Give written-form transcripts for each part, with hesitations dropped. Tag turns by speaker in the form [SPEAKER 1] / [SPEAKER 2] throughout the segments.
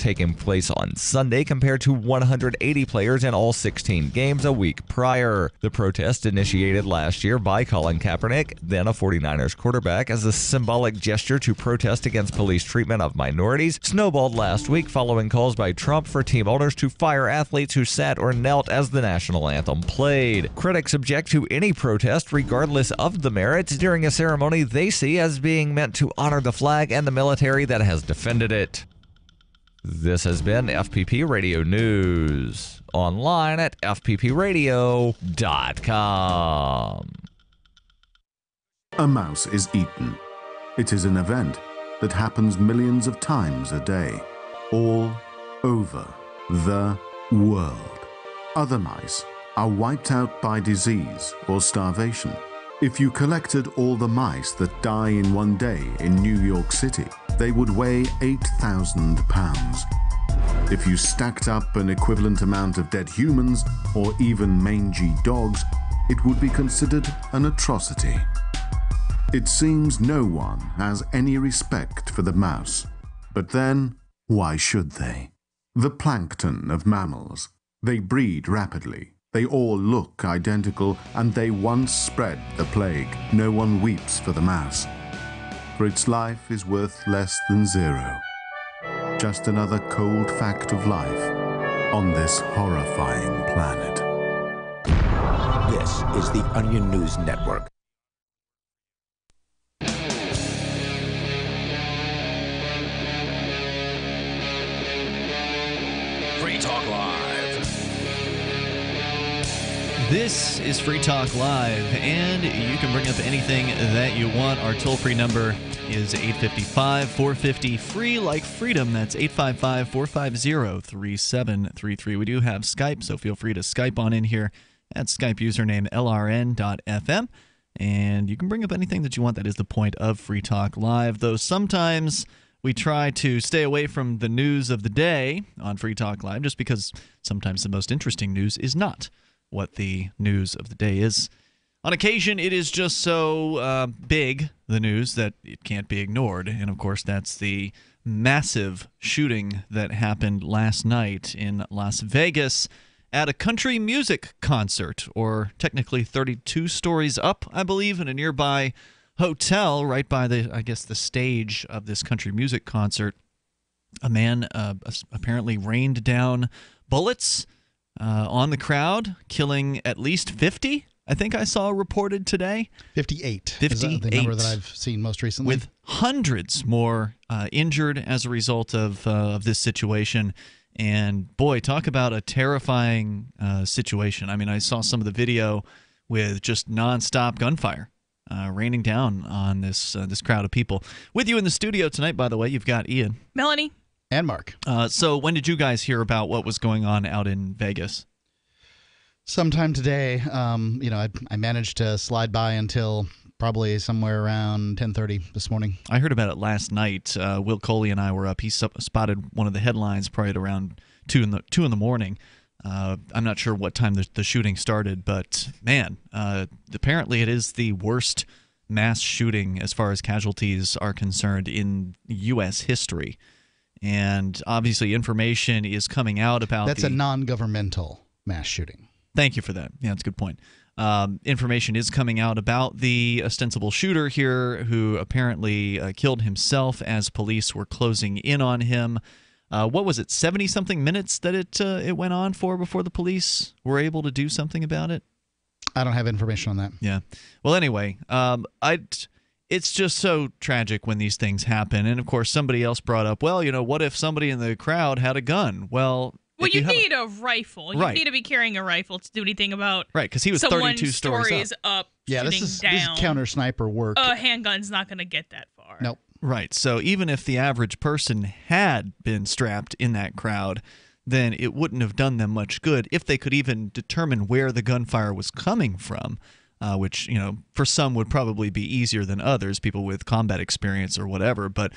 [SPEAKER 1] taking place on Sunday compared to 180 players in all 16 games a week prior. The protest, initiated last year by Colin Kaepernick, then a 49ers quarterback, as a symbolic gesture to protest against police treatment of minorities, snowballed last week following calls by Trump for team owners to fire athletes who sat or knelt as the national anthem played. Critics object to any protest, regardless of the merits, during a ceremony they see as being meant to honor the flag and the military that has defended it. This has been FPP Radio News, online at fppradio.com.
[SPEAKER 2] A mouse is eaten. It is an event that happens millions of times a day, all over the world. Other mice are wiped out by disease or starvation. If you collected all the mice that die in one day in New York City, they would weigh 8,000 pounds. If you stacked up an equivalent amount of dead humans or even mangy dogs, it would be considered an atrocity. It seems no one has any respect for the mouse. But then, why should they? The plankton of mammals. They breed rapidly. They all look identical, and they once spread the plague. No one weeps for the mouse, for its life is worth less than zero. Just another cold fact of life on this horrifying planet.
[SPEAKER 3] This is the Onion News Network.
[SPEAKER 4] Free Talk Live.
[SPEAKER 5] This is Free Talk Live, and you can bring up anything that you want. Our toll-free number is 855-450-FREE, like freedom. That's 855-450-3733. We do have Skype, so feel free to Skype on in here at Skype username lrn.fm, and you can bring up anything that you want. That is the point of Free Talk Live, though sometimes we try to stay away from the news of the day on Free Talk Live just because sometimes the most interesting news is not what the news of the day is. On occasion, it is just so big, the news, that it can't be ignored. And, of course, that's the massive shooting that happened last night in Las Vegas at a country music concert, or technically 32 stories up, I believe, in a nearby hotel right by the stage of this country music concert. A man apparently rained down bullets on the crowd, killing at least 50, I think I saw reported today.
[SPEAKER 6] 58.
[SPEAKER 5] 58.
[SPEAKER 6] Is the number that I've seen most recently.
[SPEAKER 5] With hundreds more injured as a result of this situation. And, boy, talk about a terrifying situation. I mean, I saw some of the video with just nonstop gunfire raining down on this crowd of people. With you in the studio tonight, by the way, you've got Ian.
[SPEAKER 7] Melanie.
[SPEAKER 6] And Mark.
[SPEAKER 5] So when did you guys hear about what was going on out in Vegas?
[SPEAKER 6] Sometime today. I managed to slide by until probably somewhere around 10:30 this morning.
[SPEAKER 5] I heard about it last night. Will Coley and I were up. He spotted one of the headlines probably at around 2 in the morning. I'm not sure what time the shooting started, but man, apparently it is the worst mass shooting as far as casualties are concerned in U.S. history. And obviously information is coming out about
[SPEAKER 6] That's a non-governmental mass shooting.
[SPEAKER 5] Thank you for that. Yeah, that's a good point. Information is coming out about the ostensible shooter here, who apparently killed himself as police were closing in on him. What was it, 70-something minutes that it went on for before the police were able to do something about it?
[SPEAKER 6] I don't have information on that.
[SPEAKER 5] Yeah. Well, anyway, it's just so tragic when these things happen. And, of course, somebody else brought up, well, what if somebody in the crowd had a gun? Well,
[SPEAKER 7] you need a rifle. You need to be carrying a rifle to do anything about
[SPEAKER 5] right, because he was 32 stories
[SPEAKER 7] up.
[SPEAKER 6] Yeah,
[SPEAKER 7] this
[SPEAKER 6] is counter sniper work.
[SPEAKER 7] A handgun's not going to get that far.
[SPEAKER 6] Nope.
[SPEAKER 5] Right. So even if the average person had been strapped in that crowd, then it wouldn't have done them much good if they could even determine where the gunfire was coming from. Which, for some would probably be easier than others, people with combat experience or whatever. But,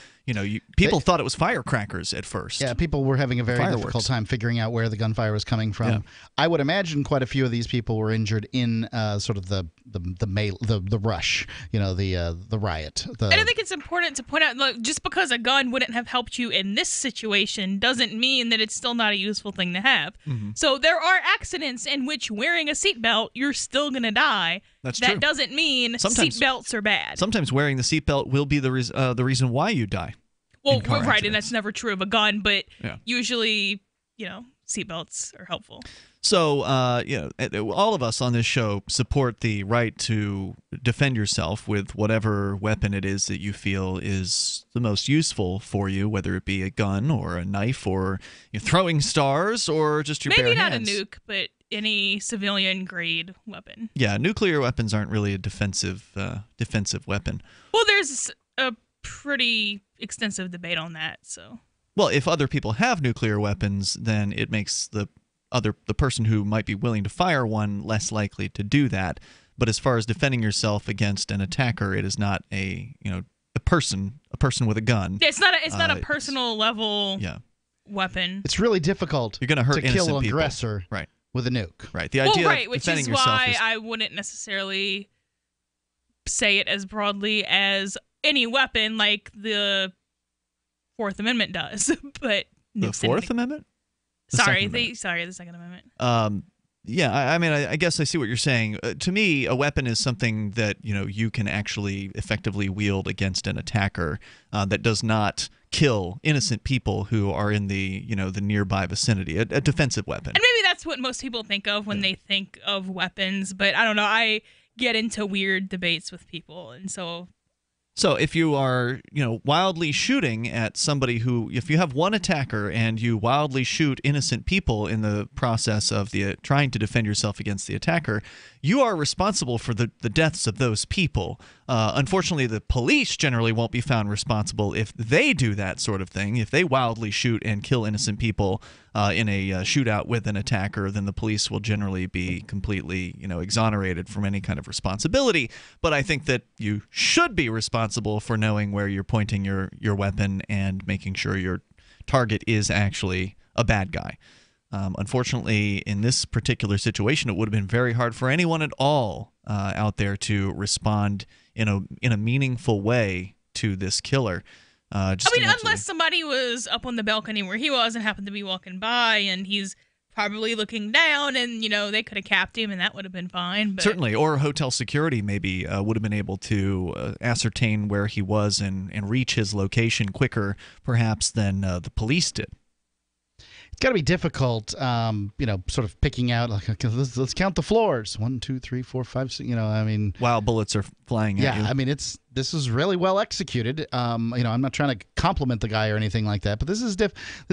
[SPEAKER 5] People thought it was firecrackers at first.
[SPEAKER 6] Yeah, people were having a very difficult time figuring out where the gunfire was coming from. Yeah. I would imagine quite a few of these people were injured in sort of the rush, the riot.
[SPEAKER 7] And I think it's important to point out, look, just because a gun wouldn't have helped you in this situation doesn't mean that it's still not a useful thing to have. Mm-hmm. So there are accidents in which wearing a seatbelt, you're still going to die.
[SPEAKER 5] That's
[SPEAKER 7] true.
[SPEAKER 5] That
[SPEAKER 7] doesn't mean seatbelts are bad.
[SPEAKER 5] Sometimes wearing the seatbelt will be the reason why you die.
[SPEAKER 7] Well, right, and that's never true of a gun, but usually, seatbelts are helpful.
[SPEAKER 5] So, all of us on this show support the right to defend yourself with whatever weapon it is that you feel is the most useful for you, whether it be a gun or a knife or throwing stars or just your bare hands.
[SPEAKER 7] Maybe not a nuke, but any civilian-grade weapon.
[SPEAKER 5] Yeah, nuclear weapons aren't really a defensive weapon.
[SPEAKER 7] Well, there's a pretty extensive debate on that. So,
[SPEAKER 5] well, if other people have nuclear weapons, then it makes the person who might be willing to fire one less likely to do that. But as far as defending yourself against an attacker, it is not a person with a gun.
[SPEAKER 7] Yeah, it's not a personal level weapon.
[SPEAKER 6] It's really difficult.
[SPEAKER 5] You're going to hurt
[SPEAKER 6] kill an
[SPEAKER 5] people.
[SPEAKER 6] Aggressor with a nuke.
[SPEAKER 5] Right. The idea of
[SPEAKER 7] which
[SPEAKER 5] defending
[SPEAKER 7] is
[SPEAKER 5] yourself
[SPEAKER 7] why I wouldn't necessarily say it as broadly as any weapon like the Fourth Amendment does. But
[SPEAKER 5] the Fourth Amendment?
[SPEAKER 7] The Second Amendment.
[SPEAKER 5] Yeah, I guess I see what you're saying. To me, a weapon is something that you can actually effectively wield against an attacker that does not kill innocent people who are in the the nearby vicinity. A defensive weapon.
[SPEAKER 7] And maybe that's what most people think of when they think of weapons. But I don't know. I get into weird debates with people, and so.
[SPEAKER 5] So if you are, wildly shooting at somebody if you have one attacker and you wildly shoot innocent people in the process of trying to defend yourself against the attacker, you are responsible for the deaths of those people. Unfortunately, the police generally won't be found responsible if they do that sort of thing. If they wildly shoot and kill innocent people in a shootout with an attacker, then the police will generally be completely, exonerated from any kind of responsibility. But I think that you should be responsible for knowing where you're pointing your weapon and making sure your target is actually a bad guy. Unfortunately, in this particular situation, it would have been very hard for anyone at all out there to respond in a meaningful way to this killer.
[SPEAKER 7] Unless somebody was up on the balcony where he was and happened to be walking by, and he's probably looking down, and they could have capped him, and that would have been fine. But.
[SPEAKER 5] Certainly, or hotel security maybe would have been able to ascertain where he was and reach his location quicker, perhaps, than the police did.
[SPEAKER 6] It's got to be difficult, sort of picking out, let's count the floors. 1, 2, 3, 4, 5, 6,
[SPEAKER 5] while bullets are flying at you.
[SPEAKER 6] Yeah, this is really well executed. I'm not trying to compliment the guy or anything like that, but this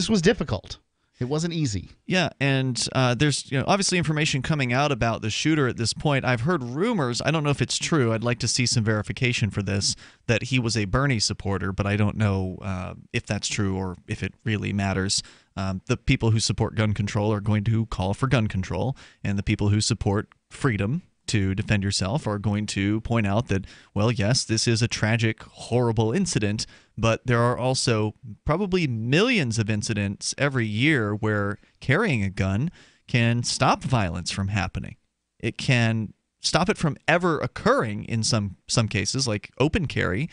[SPEAKER 6] was difficult. It wasn't easy.
[SPEAKER 5] Yeah, and there's obviously information coming out about the shooter at this point. I've heard rumors, I don't know if it's true, I'd like to see some verification for this, that he was a Bernie supporter, but I don't know if that's true or if it really matters. The people who support gun control are going to call for gun control, and the people who support freedom to defend yourself are going to point out that, well, yes, this is a tragic, horrible incident, but there are also probably millions of incidents every year where carrying a gun can stop violence from happening. It can stop it from ever occurring in some cases, like open carry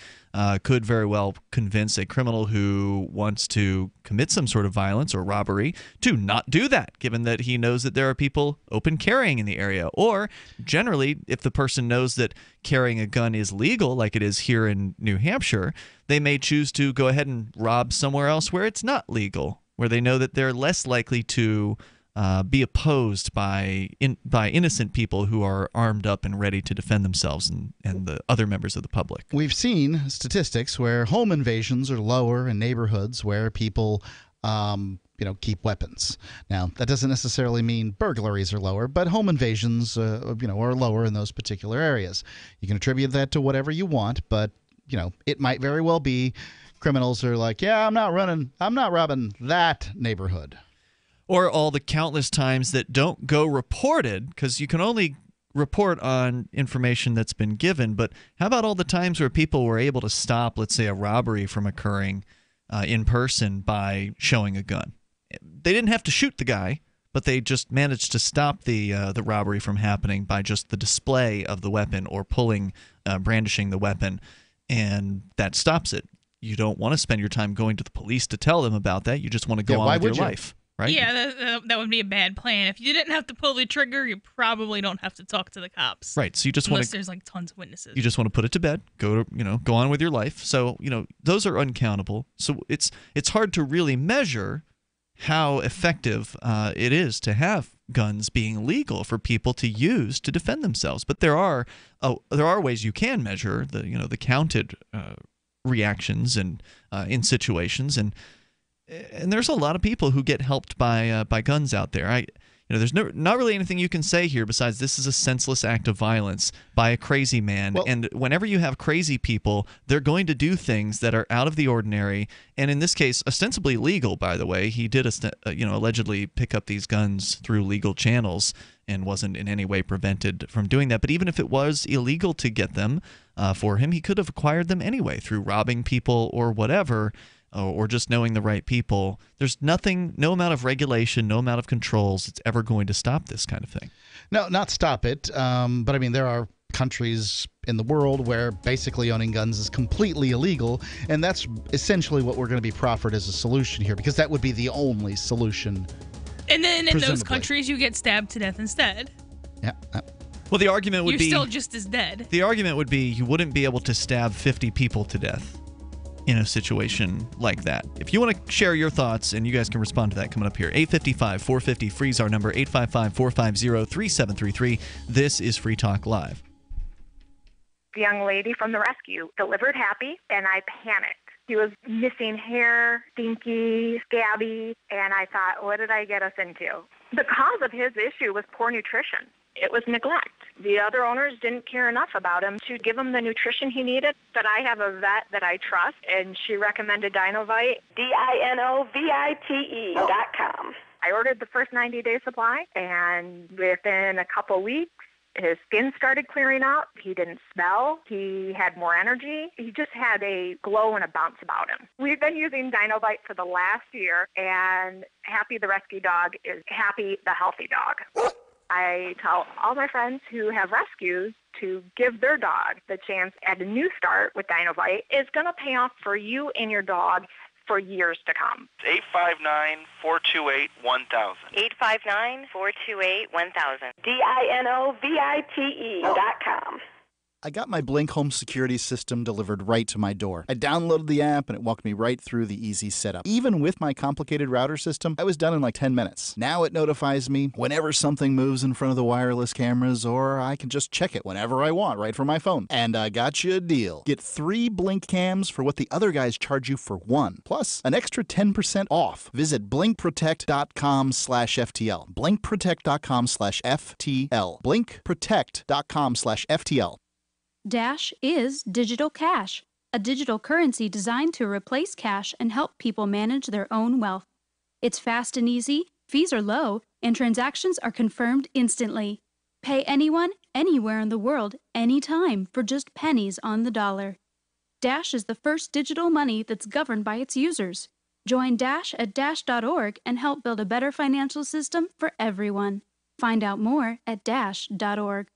[SPEAKER 5] could very well convince a criminal who wants to commit some sort of violence or robbery to not do that, given that he knows that there are people open carrying in the area. Or generally, if the person knows that carrying a gun is legal, like it is here in New Hampshire, they may choose to go ahead and rob somewhere else where it's not legal, where they know that they're less likely to be opposed by innocent people who are armed up and ready to defend themselves and the other members of the public.
[SPEAKER 6] We've seen statistics where home invasions are lower in neighborhoods where people keep weapons. Now, that doesn't necessarily mean burglaries are lower, but home invasions are lower in those particular areas. You can attribute that to whatever you want, but it might very well be criminals are like, yeah, I'm not robbing that neighborhood.
[SPEAKER 5] Or all the countless times that don't go reported, because you can only report on information that's been given. But how about all the times where people were able to stop, let's say, a robbery from occurring in person by showing a gun. They didn't have to shoot the guy, but they just managed to stop the robbery from happening by just the display of the weapon or brandishing the weapon, and that stops it. You don't want to spend your time going to the police to tell them about that. You just want to go on with your life. Right?
[SPEAKER 7] Yeah, that would be a bad plan. If you didn't have to pull the trigger, you probably don't have to talk to the cops.
[SPEAKER 5] Right. So you just
[SPEAKER 7] unless there's like tons of witnesses.
[SPEAKER 5] You just want to put it to bed. Go on with your life. So those are uncountable. So it's hard to really measure how effective it is to have guns being legal for people to use to defend themselves. But there are ways you can measure the counted reactions and in situations and there's a lot of people who get helped by guns out there. There's not really anything you can say here besides this is a senseless act of violence by a crazy man. Well, and whenever you have crazy people, they're going to do things that are out of the ordinary. And in this case, ostensibly legal, by the way. He did allegedly pick up these guns through legal channels and wasn't in any way prevented from doing that. But even if it was illegal to get them for him, he could have acquired them anyway through robbing people or whatever. Or just knowing the right people. There's no amount of regulation, no amount of controls that's ever going to stop this kind of thing.
[SPEAKER 6] No, not stop it. But I mean, there are countries in the world where basically owning guns is completely illegal, and that's essentially what we're going to be proffered as a solution here, because that would be the only solution.
[SPEAKER 7] And then in those countries, you get stabbed to death instead.
[SPEAKER 6] Yeah.
[SPEAKER 5] Well, the argument would be...
[SPEAKER 7] You're still just as dead.
[SPEAKER 5] The argument would be you wouldn't be able to stab 50 people to death in a situation like that. If you want to share your thoughts, and you guys can respond to that coming up here, 855-450-FREE's our number, 855-450-3733. This is Free Talk Live.
[SPEAKER 8] The young lady from the rescue delivered happy, and I panicked. He was missing hair, stinky, scabby, and I thought, what did I get us into? The cause of his issue was poor nutrition. It was neglect. The other owners didn't care enough about him to give him the nutrition he needed. But I have a vet that I trust, and she recommended Dinovite, DINOVITE.com. I ordered the first 90-day supply, and within a couple weeks, his skin started clearing up. He didn't smell. He had more energy. He just had a glow and a bounce about him. We've been using Dinovite for the last year, and Happy the rescue dog is Happy the healthy dog. I tell all my friends who have rescues to give their dog the chance at a new start with Dinovite. It's going to pay off for you and your dog for years to come.
[SPEAKER 9] 859-428-1000.
[SPEAKER 8] 859-428-1000. DINOVITE.com.
[SPEAKER 10] I got my Blink home security system delivered right to my door. I downloaded the app and it walked me right through the easy setup. Even with my complicated router system, I was done in like 10 minutes. Now it notifies me whenever something moves in front of the wireless cameras, or I can just check it whenever I want right from my phone. And I got you a deal. Get 3 Blink cams for what the other guys charge you for 1, plus an extra 10% off. Visit blinkprotect.com/FTL. blinkprotect.com/FTL. blinkprotect.com/FTL.
[SPEAKER 11] Dash is digital cash, a digital currency designed to replace cash and help people manage their own wealth. It's fast and easy, fees are low, and transactions are confirmed instantly. Pay anyone, anywhere in the world, anytime for just pennies on the dollar. Dash is the first digital money that's governed by its users. Join Dash at dash.org and help build a better financial system for everyone. Find out more at dash.org.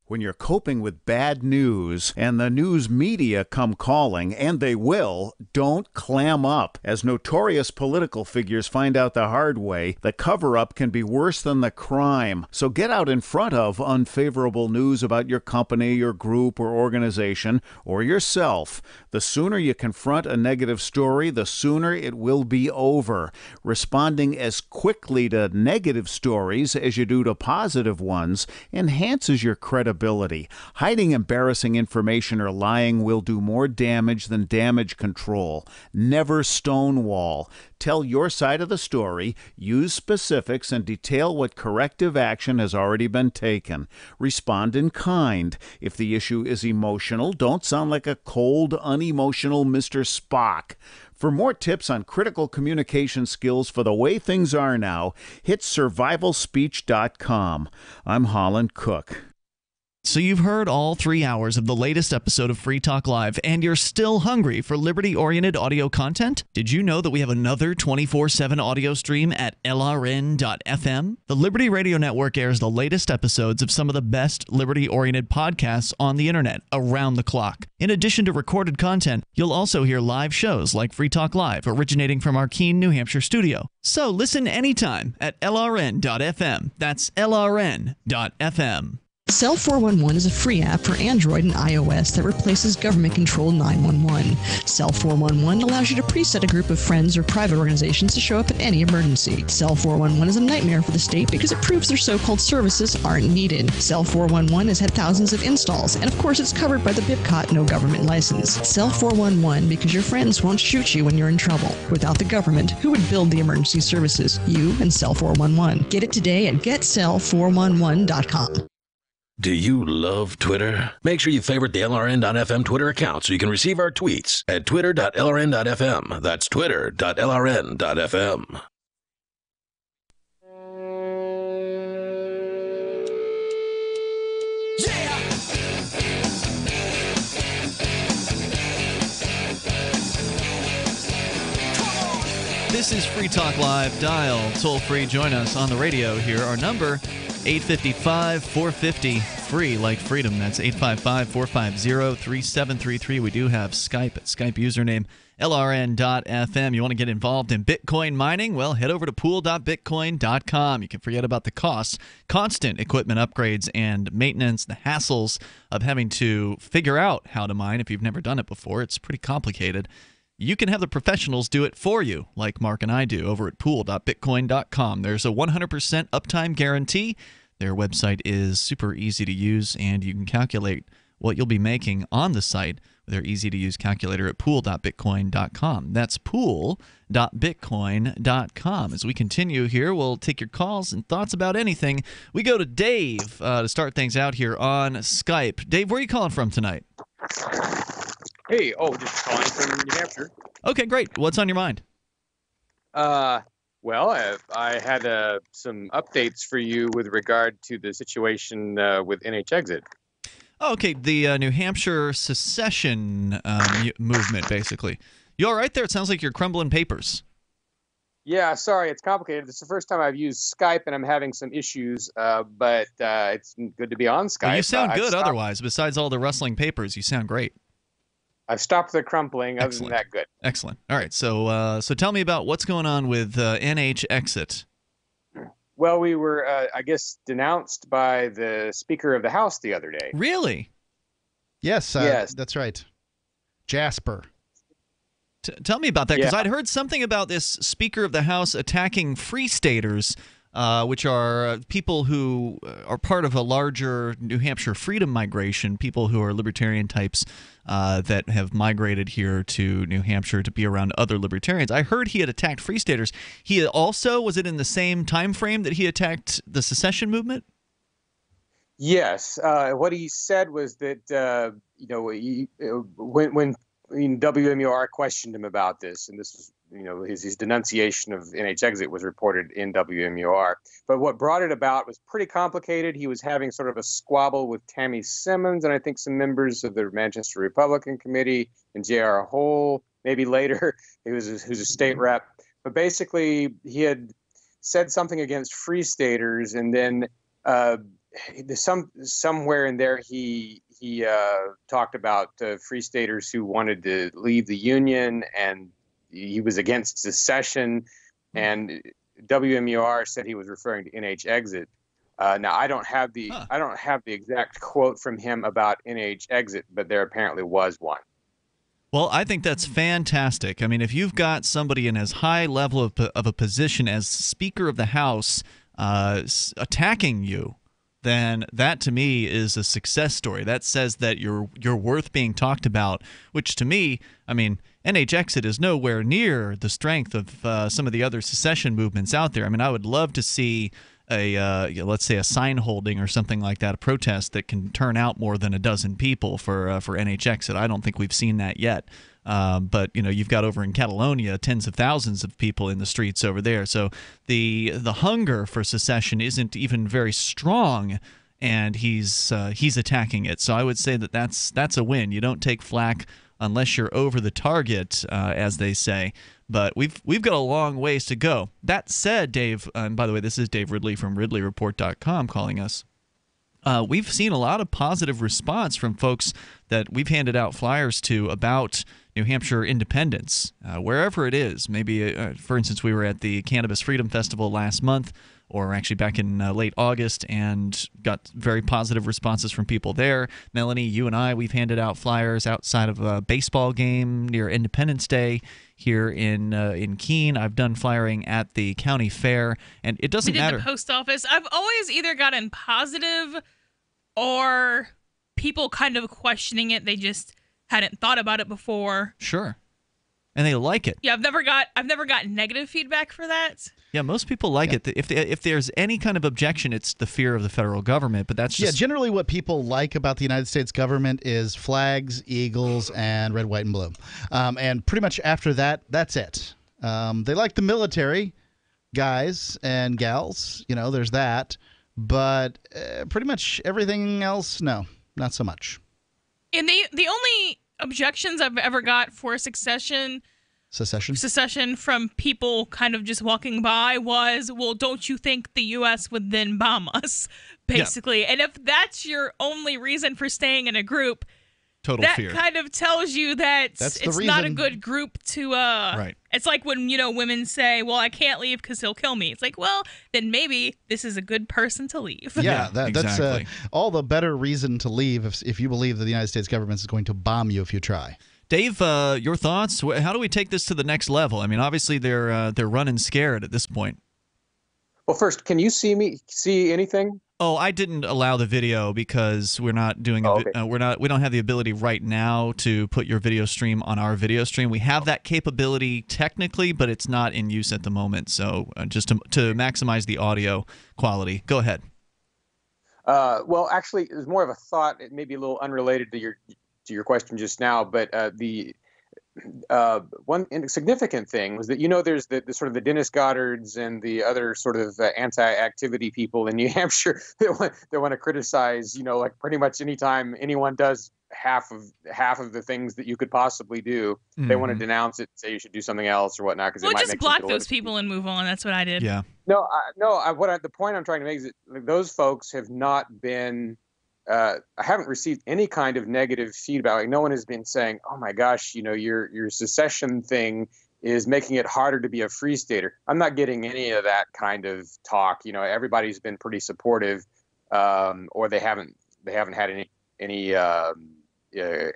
[SPEAKER 12] When you're coping with bad news and the news media come calling, and they will, don't clam up. As notorious political figures find out the hard way, the cover-up can be worse than the crime. So get out in front of unfavorable news about your company, your group, or organization, or yourself. The sooner you confront a negative story, the sooner it will be over. Responding as quickly to negative stories as you do to positive ones enhances your credibility. Hiding embarrassing information or lying will do more damage than damage control. Never stonewall. Tell your side of the story, use specifics, and detail what corrective action has already been taken. Respond in kind. If the issue is emotional, don't sound like a cold, unemotional Mr. Spock. For more tips on critical communication skills for the way things are now, hit survivalspeech.com. I'm Holland Cook.
[SPEAKER 5] So you've heard all 3 hours of the latest episode of Free Talk Live, and you're still hungry for liberty-oriented audio content? Did you know that we have another 24/7 audio stream at LRN.FM? The Liberty Radio Network airs the latest episodes of some of the best liberty-oriented podcasts on the internet around the clock. In addition to recorded content, you'll also hear live shows like Free Talk Live, originating from our Keene, New Hampshire studio. So listen anytime at LRN.FM. That's LRN.FM.
[SPEAKER 9] Cell 411 is a free app for Android and iOS that replaces government-controlled 911. Cell 411 allows you to preset a group of friends or private organizations to show up in any emergency. Cell 411 is a nightmare for the state because it proves their so-called services aren't needed. Cell 411 has had thousands of installs, and of course it's covered by the BIPCOT no government license. Cell 411 because your friends won't shoot you when you're in trouble. Without the government, who would build the emergency services? You and Cell 411. Get it today at getcell411.com.
[SPEAKER 4] Do you love Twitter? Make sure you favorite the LRN.FM Twitter account so you can receive our tweets at twitter.lrn.fm. That's twitter.lrn.fm.
[SPEAKER 5] This is Free Talk Live. Dial toll free. Join us on the radio here. Our number 855-450-FREE, like freedom. That's 855-450-3733. We do have Skype at Skype username LRN.FM. You want to get involved in Bitcoin mining? Well, head over to pool.bitcoin.com. You can forget about the costs, constant equipment upgrades and maintenance, the hassles of having to figure out how to mine if you've never done it before. It's pretty complicated. You can have the professionals do it for you, like Mark and I do, over at pool.bitcoin.com. There's a 100% uptime guarantee. Their website is super easy to use, and you can calculate what you'll be making on the site with their easy-to-use calculator at pool.bitcoin.com. That's pool.bitcoin.com. As we continue here, we'll take your calls and thoughts about anything. We go to Dave to start things out here on Skype. Dave, where are you calling from tonight?
[SPEAKER 13] Hey, just calling from New Hampshire.
[SPEAKER 5] Okay, great. What's on your mind?
[SPEAKER 13] Well, I had some updates for you with regard to the situation with NH Exit.
[SPEAKER 5] Oh, okay, the New Hampshire secession movement, basically. You all right there? It sounds like you're crumbling papers.
[SPEAKER 13] Yeah, sorry, it's complicated. It's the first time I've used Skype, and I'm having some issues, but it's good to be on Skype.
[SPEAKER 5] Well, you sound good otherwise. Besides all the rustling papers, you sound great.
[SPEAKER 13] I've stopped the crumpling. Other than that, good.
[SPEAKER 5] Excellent. All right, so tell me about what's going on with NH Exit.
[SPEAKER 13] Well, we were, I guess, denounced by the Speaker of the House the other day.
[SPEAKER 5] Really?
[SPEAKER 6] Yes,
[SPEAKER 13] yes.
[SPEAKER 6] That's right. Jasper.
[SPEAKER 5] Tell me about that, because I'd heard something about this Speaker of the House attacking Free Staters, which are people who are part of a larger New Hampshire freedom migration, people who are libertarian types that have migrated here to New Hampshire to be around other libertarians. I heard he had attacked Free Staters. He also, was it in the same time frame that he attacked the secession movement?
[SPEAKER 13] Yes. What he said was that, when WMUR questioned him about this, and this was, his denunciation of NH Exit was reported in WMUR. But what brought it about was pretty complicated. He was having sort of a squabble with Tammy Simmons and I think some members of the Manchester Republican Committee and J.R. Hole, maybe later, who's a state rep. But basically, he had said something against Free Staters, and then somewhere in there he talked about Free Staters who wanted to leave the Union, and he was against secession, and WMUR said he was referring to NH Exit. Now I don't have the exact quote from him about NH Exit, but there apparently was one.
[SPEAKER 5] Well, I think that's fantastic. I mean, if you've got somebody in as high level of a position as Speaker of the House attacking you, then that to me is a success story. That says that you're worth being talked about, which to me, I mean, NH Exit is nowhere near the strength of some of the other secession movements out there. I mean, I would love to see let's say a sign holding or something like that, a protest that can turn out more than a dozen people for NH Exit. I don't think we've seen that yet. But you've got over in Catalonia tens of thousands of people in the streets over there. So the hunger for secession isn't even very strong. and he's attacking it. So I would say that that's a win. You don't take flack unless you're over the target, as they say. But we've got a long ways to go. That said, Dave, and by the way, this is Dave Ridley from RidleyReport.com calling us. We've seen a lot of positive response from folks that we've handed out flyers to about New Hampshire independence, wherever it is. Maybe, for instance, we were at the Cannabis Freedom Festival last month, or actually back in late August, and got very positive responses from people there. Melanie, you and I, we've handed out flyers outside of a baseball game near Independence Day here in Keene. I've done flyering at the county fair, and it doesn't matter.
[SPEAKER 7] We did the post office. I've always either gotten positive or people kind of questioning it. They just hadn't thought about it before.
[SPEAKER 5] Sure. And they like it.
[SPEAKER 7] Yeah, I've never got negative feedback for that.
[SPEAKER 5] Yeah, most people like it. If there's any kind of objection, it's the fear of the federal government. But that's just
[SPEAKER 6] generally what people like about the United States government is flags, eagles, and red, white, and blue. And pretty much after that, that's it. They like the military guys and gals. There's that. But pretty much everything else, no, not so much.
[SPEAKER 7] And the only objections I've ever got for Secession from people kind of just walking by was, well, don't you think the U.S. would then bomb us, basically? Yeah. And if that's your only reason for staying in a group, that
[SPEAKER 5] fear.
[SPEAKER 7] Kind of tells you that it's not a good group to
[SPEAKER 5] right.
[SPEAKER 7] It's like when women say, well, I can't leave because he'll kill me. It's like, well, then maybe this is a good person to leave.
[SPEAKER 6] Yeah,
[SPEAKER 5] exactly.
[SPEAKER 6] That's all the better reason to leave if you believe that the United States government is going to bomb you if you try.
[SPEAKER 5] Dave, your thoughts? How do we take this to the next level? I mean, obviously they're running scared at this point.
[SPEAKER 13] Well, first, can you see anything?
[SPEAKER 5] Oh, I didn't allow the video because we're not doing we don't have the ability right now to put your video stream on our video stream. We have that capability technically, but it's not in use at the moment. So just to maximize the audio quality. Go ahead.
[SPEAKER 13] Well, actually, it was more of a thought. It may be a little unrelated to your question just now, but the one significant thing was that there's the sort of the Dennis Goddards and the other sort of anti-activity people in New Hampshire that want to criticize like pretty much anytime anyone does half of the things that you could possibly do, they want to denounce it, say you should do something else or whatnot, because it might
[SPEAKER 7] just
[SPEAKER 13] make
[SPEAKER 7] block those people and move on. That's what I did.
[SPEAKER 5] Yeah.
[SPEAKER 13] The point I'm trying to make is that those folks have not been. I haven't received any kind of negative feedback. Like, no one has been saying, "Oh my gosh, your secession thing is making it harder to be a free stater." I'm not getting any of that kind of talk. Everybody's been pretty supportive, or they haven't had any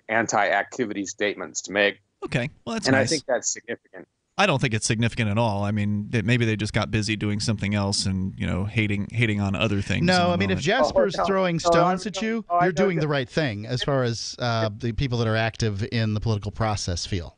[SPEAKER 13] anti-activity statements to make.
[SPEAKER 5] Okay, well that's
[SPEAKER 13] nice.
[SPEAKER 5] nice.
[SPEAKER 13] I think that's significant.
[SPEAKER 5] I don't think it's significant at all. I mean, maybe they just got busy doing something else and hating on other things.
[SPEAKER 6] No, I mean, if Jasper's throwing stones at you, you're doing the right thing as far as the people that are active in the political process feel.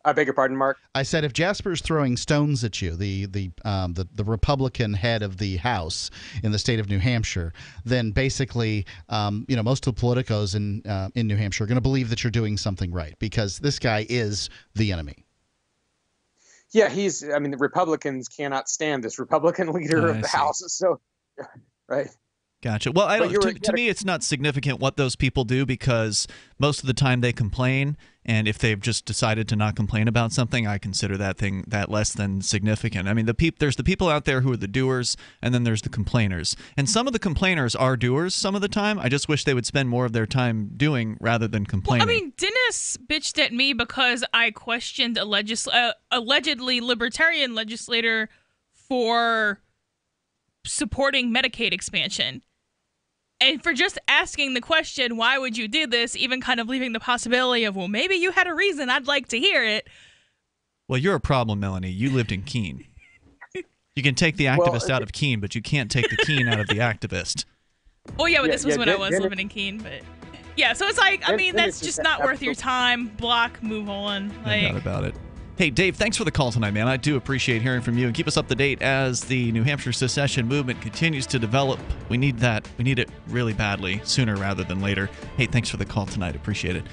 [SPEAKER 13] I beg your pardon, Mark? I
[SPEAKER 6] said if Jasper's throwing stones at you, the Republican head of the House in the state of New Hampshire, then basically, most of the politicos in New Hampshire are going to believe that you're doing something right because this guy is the enemy.
[SPEAKER 13] Yeah, the Republicans cannot stand this Republican leader of the House. So, right.
[SPEAKER 5] Gotcha. Well, to me, it's not significant what those people do because most of the time they complain, and if they've just decided to not complain about something, I consider that less than significant. I mean, there's the people out there who are the doers, and then there's the complainers. And some of the complainers are doers some of the time. I just wish they would spend more of their time doing rather than complaining.
[SPEAKER 7] Well, I mean, Dennis bitched at me because I questioned a allegedly libertarian legislator for supporting Medicaid expansion. And for just asking the question, why would you do this, even kind of leaving the possibility of, well, maybe you had a reason, I'd like to hear it.
[SPEAKER 5] Well, you're a problem, Melanie. You lived in Keene. You can take the activist out of Keene, but you can't take the Keene out of the activist.
[SPEAKER 7] Well, yeah, but this was when I was living in Keene. But yeah, so it's like, that's just not worth your time. Block, move on.
[SPEAKER 5] No doubt about it. Hey, Dave, thanks for the call tonight, man. I do appreciate hearing from you, and keep us up to date as the New Hampshire secession movement continues to develop. We need that. We need it really badly, sooner rather than later. Hey, thanks for the call tonight. Appreciate it.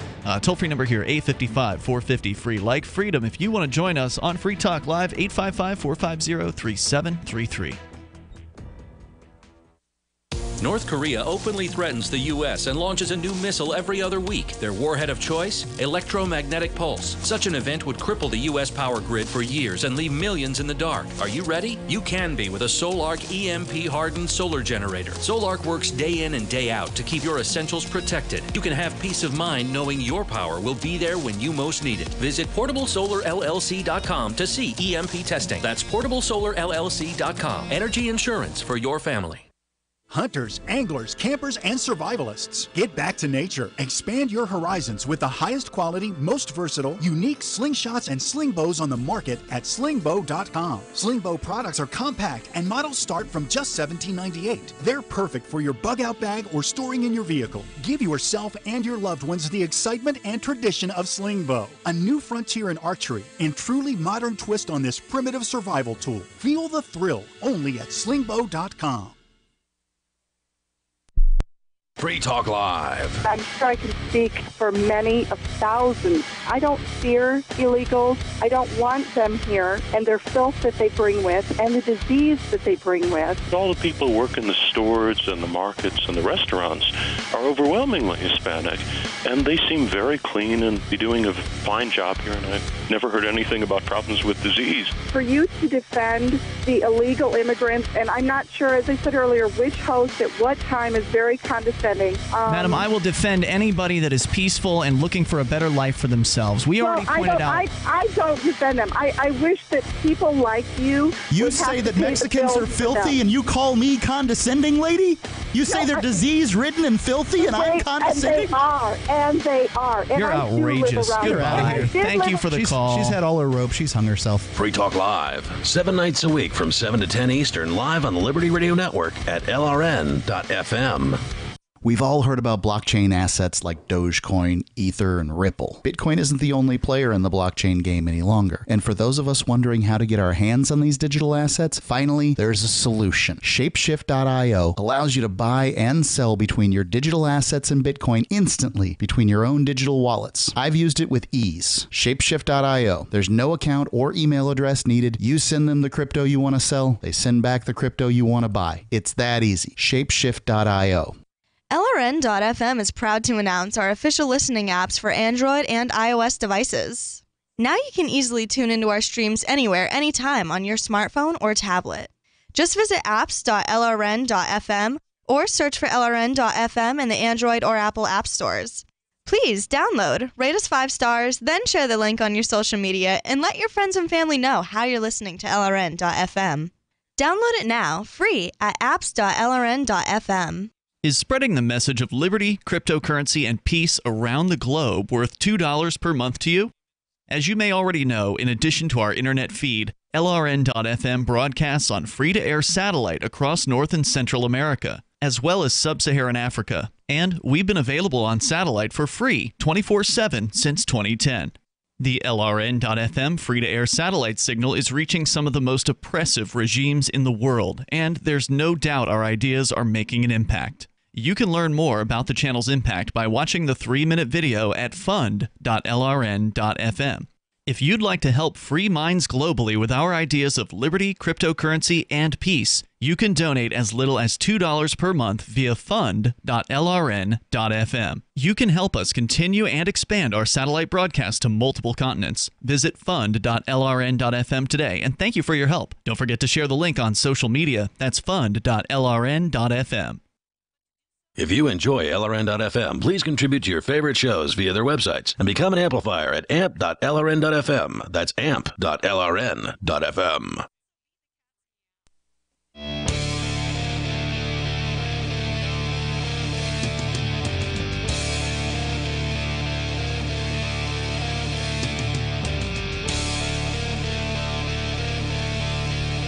[SPEAKER 5] Toll-free number here, 855-450-FREE. Like Freedom, if you want to join us on Free Talk Live, 855-450-3733.
[SPEAKER 14] North Korea openly threatens the U.S. and launches a new missile every other week. Their warhead of choice? Electromagnetic pulse. Such an event would cripple the U.S. power grid for years and leave millions in the dark. Are you ready? You can be with a Solarc EMP-hardened solar generator. Solarc works day in and day out to keep your essentials protected. You can have peace of mind knowing your power will be there when you most need it. Visit PortableSolarLLC.com to see EMP testing. That's PortableSolarLLC.com. Energy insurance for your family.
[SPEAKER 15] Hunters, anglers, campers, and survivalists. Get back to nature. Expand your horizons with the highest quality, most versatile, unique slingshots and sling bows on the market at slingbow.com. Slingbow products are compact and models start from just $17.98. They're perfect for your bug-out bag or storing in your vehicle. Give yourself and your loved ones the excitement and tradition of Slingbow, a new frontier in archery and truly modern twist on this primitive survival tool. Feel the thrill only at slingbow.com.
[SPEAKER 4] Free Talk Live.
[SPEAKER 16] I'm sure I can speak for many of thousands. I don't fear illegals. I don't want them here and their filth that they bring with and the disease that they bring with.
[SPEAKER 17] All the people who work in the stores and the markets and the restaurants are overwhelmingly Hispanic, and they seem very clean and be doing a fine job here, and I've never heard anything about problems with disease.
[SPEAKER 16] For you to defend the illegal immigrants, and I'm not sure, as I said earlier, which host at what time is very condescending.
[SPEAKER 5] Madam, I will defend anybody that is peaceful and looking for a better life for themselves. We already pointed out.
[SPEAKER 16] I don't defend them. I wish that people like you.
[SPEAKER 18] You say that Mexicans are filthy and you call me condescending, lady? You say they're disease-ridden and filthy and I'm condescending?
[SPEAKER 16] And they are. And
[SPEAKER 5] You're outrageous. Get out of here. Thank you for the call.
[SPEAKER 18] She's had all her rope. She's hung herself.
[SPEAKER 4] Free Talk Live, 7 nights a week from 7 to 10 Eastern, live on the Liberty Radio Network at LRN.FM.
[SPEAKER 6] We've all heard about blockchain assets like Dogecoin, Ether, and Ripple. Bitcoin isn't the only player in the blockchain game any longer. And for those of us wondering how to get our hands on these digital assets, finally, there's a solution. Shapeshift.io allows you to buy and sell between your digital assets and Bitcoin instantly between your own digital wallets. I've used it with ease. Shapeshift.io. There's no account or email address needed. You send them the crypto you want to sell. They send back the crypto you want to buy. It's that easy. Shapeshift.io.
[SPEAKER 19] LRN.FM is proud to announce our official listening apps for Android and iOS devices. Now you can easily tune into our streams anywhere, anytime on your smartphone or tablet. Just visit apps.lrn.fm or search for LRN.FM in the Android or Apple app stores. Please download, rate us 5 stars, then share the link on your social media and let your friends and family know how you're listening to LRN.FM. Download it now, free at apps.lrn.fm.
[SPEAKER 5] Is spreading the message of liberty, cryptocurrency, and peace around the globe worth $2 per month to you? As you may already know, in addition to our internet feed, LRN.FM broadcasts on free-to-air satellite across North and Central America, as well as Sub-Saharan Africa. And we've been available on satellite for free 24/7 since 2010. The LRN.FM free-to-air satellite signal is reaching some of the most oppressive regimes in the world, and there's no doubt our ideas are making an impact. You can learn more about the channel's impact by watching the 3-minute video at fund.lrn.fm. If you'd like to help free minds globally with our ideas of liberty, cryptocurrency, and peace, you can donate as little as $2 per month via fund.lrn.fm. You can help us continue and expand our satellite broadcast to multiple continents. Visit fund.lrn.fm today, and thank you for your help. Don't forget to share the link on social media. That's fund.lrn.fm.
[SPEAKER 4] If you enjoy LRN.FM, please contribute to your favorite shows via their websites and become an amplifier at amp.lrn.fm. That's amp.lrn.fm.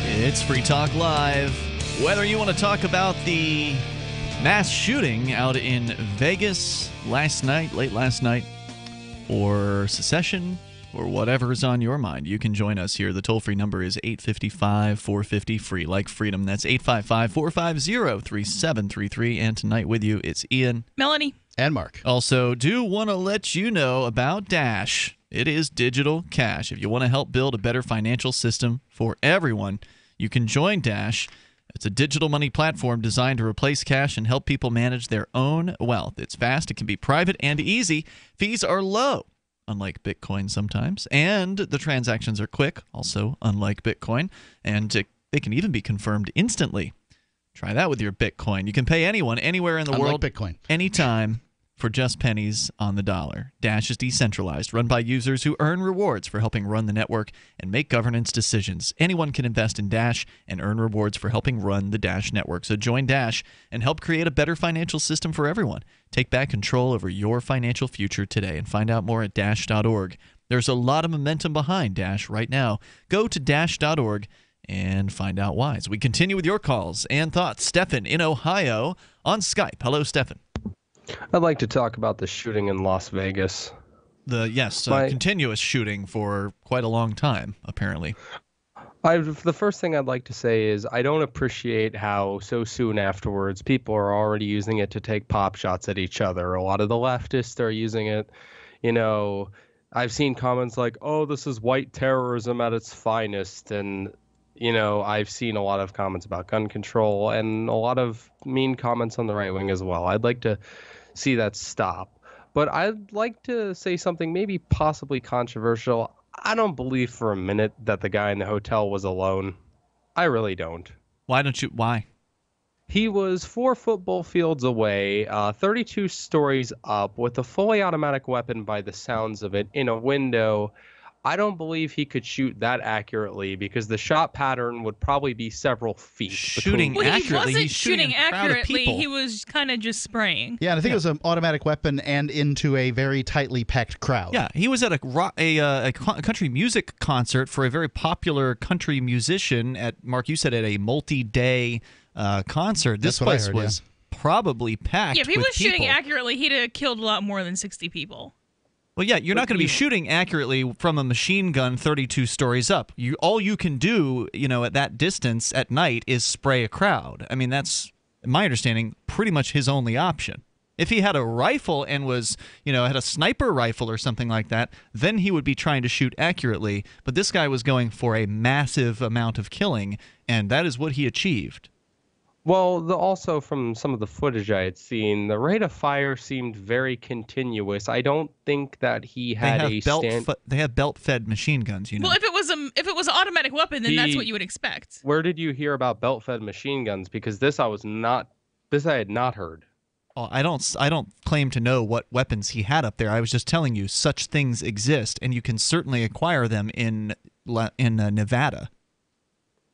[SPEAKER 5] It's Free Talk Live. Whether you want to talk about the mass shooting out in Vegas late last night, or Secession, or whatever is on your mind, you can join us here. The toll-free number is 855-450-FREE, like freedom. That's 855-450-3733. And tonight with you, it's Ian,
[SPEAKER 7] Melanie,
[SPEAKER 6] and Mark.
[SPEAKER 5] Also, do want to let you know about Dash. It is digital cash. If you want to help build a better financial system for everyone, you can join Dash. It's a digital money platform designed to replace cash and help people manage their own wealth. It's fast, it can be private and easy. Fees are low, unlike Bitcoin sometimes. And the transactions are quick, also unlike Bitcoin. And they can even be confirmed instantly. Try that with your Bitcoin. You can pay anyone, anywhere in the world,
[SPEAKER 6] Bitcoin,
[SPEAKER 5] anytime, for just pennies on the dollar. Dash is decentralized, run by users who earn rewards for helping run the network and make governance decisions. Anyone can invest in Dash and earn rewards for helping run the Dash network. So join Dash and help create a better financial system for everyone. Take back control over your financial future today and find out more at Dash.org. There's a lot of momentum behind Dash right now. Go to Dash.org and find out why. As we continue with your calls and thoughts, Stefan in Ohio on Skype. Hello, Stefan.
[SPEAKER 20] I'd like to talk about the shooting in Las Vegas.
[SPEAKER 5] Continuous shooting for quite a long time, apparently.
[SPEAKER 20] The first thing I'd like to say is I don't appreciate how so soon afterwards people are already using it to take pop shots at each other. A lot of the leftists are using it. You know, I've seen comments like, oh, this is white terrorism at its finest. And, you know, I've seen a lot of comments about gun control and a lot of mean comments on the right wing as well. I'd like to see that stop. But I'd like to say something maybe possibly controversial. I don't believe for a minute that the guy in the hotel was alone. I really don't.
[SPEAKER 5] Why?
[SPEAKER 20] He was 4 football fields away, 32 stories up, with a fully automatic weapon by the sounds of it, in a window. I don't believe he could shoot that accurately because the shot pattern would probably be several feet.
[SPEAKER 5] Shooting accurately?
[SPEAKER 7] He wasn't
[SPEAKER 5] He's shooting
[SPEAKER 7] shooting
[SPEAKER 5] a crowd of
[SPEAKER 7] accurately.
[SPEAKER 5] people.
[SPEAKER 7] He was kind of just spraying.
[SPEAKER 6] Yeah, and I think it was an automatic weapon and into a very tightly packed crowd.
[SPEAKER 5] Yeah, he was at a country music concert for a very popular country musician at, Mark, you said at a multi-day concert. This
[SPEAKER 6] That's what I
[SPEAKER 5] place
[SPEAKER 6] heard,
[SPEAKER 5] was probably packed
[SPEAKER 7] Yeah, if he
[SPEAKER 5] with
[SPEAKER 7] was shooting
[SPEAKER 5] people.
[SPEAKER 7] accurately, he'd have killed a lot more than 60 people.
[SPEAKER 5] Well, yeah, you're not going to be shooting accurately from a machine gun 32 stories up. All you can do, at that distance at night is spray a crowd. I mean, that's, in my understanding, pretty much his only option. If he had a rifle and was, had a sniper rifle or something like that, then he would be trying to shoot accurately. But this guy was going for a massive amount of killing, and that is what he achieved.
[SPEAKER 20] Well, also from some of the footage I had seen, the rate of fire seemed very continuous. I don't think that he had
[SPEAKER 5] They have belt-fed machine guns,
[SPEAKER 7] Well, if it was an automatic weapon, then that's what you would expect.
[SPEAKER 20] Where did you hear about belt-fed machine guns? Because this I had not heard.
[SPEAKER 5] Well, I don't claim to know what weapons he had up there. I was just telling you such things exist, and you can certainly acquire them in Nevada.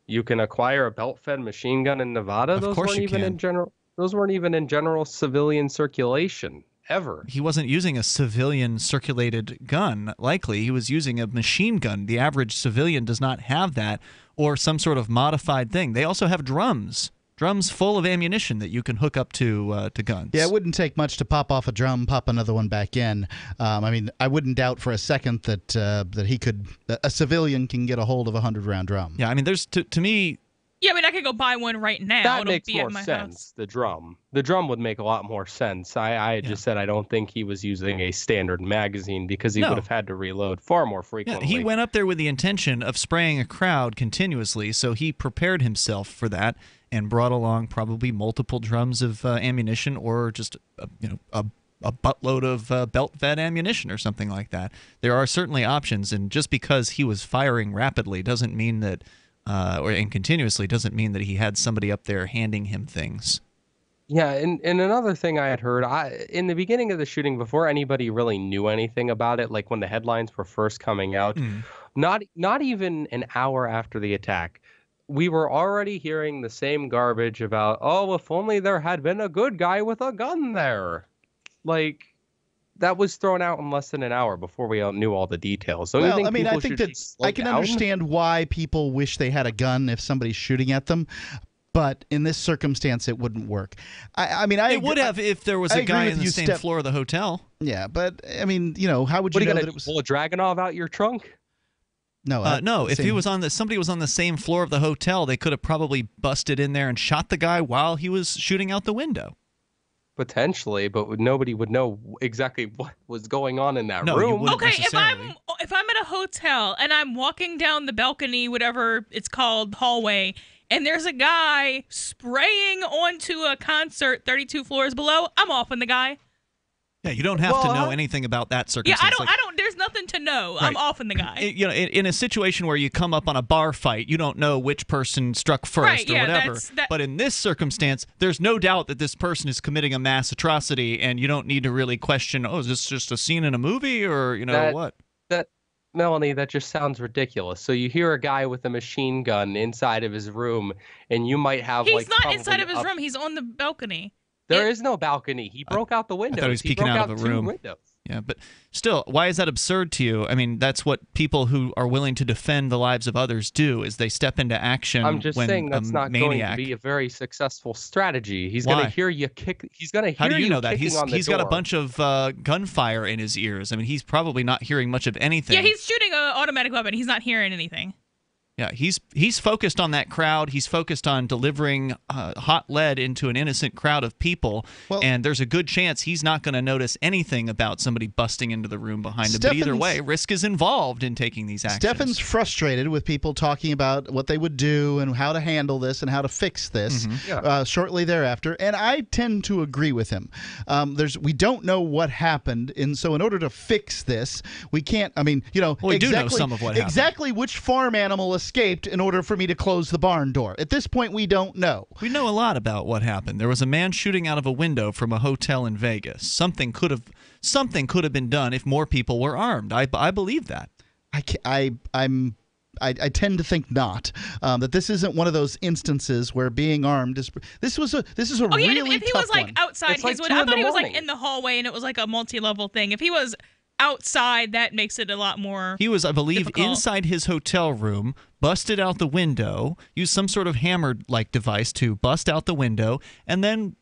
[SPEAKER 20] You can acquire a belt-fed machine gun in Nevada?
[SPEAKER 5] Of course you can.
[SPEAKER 20] Those weren't even in general civilian circulation, ever.
[SPEAKER 5] He wasn't using a civilian circulated gun, likely. He was using a machine gun. The average civilian does not have that, or some sort of modified thing. They also have drums full of ammunition that you can hook up to guns.
[SPEAKER 6] Yeah, it wouldn't take much to pop off a drum, pop another one back in. I wouldn't doubt for a second that a civilian can get a hold of a 100-round drum.
[SPEAKER 5] Yeah, I mean, there's to me.
[SPEAKER 7] Yeah, I mean, I could go buy one right now.
[SPEAKER 20] That
[SPEAKER 7] It'll
[SPEAKER 20] makes
[SPEAKER 7] be
[SPEAKER 20] more
[SPEAKER 7] at my
[SPEAKER 20] sense.
[SPEAKER 7] house.
[SPEAKER 20] The drum would make a lot more sense. I just said I don't think he was using a standard magazine because he would have had to reload far more frequently.
[SPEAKER 5] Yeah, he went up there with the intention of spraying a crowd continuously, so he prepared himself for that and brought along probably multiple drums of ammunition or just a buttload of belt-fed ammunition or something like that. There are certainly options, and just because he was firing rapidly doesn't mean that and continuously doesn't mean that he had somebody up there handing him things.
[SPEAKER 20] Yeah, and another thing I had heard, in the beginning of the shooting, before anybody really knew anything about it, like when the headlines were first coming out, not even an hour after the attack, we were already hearing the same garbage about, oh, if only there had been a good guy with a gun there. Like, that was thrown out in less than an hour before we knew all the details. So
[SPEAKER 6] I think that I can understand why people wish they had a gun if somebody's shooting at them. But in this circumstance, it wouldn't work.
[SPEAKER 5] It would have if there was a guy in the same floor of the hotel.
[SPEAKER 6] Yeah, but how would you know that it was?
[SPEAKER 20] Pull a Dragunov out your trunk?
[SPEAKER 6] No,
[SPEAKER 5] no. If somebody was on the same floor of the hotel, they could have probably busted in there and shot the guy while he was shooting out the window.
[SPEAKER 20] Potentially, but nobody would know exactly what was going on in that room.
[SPEAKER 5] You wouldn't
[SPEAKER 7] Okay,
[SPEAKER 5] necessarily.
[SPEAKER 7] if I'm at a hotel and I'm walking down the balcony, whatever it's called, hallway, and there's a guy spraying onto a concert 32 floors below, I'm offing the guy.
[SPEAKER 5] Yeah, you don't have to know anything about that circumstance.
[SPEAKER 7] Yeah, I don't. There's nothing to know.
[SPEAKER 5] Right.
[SPEAKER 7] I'm offing the guy.
[SPEAKER 5] In a situation where you come up on a bar fight, you don't know which person struck first or whatever. But in this circumstance, there's no doubt that this person is committing a mass atrocity, and you don't need to really question, is this just a scene in a movie or, what?
[SPEAKER 20] Melanie, that just sounds ridiculous. So you hear a guy with a machine gun inside of his room, and you might have
[SPEAKER 7] He's not inside of his room. He's on the balcony.
[SPEAKER 20] There is no balcony. He broke out the windows.
[SPEAKER 5] I thought he was peeking out of a room.
[SPEAKER 20] Windows.
[SPEAKER 5] Yeah, but still, why is that absurd to you? I mean, that's what people who are willing to defend the lives of others do, is they step into action.
[SPEAKER 20] I'm just saying that's not going to be a very successful strategy. He's going to hear you kick. He's going to hear you.
[SPEAKER 5] How do you know that? He's got a
[SPEAKER 20] door.
[SPEAKER 5] bunch of gunfire in his ears. I mean, he's probably not hearing much of anything.
[SPEAKER 7] Yeah, he's shooting an automatic weapon. He's not hearing anything.
[SPEAKER 5] Yeah, he's focused on that crowd. He's focused on delivering hot lead into an innocent crowd of people, and there's a good chance he's not going to notice anything about somebody busting into the room behind him. But either way, risk is involved in taking these actions.
[SPEAKER 6] Stefan's frustrated with people talking about what they would do and how to handle this and how to fix this shortly thereafter, and I tend to agree with him. We don't know what happened, and so in order to fix this, we can't. I mean,
[SPEAKER 5] we do know some of what happened.
[SPEAKER 6] Exactly which farm animal escaped in order for me to close the barn door. At this point, we don't know.
[SPEAKER 5] We know a lot about what happened. There was a man shooting out of a window from a hotel in Vegas. Something could have been done if more people were armed. I believe that.
[SPEAKER 6] I tend to think not. That this isn't one of those instances where being armed is. This is a really
[SPEAKER 7] if he
[SPEAKER 6] tough
[SPEAKER 7] was like
[SPEAKER 6] one.
[SPEAKER 7] outside his window, I thought he was like in the hallway and it was like a multi-level thing. If he was outside, that makes it a lot more.
[SPEAKER 5] He was, I believe,
[SPEAKER 7] difficult.
[SPEAKER 5] inside his hotel room, busted out the window, used some sort of hammer-like device to bust out the window, and then,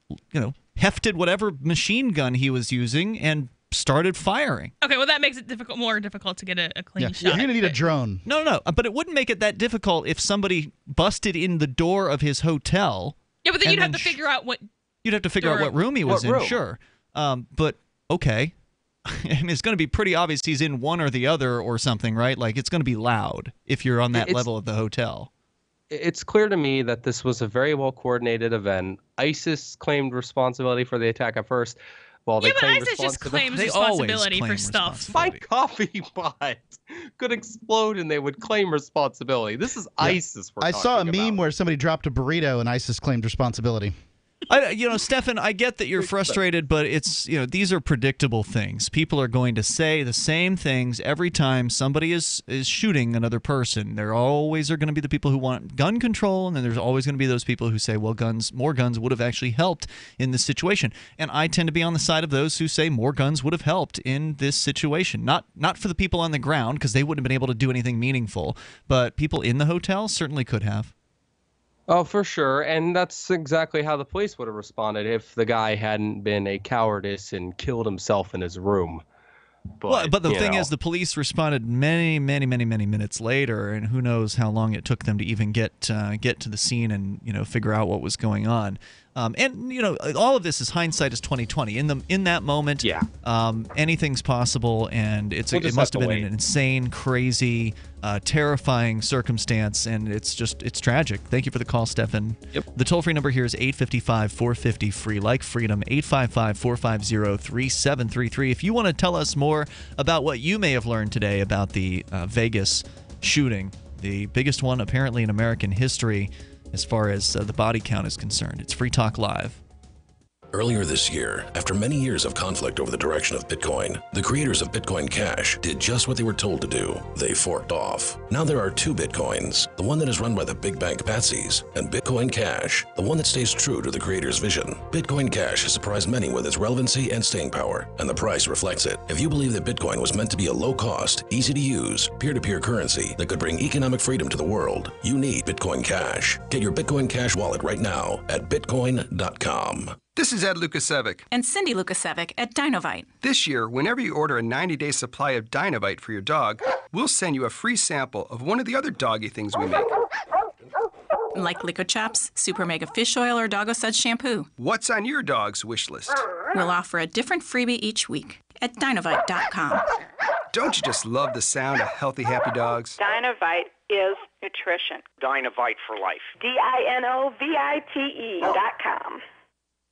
[SPEAKER 5] hefted whatever machine gun he was using and started firing.
[SPEAKER 7] Okay, well, that makes it more difficult to get a clean shot.
[SPEAKER 6] You're going to need a drone.
[SPEAKER 5] No, but it wouldn't make it that difficult if somebody busted in the door of his hotel.
[SPEAKER 7] Yeah, but then you'd have to figure out what.
[SPEAKER 5] You'd have to figure out what room he was in, sure. But, okay. I mean, it's going to be pretty obvious he's in one or the other or something, right? Like, it's going to be loud if you're on that level of the hotel.
[SPEAKER 20] It's clear to me that this was a very well-coordinated event. ISIS claimed responsibility for the attack at first. Well, they claimed
[SPEAKER 7] ISIS just claims responsibility for stuff.
[SPEAKER 20] My coffee pot could explode and they would claim responsibility. This is ISIS we're
[SPEAKER 6] I saw a meme
[SPEAKER 20] about.
[SPEAKER 6] where somebody dropped a burrito and ISIS claimed responsibility.
[SPEAKER 5] Stefan, I get that you're frustrated, but it's, these are predictable things. People are going to say the same things every time somebody is shooting another person. There always are going to be the people who want gun control, and then there's always going to be those people who say, well, more guns would have actually helped in this situation. And I tend to be on the side of those who say more guns would have helped in this situation. Not for the people on the ground, because they wouldn't have been able to do anything meaningful, but people in the hotel certainly could have.
[SPEAKER 20] Oh, for sure. And that's exactly how the police would have responded if the guy hadn't been a cowardice and killed himself in his room.
[SPEAKER 5] But the thing is, the police responded many, many, many, many minutes later, and who knows how long it took them to even get to the scene and figure out what was going on. All of this is hindsight is 2020. In that moment, anything's possible, and it must have been an insane, crazy, terrifying circumstance, and it's tragic. Thank you for the call, Stefan.
[SPEAKER 20] Yep.
[SPEAKER 5] The toll-free number here is 855-450-FREE, like freedom, 855-450-3733. If you want to tell us more about what you may have learned today about the Vegas shooting, the biggest one apparently in American history, as far as the body count is concerned. It's Free Talk Live.
[SPEAKER 4] Earlier this year, after many years of conflict over the direction of Bitcoin, the creators of Bitcoin Cash did just what they were told to do. They forked off. Now there are two Bitcoins, the one that is run by the big bank patsies, and Bitcoin Cash, the one that stays true to the creator's vision. Bitcoin Cash has surprised many with its relevancy and staying power, and the price reflects it. If you believe that Bitcoin was meant to be a low-cost, easy-to-use, peer-to-peer currency that could bring economic freedom to the world, you need Bitcoin Cash. Get your Bitcoin Cash wallet right now at bitcoin.com.
[SPEAKER 21] This is Ed Lukasevic.
[SPEAKER 22] And Cindy Lukasevic at Dinovite.
[SPEAKER 21] This year, whenever you order a 90-day supply of Dinovite for your dog, we'll send you a free sample of one of the other doggy things we make.
[SPEAKER 22] Like Liquid Chops, Super Mega Fish Oil, or Doggo Suds Shampoo.
[SPEAKER 21] What's on your dog's wish list?
[SPEAKER 22] We'll offer a different freebie each week at Dinovite.com.
[SPEAKER 21] Don't you just love the sound of healthy, happy dogs?
[SPEAKER 16] Dinovite is
[SPEAKER 1] Nutrition.
[SPEAKER 2] Dinovite for life.
[SPEAKER 1] DINOVITE.com.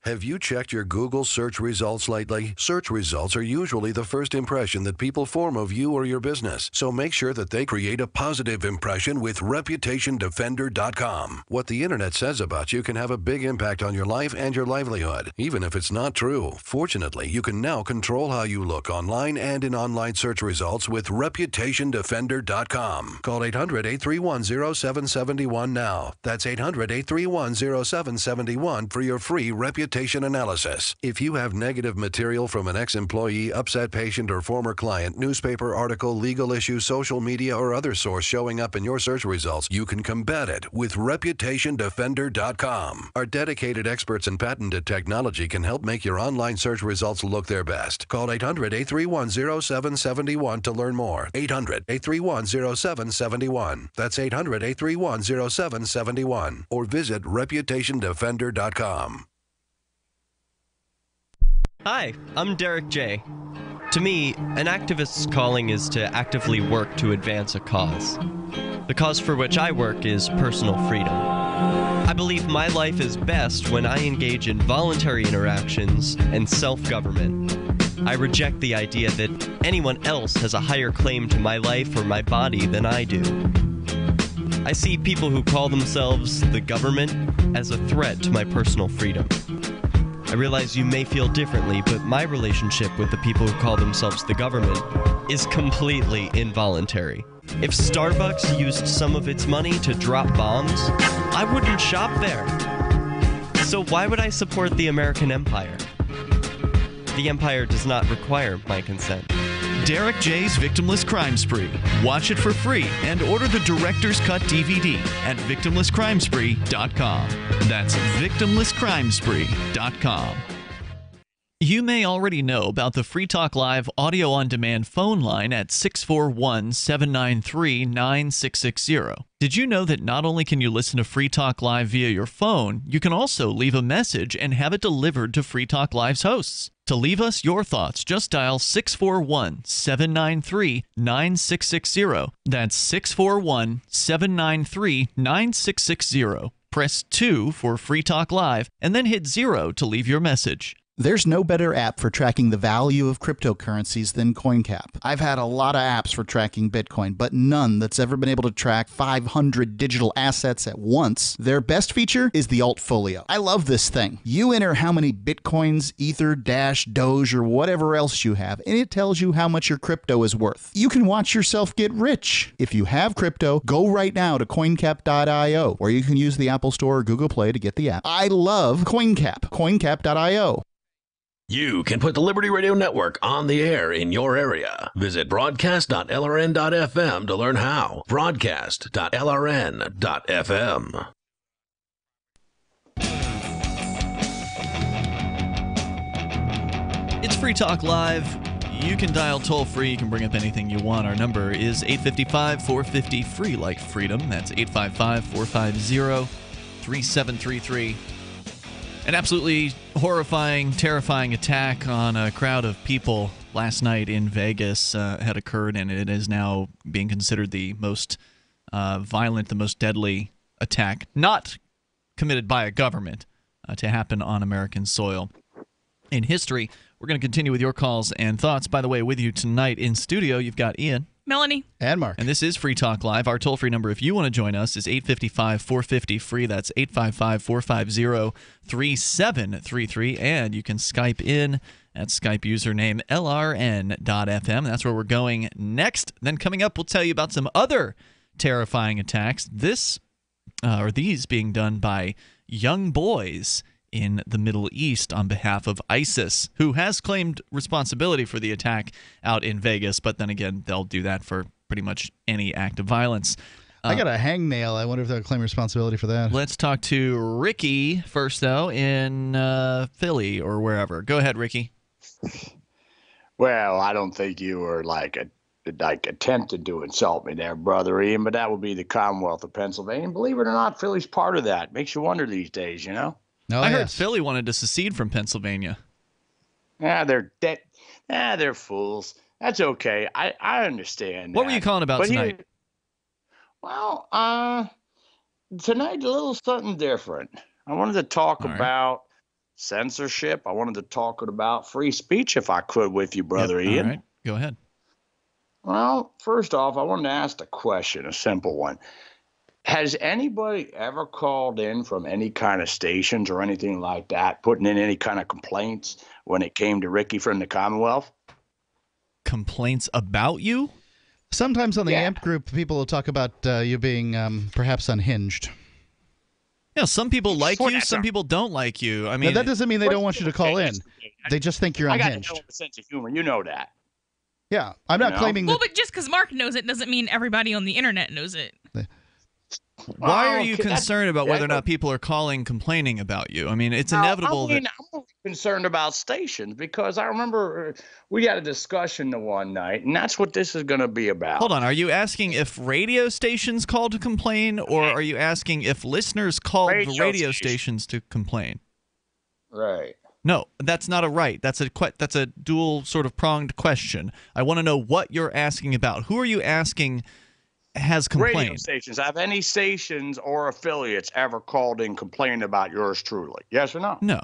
[SPEAKER 23] Have you checked your Google search results lately? Search results are usually the first impression that people form of you or your business, so make sure that they create a positive impression with ReputationDefender.com. What the internet says about you can have a big impact on your life and your livelihood, even if it's not true. Fortunately, you can now control how you look online and in online search results with ReputationDefender.com. Call 800-831-0771 now. That's 800-831-0771 for your free reputation analysis. If you have negative material from an ex-employee, upset patient, or former client, newspaper article, legal issue, social media, or other source showing up in your search results, you can combat it with ReputationDefender.com. Our dedicated experts in patented technology can help make your online search results look their best. Call 800-831-0771 to learn more. 800-831-0771. That's 800-831-0771. Or visit ReputationDefender.com.
[SPEAKER 24] Hi, I'm Derek J. To me, an activist's calling is to actively work to advance a cause. The cause for which I work is personal freedom. I believe my life is best when I engage in voluntary interactions and self-government. I reject the idea that anyone else has a higher claim to my life or my body than I do. I see people who call themselves the government as a threat to my personal freedom. I realize you may feel differently, but my relationship with the people who call themselves the government is completely involuntary. If Starbucks used some of its money to drop bombs, I wouldn't shop there. So why would I support the American empire? The empire does not require my consent.
[SPEAKER 5] Derek J's Victimless Crime Spree. Watch it for free and order the Director's Cut DVD at victimlesscrimespree.com. That's victimlesscrimespree.com. You may already know about the Free Talk Live audio-on-demand phone line at 641-793-9660. Did you know that not only can you listen to Free Talk Live via your phone, you can also leave a message and have it delivered to Free Talk Live's hosts? To leave us your thoughts, just dial 641-793-9660. That's 641-793-9660. Press 2 for Free Talk Live, and then hit 0 to leave your message.
[SPEAKER 6] There's no better app for tracking the value of cryptocurrencies than CoinCap. I've had a lot of apps for tracking Bitcoin, but none that's ever been able to track 500 digital assets at once. Their best feature is the Altfolio. I love this thing. You enter how many Bitcoins, Ether, Dash, Doge, or whatever else you have, and it tells you how much your crypto is worth. You can watch yourself get rich. If you have crypto, go right now to coincap.io, or you can use the Apple Store or Google Play to get the app. I love CoinCap. coincap.io.
[SPEAKER 4] You can put the Liberty Radio Network on the air in your area. Visit broadcast.lrn.fm to learn how. Broadcast.lrn.fm.
[SPEAKER 5] It's Free Talk Live. You can dial toll-free. You can bring up anything you want. Our number is 855-450-FREE, like freedom. That's 855-450-3733. An absolutely horrifying, terrifying attack on a crowd of people last night in Vegas had occurred, and it is now being considered the most violent, the most deadly attack not committed by a government to happen on American soil in history. We're going to continue with your calls and thoughts. By the way, with you tonight in studio, you've got Ian.
[SPEAKER 7] Melanie.
[SPEAKER 6] And Mark.
[SPEAKER 5] And this is Free Talk Live. Our toll-free number, if you want to join us, is 855-450-FREE. That's 855-450-3733. And you can Skype in at Skype username LRN.FM. That's where we're going next. Then coming up, we'll tell you about some other terrifying attacks. These being done by young boys in the Middle East on behalf of ISIS, who has claimed responsibility for the attack out in Vegas, but then again, they'll do that for pretty much any act of violence.
[SPEAKER 6] I got a hangnail. I wonder if they'll claim responsibility for that.
[SPEAKER 5] Let's talk to Ricky first, though, in Philly or wherever. Go ahead, Ricky.
[SPEAKER 25] Well, I don't think you were attempted to insult me there, Brother Ian, but that would be the Commonwealth of Pennsylvania. And believe it or not, Philly's part of that. Makes you wonder these days, you know?
[SPEAKER 5] I heard Philly wanted to secede from Pennsylvania.
[SPEAKER 25] Yeah, they're fools. That's okay. I understand.
[SPEAKER 5] What were you calling about tonight?
[SPEAKER 25] Well, tonight a little something different. I wanted to talk about censorship. I wanted to talk about free speech, if I could, with you, Brother Ian.
[SPEAKER 5] All right, go ahead.
[SPEAKER 25] Well, first off, I wanted to ask a question, a simple one. Has anybody ever called in from any kind of stations or anything like that, putting in any kind of complaints when it came to Ricky from the Commonwealth?
[SPEAKER 5] Complaints about you?
[SPEAKER 6] Sometimes on the AMP group, people will talk about you being perhaps unhinged.
[SPEAKER 5] Yeah, some people like you, some people don't like you. I mean,
[SPEAKER 6] that doesn't mean they don't want you to call in. They just think you're
[SPEAKER 25] I got a
[SPEAKER 6] unhinged.
[SPEAKER 25] hell of a sense of humor. You know that.
[SPEAKER 6] Yeah, I'm not claiming that.
[SPEAKER 7] Well, but just because Mark knows it doesn't mean everybody on the internet knows it.
[SPEAKER 5] Why are you concerned about whether or not people are calling complaining about you? I mean, it's inevitable
[SPEAKER 25] I'm concerned about stations because I remember we had a discussion the one night, and that's what this is going to be about.
[SPEAKER 5] Hold on. Are you asking if radio stations call to complain, or are you asking if listeners call the radio stations to complain?
[SPEAKER 25] Right.
[SPEAKER 5] No, that's not a right. That's a dual sort of pronged question. I want to know what you're asking about. Who are you asking has complained?
[SPEAKER 25] Radio stations. Have any stations or affiliates ever called in complaining about yours truly? Yes or no?
[SPEAKER 5] No.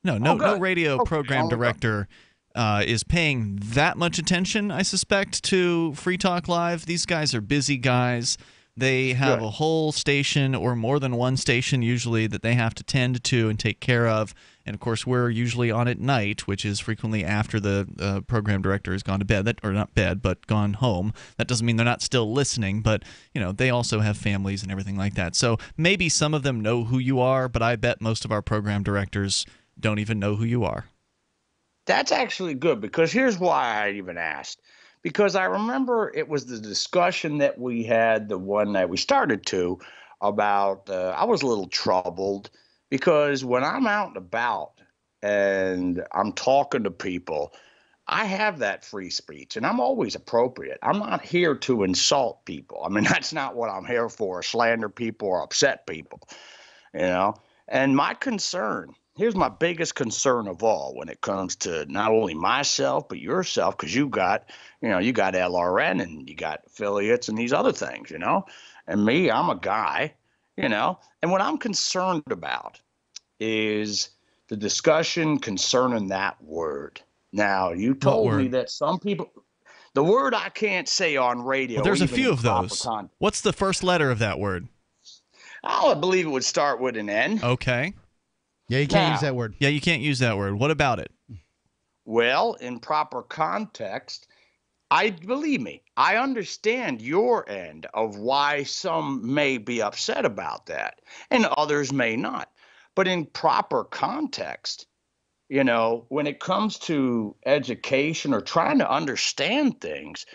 [SPEAKER 5] No radio program director is paying that much attention, I suspect, to Free Talk Live. These guys are busy guys. They have a whole station or more than one station usually that they have to tend to and take care of. And, of course, we're usually on at night, which is frequently after the program director has gone to bed, or not bed, but gone home. That doesn't mean they're not still listening, but, they also have families and everything like that. So maybe some of them know who you are, but I bet most of our program directors don't even know who you are.
[SPEAKER 25] That's actually good, because here's why I even asked. Because I remember it was the discussion that we had the one night we started to about I was a little troubled because when I'm out and about and I'm talking to people, I have that free speech and I'm always appropriate. I'm not here to insult people. I mean, that's not what I'm here for, slander people or upset people, And my concern, here's my biggest concern of all when it comes to not only myself, but yourself, because you got LRN and you got affiliates and these other things, and me, I'm a guy, and what I'm concerned about is the discussion concerning that word. Now, you told me that some people, the word I can't say on radio.
[SPEAKER 5] Well, there's a few of those. What's the first letter of that word?
[SPEAKER 25] I believe it would start with an N.
[SPEAKER 5] Okay.
[SPEAKER 6] Yeah, you can't use that word.
[SPEAKER 5] Yeah, you can't use that word. What about it?
[SPEAKER 25] Well, in proper context, believe me, I understand your end of why some may be upset about that and others may not. But in proper context, when it comes to education or trying to understand things,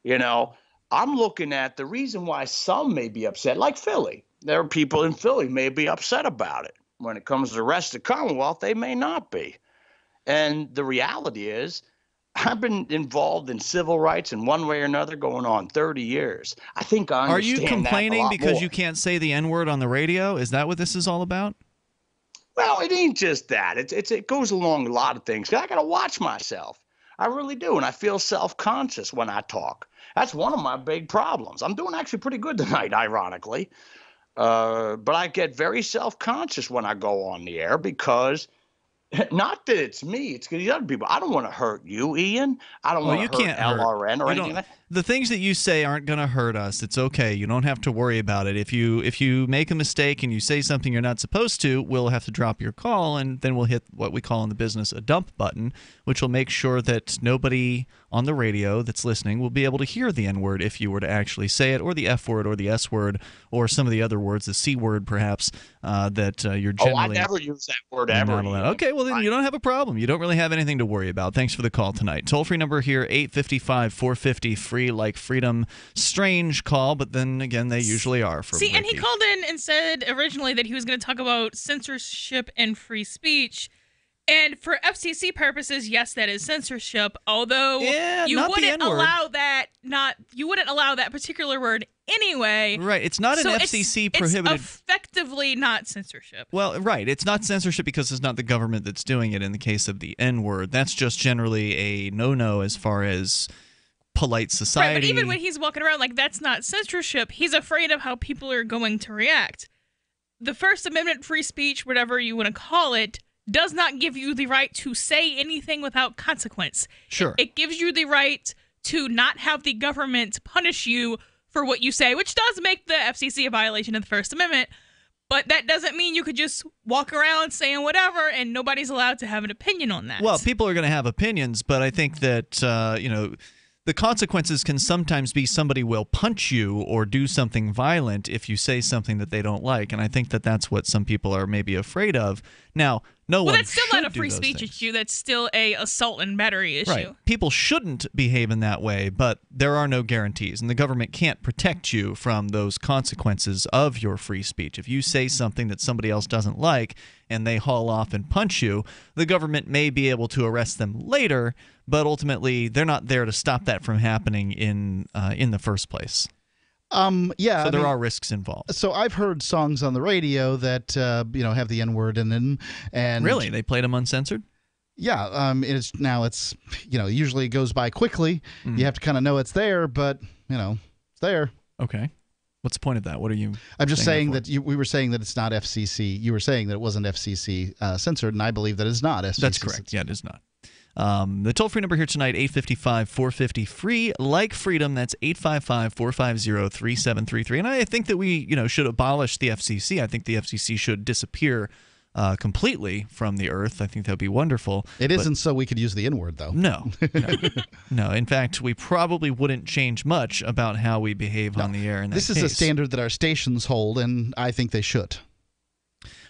[SPEAKER 25] I'm looking at the reason why some may be upset, like Philly. There are people in Philly may be upset about it. When it comes to the rest of the Commonwealth, they may not be. And the reality is, I've been involved in civil rights in one way or another going on 30 years. I think I understand.
[SPEAKER 5] Are you complaining
[SPEAKER 25] that a lot
[SPEAKER 5] because
[SPEAKER 25] more.
[SPEAKER 5] you can't say the N-word on the radio? Is that what this is all about?
[SPEAKER 25] Well, it ain't just that. It goes along a lot of things. I got to watch myself. I really do. And I feel self-conscious when I talk. That's one of my big problems. I'm doing actually pretty good tonight, ironically. But I get very self-conscious when I go on the air because not that it's me, it's because the other people. I don't want to hurt you, Ian. I don't want to hurt LRN or anything like that.
[SPEAKER 5] The things that you say aren't going to hurt us. It's okay. You don't have to worry about it. If you make a mistake and you say something you're not supposed to, we'll have to drop your call, and then we'll hit what we call in the business a dump button, which will make sure that nobody on the radio that's listening will be able to hear the N-word if you were to actually say it, or the F word, or the S word, or some of the other words, the C word perhaps, that you're generally...
[SPEAKER 25] I never use that word ever.
[SPEAKER 5] Okay, well then you don't have a problem. You don't really have anything to worry about. Thanks for the call tonight. Toll-free number here, 855-450-FREE, like freedom. Strange call, but then again, they usually are.
[SPEAKER 7] And he called in and said originally that he was going to talk about censorship and free speech. And for FCC purposes, yes, that is censorship. Although you wouldn't allow that particular word anyway.
[SPEAKER 5] Right, it's not an FCC prohibited.
[SPEAKER 7] It's effectively not censorship.
[SPEAKER 5] Well, right, it's not censorship because it's not the government that's doing it. In the case of the N-word, that's just generally a no-no as far as polite society.
[SPEAKER 7] Right, but even when he's walking around like that's not censorship, he's afraid of how people are going to react. The First Amendment, free speech, whatever you want to call it, does not give you the right to say anything without consequence.
[SPEAKER 5] Sure.
[SPEAKER 7] It gives you the right to not have the government punish you for what you say, which does make the FCC a violation of the First Amendment. But that doesn't mean you could just walk around saying whatever and nobody's allowed to have an opinion on that.
[SPEAKER 5] Well, people are going to have opinions, but I think that, the consequences can sometimes be somebody will punch you or do something violent if you say something that they don't like. And I think that that's what some people are maybe afraid of. Now,
[SPEAKER 7] well, that's still not a free speech issue. That's still a assault and battery issue.
[SPEAKER 5] Right. People shouldn't behave in that way, but there are no guarantees, and the government can't protect you from those consequences of your free speech. If you say something that somebody else doesn't like and they haul off and punch you, the government may be able to arrest them later, but ultimately they're not there to stop that from happening in the first place.
[SPEAKER 6] Yeah.
[SPEAKER 5] So there are risks involved.
[SPEAKER 6] So I've heard songs on the radio that have the N-word in them, and
[SPEAKER 5] really, they played them uncensored.
[SPEAKER 6] Yeah. It's usually it goes by quickly.
[SPEAKER 5] Mm-hmm.
[SPEAKER 6] You have to kind of know it's there, but it's there.
[SPEAKER 5] Okay. What's the point of that? What are you?
[SPEAKER 6] I'm just saying that we were saying that it's not FCC. You were saying that it wasn't FCC censored, and I believe that it's not FCC.
[SPEAKER 5] That's correct. Yeah, it is not. The toll-free number here tonight, 855-450-FREE, like freedom. That's 855-450-3733. And I think that we, should abolish the FCC. I think the FCC should disappear completely from the earth. I think that would be wonderful.
[SPEAKER 6] It isn't so we could use the N-word, though.
[SPEAKER 5] No. No. In fact, we probably wouldn't change much about how we behave on the air in that
[SPEAKER 6] case. This is a standard that our stations hold, and I think they should.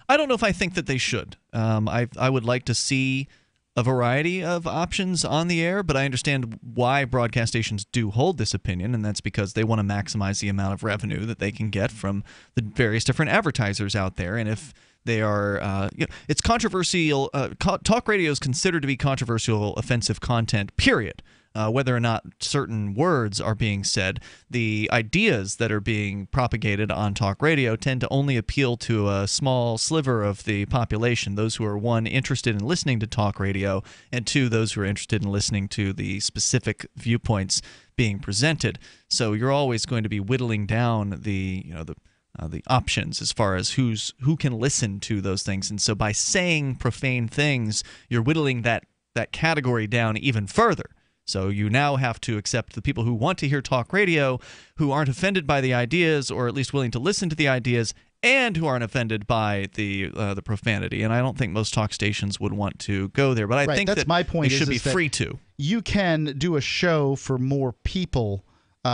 [SPEAKER 5] I don't know if I think that they should. I would like to see a variety of options on the air, but I understand why broadcast stations do hold this opinion, and that's because they want to maximize the amount of revenue that they can get from the various different advertisers out there. And if they are, it's controversial. Talk radio is considered to be controversial, offensive content, period. Whether or not certain words are being said, the ideas that are being propagated on talk radio tend to only appeal to a small sliver of the population, those who are, one, interested in listening to talk radio, and two, those who are interested in listening to the specific viewpoints being presented. So you're always going to be whittling down the options as far as who can listen to those things. And so by saying profane things, you're whittling that category down even further. So you now have to accept the people who want to hear talk radio, who aren't offended by the ideas, or at least willing to listen to the ideas, and who aren't offended by the profanity. And I don't think most talk stations would want to go there. But I think
[SPEAKER 6] that's
[SPEAKER 5] that
[SPEAKER 6] my point.
[SPEAKER 5] They should be free to.
[SPEAKER 6] You can do a show for more people.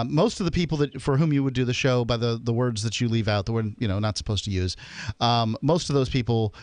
[SPEAKER 6] Most of the people for whom you would do the show, by the words that you leave out, the word not supposed to use, most of those people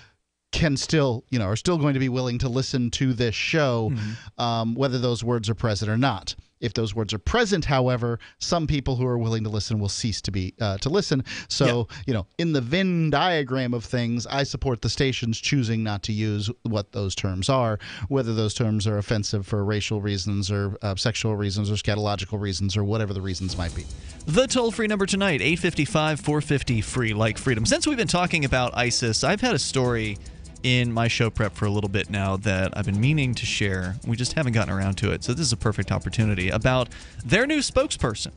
[SPEAKER 6] can still, are still going to be willing to listen to this show, whether those words are present or not. If those words are present, however, some people who are willing to listen will cease to be to listen. So, in the Venn diagram of things, I support the stations choosing not to use what those terms are, whether those terms are offensive for racial reasons or sexual reasons or scatological reasons or whatever the reasons might be.
[SPEAKER 5] The toll-free number tonight, 855-450-FREE, like freedom. Since we've been talking about ISIS, I've had a story in my show prep for a little bit now that I've been meaning to share. We just haven't gotten around to it, so this is a perfect opportunity about their new spokesperson,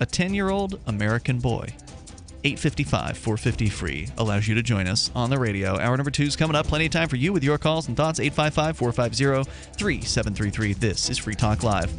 [SPEAKER 5] a 10-year-old American boy. 855-450-FREE allows you to join us on the radio. Hour number 2 is coming up. Plenty of time for you with your calls and thoughts. 855-450-3733. This is Free Talk Live.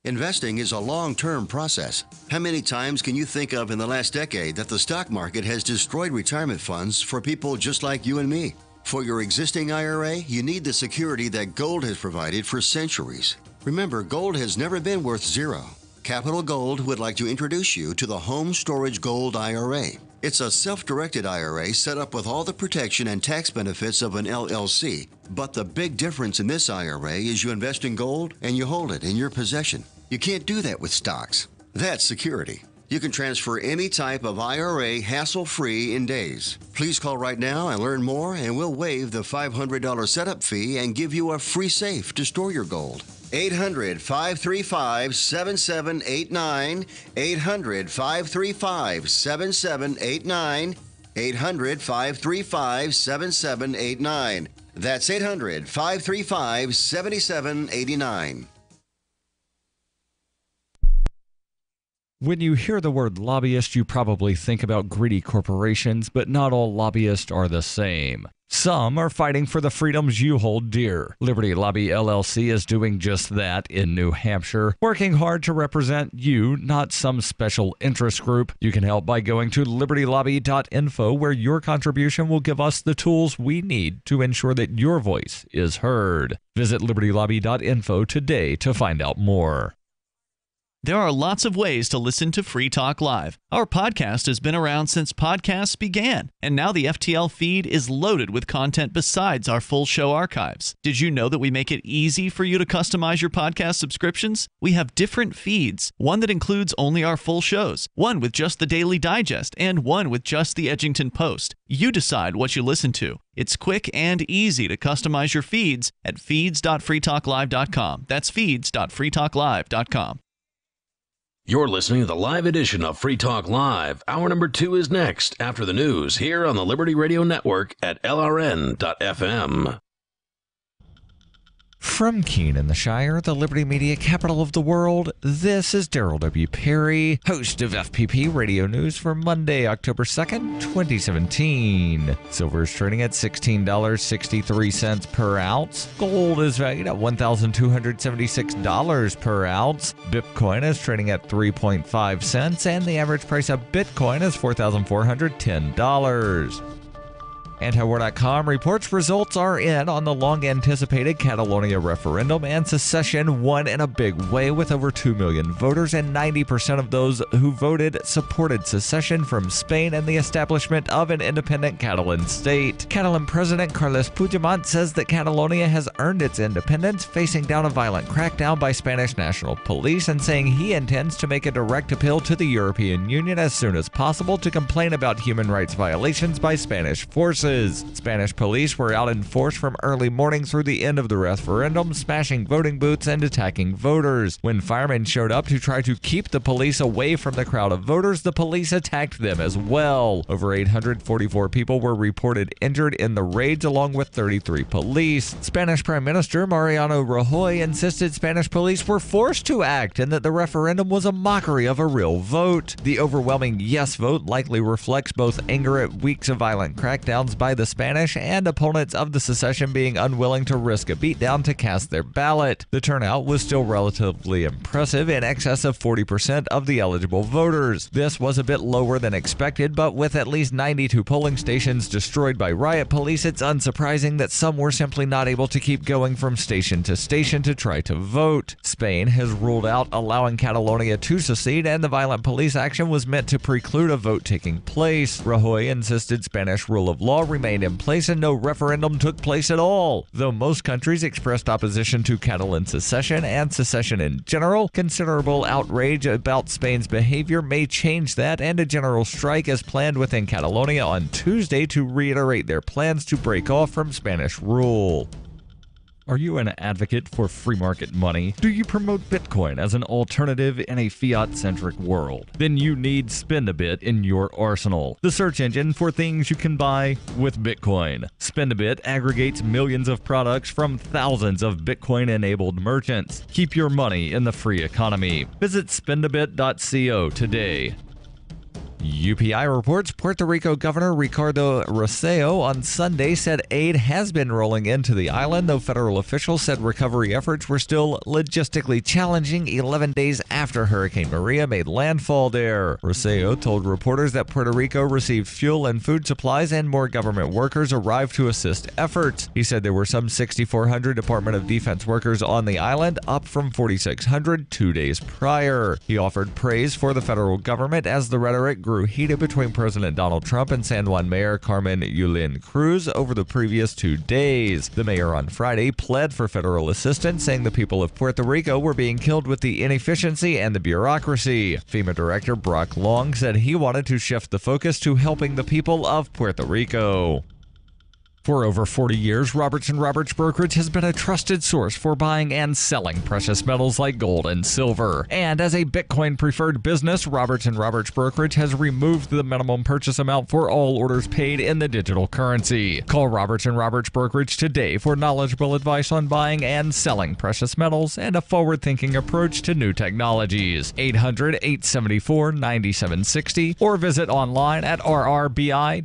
[SPEAKER 1] Investing is a long-term process. How many times can you think of in the last decade that the stock market has destroyed retirement funds for people just like you and me? For your existing IRA, you need the security that gold has provided for centuries. Remember, gold has never been worth zero. Capital Gold would like to introduce you to the Home Storage Gold IRA. It's a self-directed IRA set up with all the protection and tax benefits of an LLC. But the big difference in this IRA is you invest in gold and you hold it in your possession. You can't do that with stocks. That's security. You can transfer any type of IRA hassle-free in days. Please call right now and learn more, and we'll waive the $500 setup fee and give you a free safe to store your gold. 800-535-7789. 800-535-7789. 800-535-7789. That's 800-535-7789.
[SPEAKER 2] When you hear the word lobbyist, you probably think about greedy corporations, but not all lobbyists are the same. Some are fighting for the freedoms you hold dear. Liberty Lobby LLC is doing just that in New Hampshire, working hard to represent you, not some special interest group. You can help by going to libertylobby.info, where your contribution will give us the tools we need to ensure that your voice is heard. Visit libertylobby.info today to find out more.
[SPEAKER 5] There are lots of ways to listen to Free Talk Live. Our podcast has been around since podcasts began, and now the FTL feed is loaded with content besides our full show archives. Did you know that we make it easy for you to customize your podcast subscriptions? We have different feeds, one that includes only our full shows, one with just the Daily Digest, and one with just the Edgington Post. You decide what you listen to. It's quick and easy to customize your feeds at feeds.freetalklive.com. That's feeds.freetalklive.com.
[SPEAKER 4] You're listening to the live edition of Free Talk Live. Hour number 2 is next, after the news, here on the Liberty Radio Network at LRN.FM.
[SPEAKER 2] From Keene in the Shire, the Liberty Media capital of the world, this is Daryl W. Perry, host of FPP Radio News for Monday, October 2nd, 2017. Silver is trading at $16.63 per ounce. Gold is valued at $1,276 per ounce. Bitcoin is trading at 3.5 cents, and the average price of Bitcoin is $4,410. Antiwar.com reports results are in on the long-anticipated Catalonia referendum, and secession won in a big way with over 2 million voters, and 90% of those who voted supported secession from Spain and the establishment of an independent Catalan state. Catalan President Carles Puigdemont says that Catalonia has earned its independence, facing down a violent crackdown by Spanish National Police, and saying he intends to make a direct appeal to the European Union as soon as possible to complain about human rights violations by Spanish forces. Spanish police were out in force from early morning through the end of the referendum, smashing voting booths and attacking voters. When firemen showed up to try to keep the police away from the crowd of voters, the police attacked them as well. Over 844 people were reported injured in the raids, along with 33 police. Spanish Prime Minister Mariano Rajoy insisted Spanish police were forced to act and that the referendum was a mockery of a real vote. The overwhelming yes vote likely reflects both anger at weeks of violent crackdowns by the Spanish and opponents of the secession being unwilling to risk a beatdown to cast their ballot. The turnout was still relatively impressive, in excess of 40% of the eligible voters. This was a bit lower than expected, but with at least 92 polling stations destroyed by riot police, it's unsurprising that some were simply not able to keep going from station to station to try to vote. Spain has ruled out allowing Catalonia to secede, and the violent police action was meant to preclude a vote taking place. Rajoy insisted Spanish rule of law remained in place and no referendum took place at all. Though most countries expressed opposition to Catalan secession and secession in general, considerable outrage about Spain's behavior may change that, and a general strike is planned within Catalonia on Tuesday to reiterate their plans to break off from Spanish rule. Are you an advocate for free market money? Do you promote Bitcoin as an alternative in a fiat-centric world? Then you need Spend-A-Bit in your arsenal, the search engine for things you can buy with Bitcoin. Spend-A-Bit aggregates millions of products from thousands of Bitcoin-enabled merchants. Keep your money in the free economy. Visit spendabit.co today. UPI reports Puerto Rico Governor Ricardo Rosselló on Sunday said aid has been rolling into the island, though federal officials said recovery efforts were still logistically challenging 11 days after Hurricane Maria made landfall there. Rosselló told reporters that Puerto Rico received fuel and food supplies, and more government workers arrived to assist efforts. He said there were some 6,400 Department of Defense workers on the island, up from 4,600 2 days prior. He offered praise for the federal government as the rhetoric grew heated between President Donald Trump and San Juan Mayor Carmen Yulín Cruz over the previous 2 days. The mayor on Friday pled for federal assistance, saying the people of Puerto Rico were being killed with the inefficiency and the bureaucracy. FEMA Director Brock Long said he wanted to shift the focus to helping the people of Puerto Rico. For over 40 years, Roberts & Roberts Brokerage has been a trusted source for buying and selling precious metals like gold and silver. And as a Bitcoin-preferred business, Roberts & Roberts Brokerage has removed the minimum purchase amount for all orders paid in the digital currency. Call Roberts & Roberts Brokerage today for knowledgeable advice on buying and selling precious metals and a forward-thinking approach to new technologies. 800-874-9760 or visit online at rrbi.co.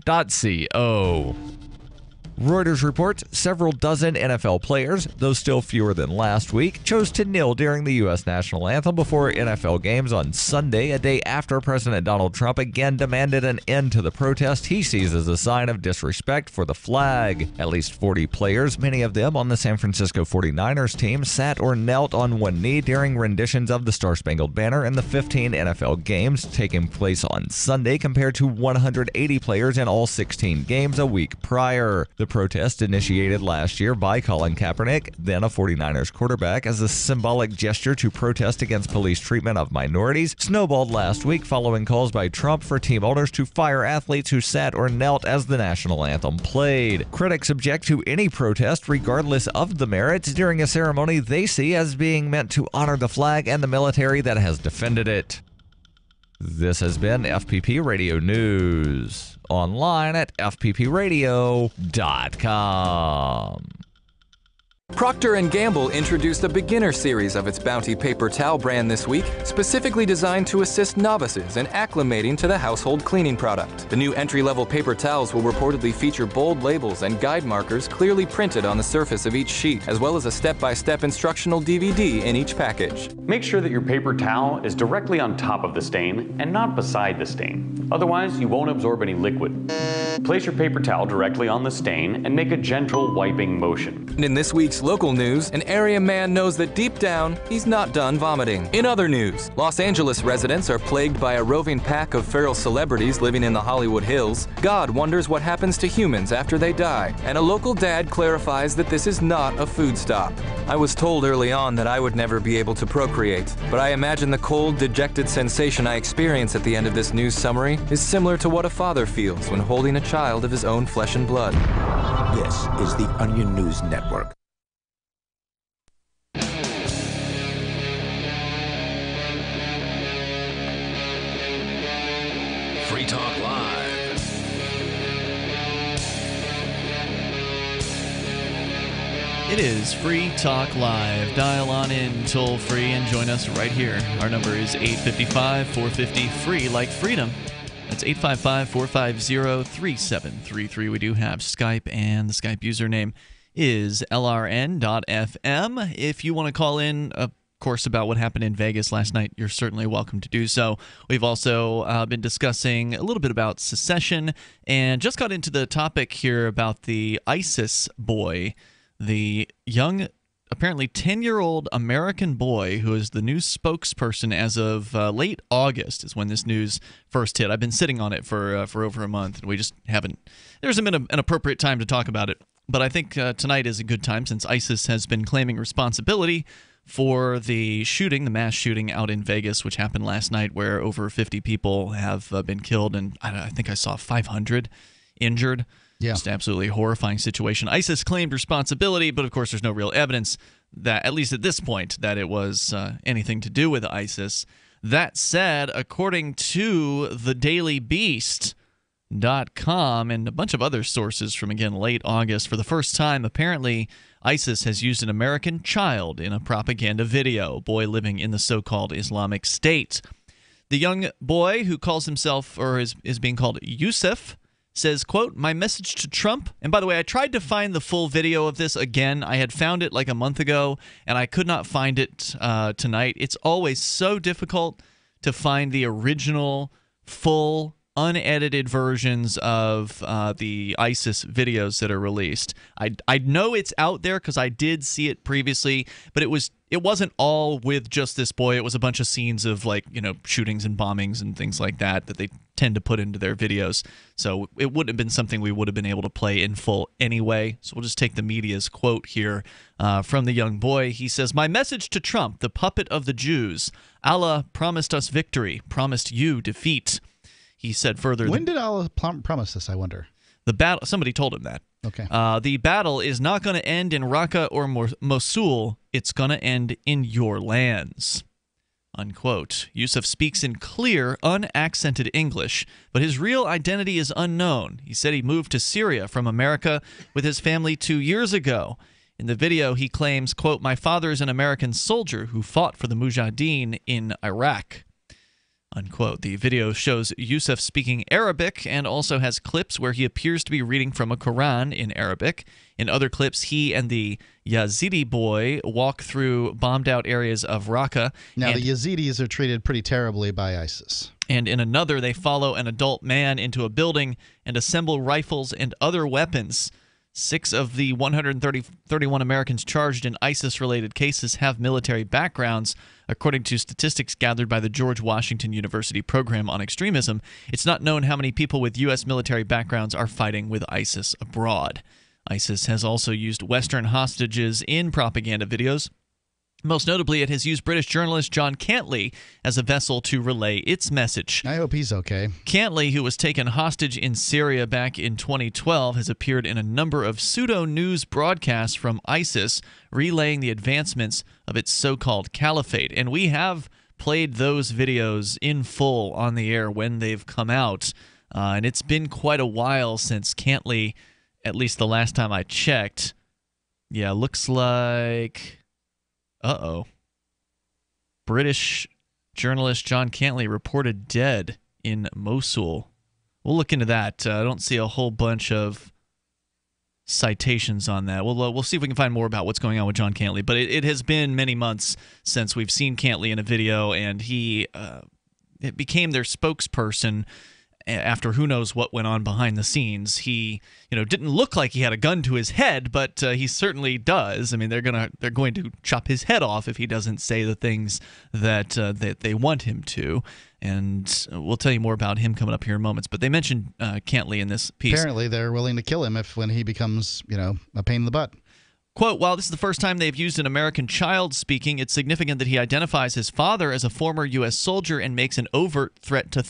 [SPEAKER 2] Reuters reports several dozen NFL players, though still fewer than last week, chose to kneel during the U.S. national anthem before NFL games on Sunday, a day after President Donald Trump again demanded an end to the protest he sees as a sign of disrespect for the flag. At least 40 players, many of them on the San Francisco 49ers team, sat or knelt on one knee during renditions of the Star-Spangled Banner in the 15 NFL games taking place on Sunday, compared to 180 players in all 16 games a week prior. The protest, initiated last year by Colin Kaepernick, then a 49ers quarterback, as a symbolic gesture to protest against police treatment of minorities, snowballed last week following calls by Trump for team owners to fire athletes who sat or knelt as the national anthem played. Critics object to any protest, regardless of the merits, during a ceremony they see as being meant to honor the flag and the military that has defended it. This has been FPP Radio News. Online at fppradio.com.
[SPEAKER 3] Procter & Gamble introduced a beginner series of its Bounty paper towel brand this week, specifically designed to assist novices in acclimating to the household cleaning product. The new entry-level paper towels will reportedly feature bold labels and guide markers clearly printed on the surface of each sheet, as well as a step-by-step instructional DVD in each package.
[SPEAKER 8] Make sure that your paper towel is directly on top of the stain and not beside the stain. Otherwise, you won't absorb any liquid. Place your paper towel directly on the stain and make a gentle wiping motion.
[SPEAKER 3] In this week's local news, an area man knows that deep down, he's not done vomiting. In other news, Los Angeles residents are plagued by a roving pack of feral celebrities living in the Hollywood Hills. God wonders what happens to humans after they die, and a local dad clarifies that this is not a food stop. I was told early on that I would never be able to procreate, but I imagine the cold, dejected sensation I experience at the end of this news summary is similar to what a father feels when holding a child of his own flesh and blood.
[SPEAKER 10] This is the Onion News Network.
[SPEAKER 4] Free Talk Live.
[SPEAKER 5] It is Free Talk Live. Dial on in toll free and join us right here. Our number is 855-450-FREE, like freedom. That's 855-450-3733. We do have Skype, and the Skype username is lrn.fm. If you want to call in, of course, about what happened in Vegas last night, you're certainly welcome to do so. We've also been discussing a little bit about secession, and just got into the topic here about the ISIS boy, the young, apparently 10-year-old American boy who is the new spokesperson as of late August is when this news first hit. I've been sitting on it for over a month, and we just haven't. There hasn't been an appropriate time to talk about it. But I think tonight is a good time, since ISIS has been claiming responsibility for the shooting, the mass shooting out in Vegas, which happened last night, where over 50 people have been killed, and I think I saw 500 injured. Yeah. Just an absolutely horrifying situation. ISIS claimed responsibility, but of course there's no real evidence that, at least at this point, that it was anything to do with ISIS. That said, according to the Daily Beast.com and a bunch of other sources from, again, late August, for the first time, apparently, ISIS has used an American child in a propaganda video, boy living in the so-called Islamic State. The young boy, who calls himself, or is being called Yusuf, says, quote, "My message to Trump," and by the way, I tried to find the full video of this again. I had found it like a month ago, and I could not find it tonight. It's always so difficult to find the original, full, unedited versions of the ISIS videos that are released. I know it's out there because I did see it previously, but it wasn't all with just this boy. It was a bunch of scenes of, like, shootings and bombings and things like that they tend to put into their videos. So it wouldn't have been something we would have been able to play in full anyway. So we'll just take the media's quote here from the young boy. He says, "My message to Trump, the puppet of the Jews. Allah promised us victory, promised you defeat." He said further,
[SPEAKER 6] when did Allah promise this, I wonder?
[SPEAKER 5] The battle. Somebody told him that.
[SPEAKER 6] Okay.
[SPEAKER 5] The battle is not going to end in Raqqa or Mosul. It's going to end in your lands. Unquote. Yusuf speaks in clear, unaccented English, but his real identity is unknown. He said he moved to Syria from America with his family 2 years ago. In the video, he claims, quote, "My father is an American soldier who fought for the Mujahideen in Iraq." Unquote. The video shows Yusuf speaking Arabic and also has clips where he appears to be reading from a Quran in Arabic. In other clips, he and the Yazidi boy walk through bombed-out areas of Raqqa.
[SPEAKER 6] Now, the Yazidis are treated pretty terribly by ISIS.
[SPEAKER 5] And in another, they follow an adult man into a building and assemble rifles and other weapons. 6 of the 131 Americans charged in ISIS-related cases have military backgrounds, according to statistics gathered by the George Washington University Program on Extremism. It's not known how many people with U.S. military backgrounds are fighting with ISIS abroad. ISIS has also used Western hostages in propaganda videos. Most notably, it has used British journalist John Cantley as a vessel to relay its message.
[SPEAKER 6] I hope he's okay.
[SPEAKER 5] Cantley, who was taken hostage in Syria back in 2012, has appeared in a number of pseudo-news broadcasts from ISIS, relaying the advancements of its so-called caliphate. And we have played those videos in full on the air when they've come out. And it's been quite a while since Cantley, at least the last time I checked. Yeah, looks like... British journalist John Cantley reported dead in Mosul. We'll look into that. I don't see a whole bunch of citations on that. We'll see if we can find more about what's going on with John Cantley. But it has been many months since we've seen Cantley in a video, and he it became their spokesperson after who knows what went on behind the scenes. He, didn't look like he had a gun to his head, but he certainly does. I mean, they're going to chop his head off if he doesn't say the things that they want him to. And we'll tell you more about him coming up here in moments. But they mentioned Cantley in this piece.
[SPEAKER 6] Apparently, they're willing to kill him when he becomes, a pain in the butt.
[SPEAKER 5] Quote, "While this is the first time they've used an American child speaking, it's significant that he identifies his father as a former U.S. soldier and makes an overt threat to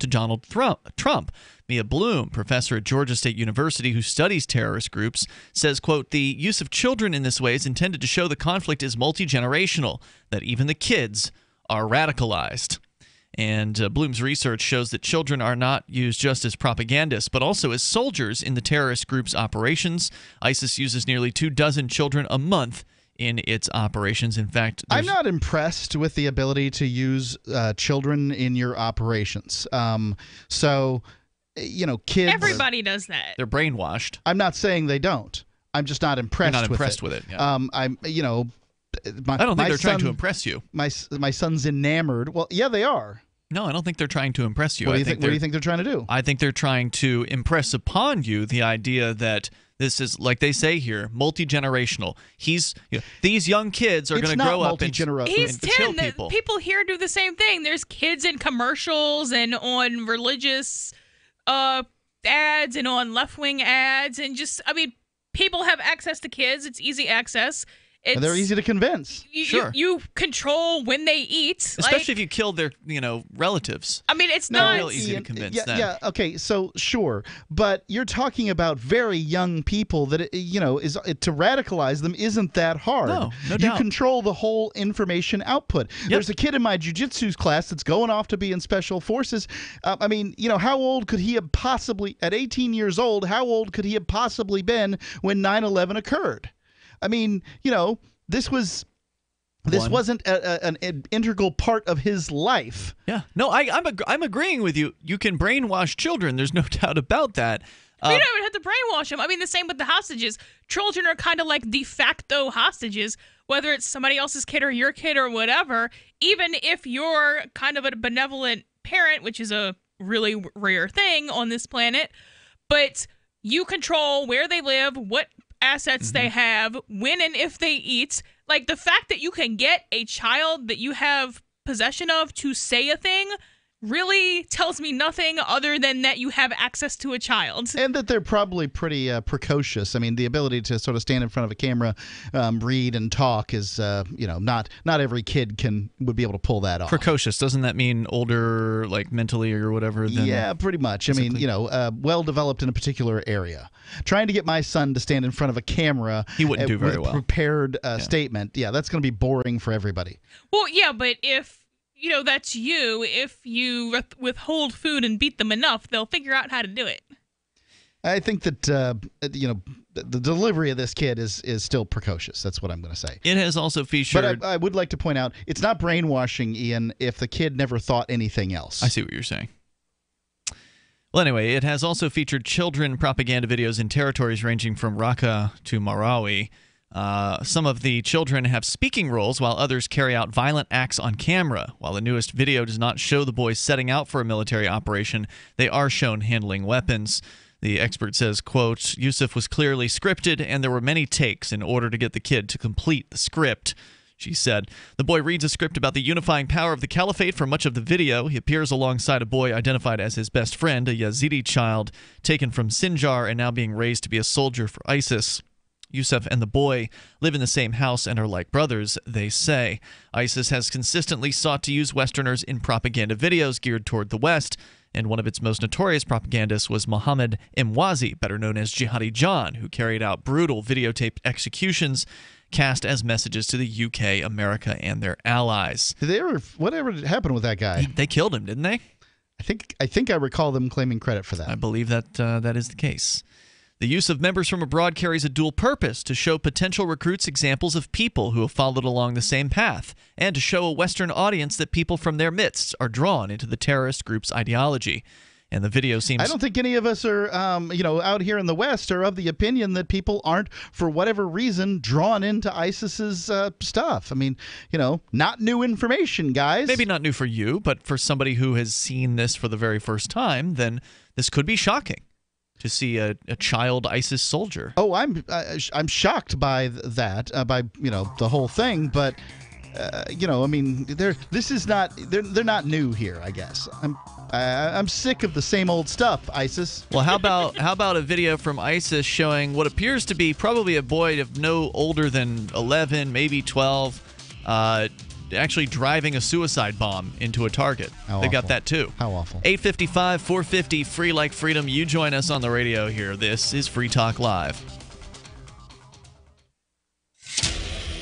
[SPEAKER 5] Donald Trump. Mia Bloom, professor at Georgia State University who studies terrorist groups, says, quote, "The use of children in this way is intended to show the conflict is multi-generational, that even the kids are radicalized." And Bloom's research shows that children are not used just as propagandists, but also as soldiers in the terrorist group's operations. ISIS uses nearly 24 children a month in its operations. In fact,
[SPEAKER 6] I'm not impressed with the ability to use children in your operations. Kids.
[SPEAKER 7] Everybody does that.
[SPEAKER 5] They're brainwashed.
[SPEAKER 6] I'm not saying they don't. I'm just not impressed.
[SPEAKER 5] You're not
[SPEAKER 6] with
[SPEAKER 5] impressed
[SPEAKER 6] it.
[SPEAKER 5] with it. Yeah.
[SPEAKER 6] I
[SPEAKER 5] don't think they're trying to impress you.
[SPEAKER 6] My son's enamored. Well, yeah, they are.
[SPEAKER 5] No, I don't think they're trying to impress you.
[SPEAKER 6] What do you think they're trying to do?
[SPEAKER 5] I think they're trying to impress upon you the idea that this is, like they say here, multi-generational. These young kids are going to grow up and kill people.
[SPEAKER 7] People here do the same thing. There's kids in commercials and on religious ads and on left-wing ads, and people have access to kids. It's easy access.
[SPEAKER 6] They're easy to convince.
[SPEAKER 7] You control when they eat.
[SPEAKER 5] Especially if you kill their, relatives.
[SPEAKER 7] I mean, it's not
[SPEAKER 5] real easy to convince them.
[SPEAKER 6] Yeah, okay, so sure. But you're talking about very young people that, to radicalize them isn't that hard.
[SPEAKER 5] No doubt.
[SPEAKER 6] You control the whole information output. Yep. There's a kid in my jiu-jitsu class that's going off to be in special forces. How old could he have possibly, at 18 years old, how old could he have possibly been when 9/11 occurred? I mean, this wasn't an integral part of his life.
[SPEAKER 5] Yeah. No, I'm agreeing with you. You can brainwash children. There's no doubt about that.
[SPEAKER 7] You don't even have to brainwash them. I mean, the same with the hostages. Children are kind of like de facto hostages, whether it's somebody else's kid or your kid or whatever. Even if you're kind of a benevolent parent, which is a really rare thing on this planet, but you control where they live, what assets they have, when and if they eat. Like, the fact that you can get a child that you have possession of to say a thing really tells me nothing other than that you have access to a child.
[SPEAKER 6] And that they're probably pretty precocious. I mean, the ability to sort of stand in front of a camera, read and talk is, not every kid would be able to pull that off.
[SPEAKER 5] Precocious, doesn't that mean older, like mentally or whatever?
[SPEAKER 6] Yeah, pretty much. Physically? I mean, well developed in a particular area. Trying to get my son to stand in front of a camera,
[SPEAKER 5] he wouldn't do very
[SPEAKER 6] with a
[SPEAKER 5] well.
[SPEAKER 6] Prepared statement. Yeah, that's going to be boring for everybody.
[SPEAKER 7] Well, yeah, but if that's you. If you withhold food and beat them enough, they'll figure out how to do it.
[SPEAKER 6] I think that, the delivery of this kid is still precocious. That's what I'm going to say.
[SPEAKER 5] It has also featured...
[SPEAKER 6] But I would like to point out, it's not brainwashing, Ian, if the kid never thought anything else.
[SPEAKER 5] I see what you're saying. Well, anyway, it has also featured children propaganda videos in territories ranging from Raqqa to Marawi. Some of the children have speaking roles while others carry out violent acts on camera. While the newest video does not show the boys setting out for a military operation, they are shown handling weapons. The expert says, quote, Yusuf was clearly scripted and there were many takes in order to get the kid to complete the script. She said, the boy reads a script about the unifying power of the caliphate for much of the video. He appears alongside a boy identified as his best friend, a Yazidi child taken from Sinjar and now being raised to be a soldier for ISIS. Yusuf and the boy live in the same house and are like brothers, they say. ISIS has consistently sought to use Westerners in propaganda videos geared toward the West, and one of its most notorious propagandists was Mohammed Emwazi, better known as Jihadi John, who carried out brutal videotaped executions cast as messages to the UK, America, and their allies.
[SPEAKER 6] Whatever happened with that guy?
[SPEAKER 5] They killed him, didn't they?
[SPEAKER 6] I think I recall them claiming credit for that.
[SPEAKER 5] I believe that that is the case. The use of members from abroad carries a dual purpose: to show potential recruits examples of people who have followed along the same path, and to show a Western audience that people from their midst are drawn into the terrorist group's ideology. And the video seems...
[SPEAKER 6] I don't think any of us are, out here in the West are of the opinion that people aren't, for whatever reason, drawn into ISIS's stuff. I mean, not new information, guys.
[SPEAKER 5] Maybe not new for you, but for somebody who has seen this for the very first time, then this could be shocking to see a child ISIS soldier.
[SPEAKER 6] Oh, I'm shocked by that, by the whole thing, but they're not new here, I guess. I'm sick of the same old stuff, ISIS.
[SPEAKER 5] Well, how about a video from ISIS showing what appears to be probably a boy of no older than 11, maybe 12, actually driving a suicide bomb into a target. They got that too.
[SPEAKER 6] How awful.
[SPEAKER 5] 855 450 free like freedom. You join us on the radio here. This is Free Talk Live.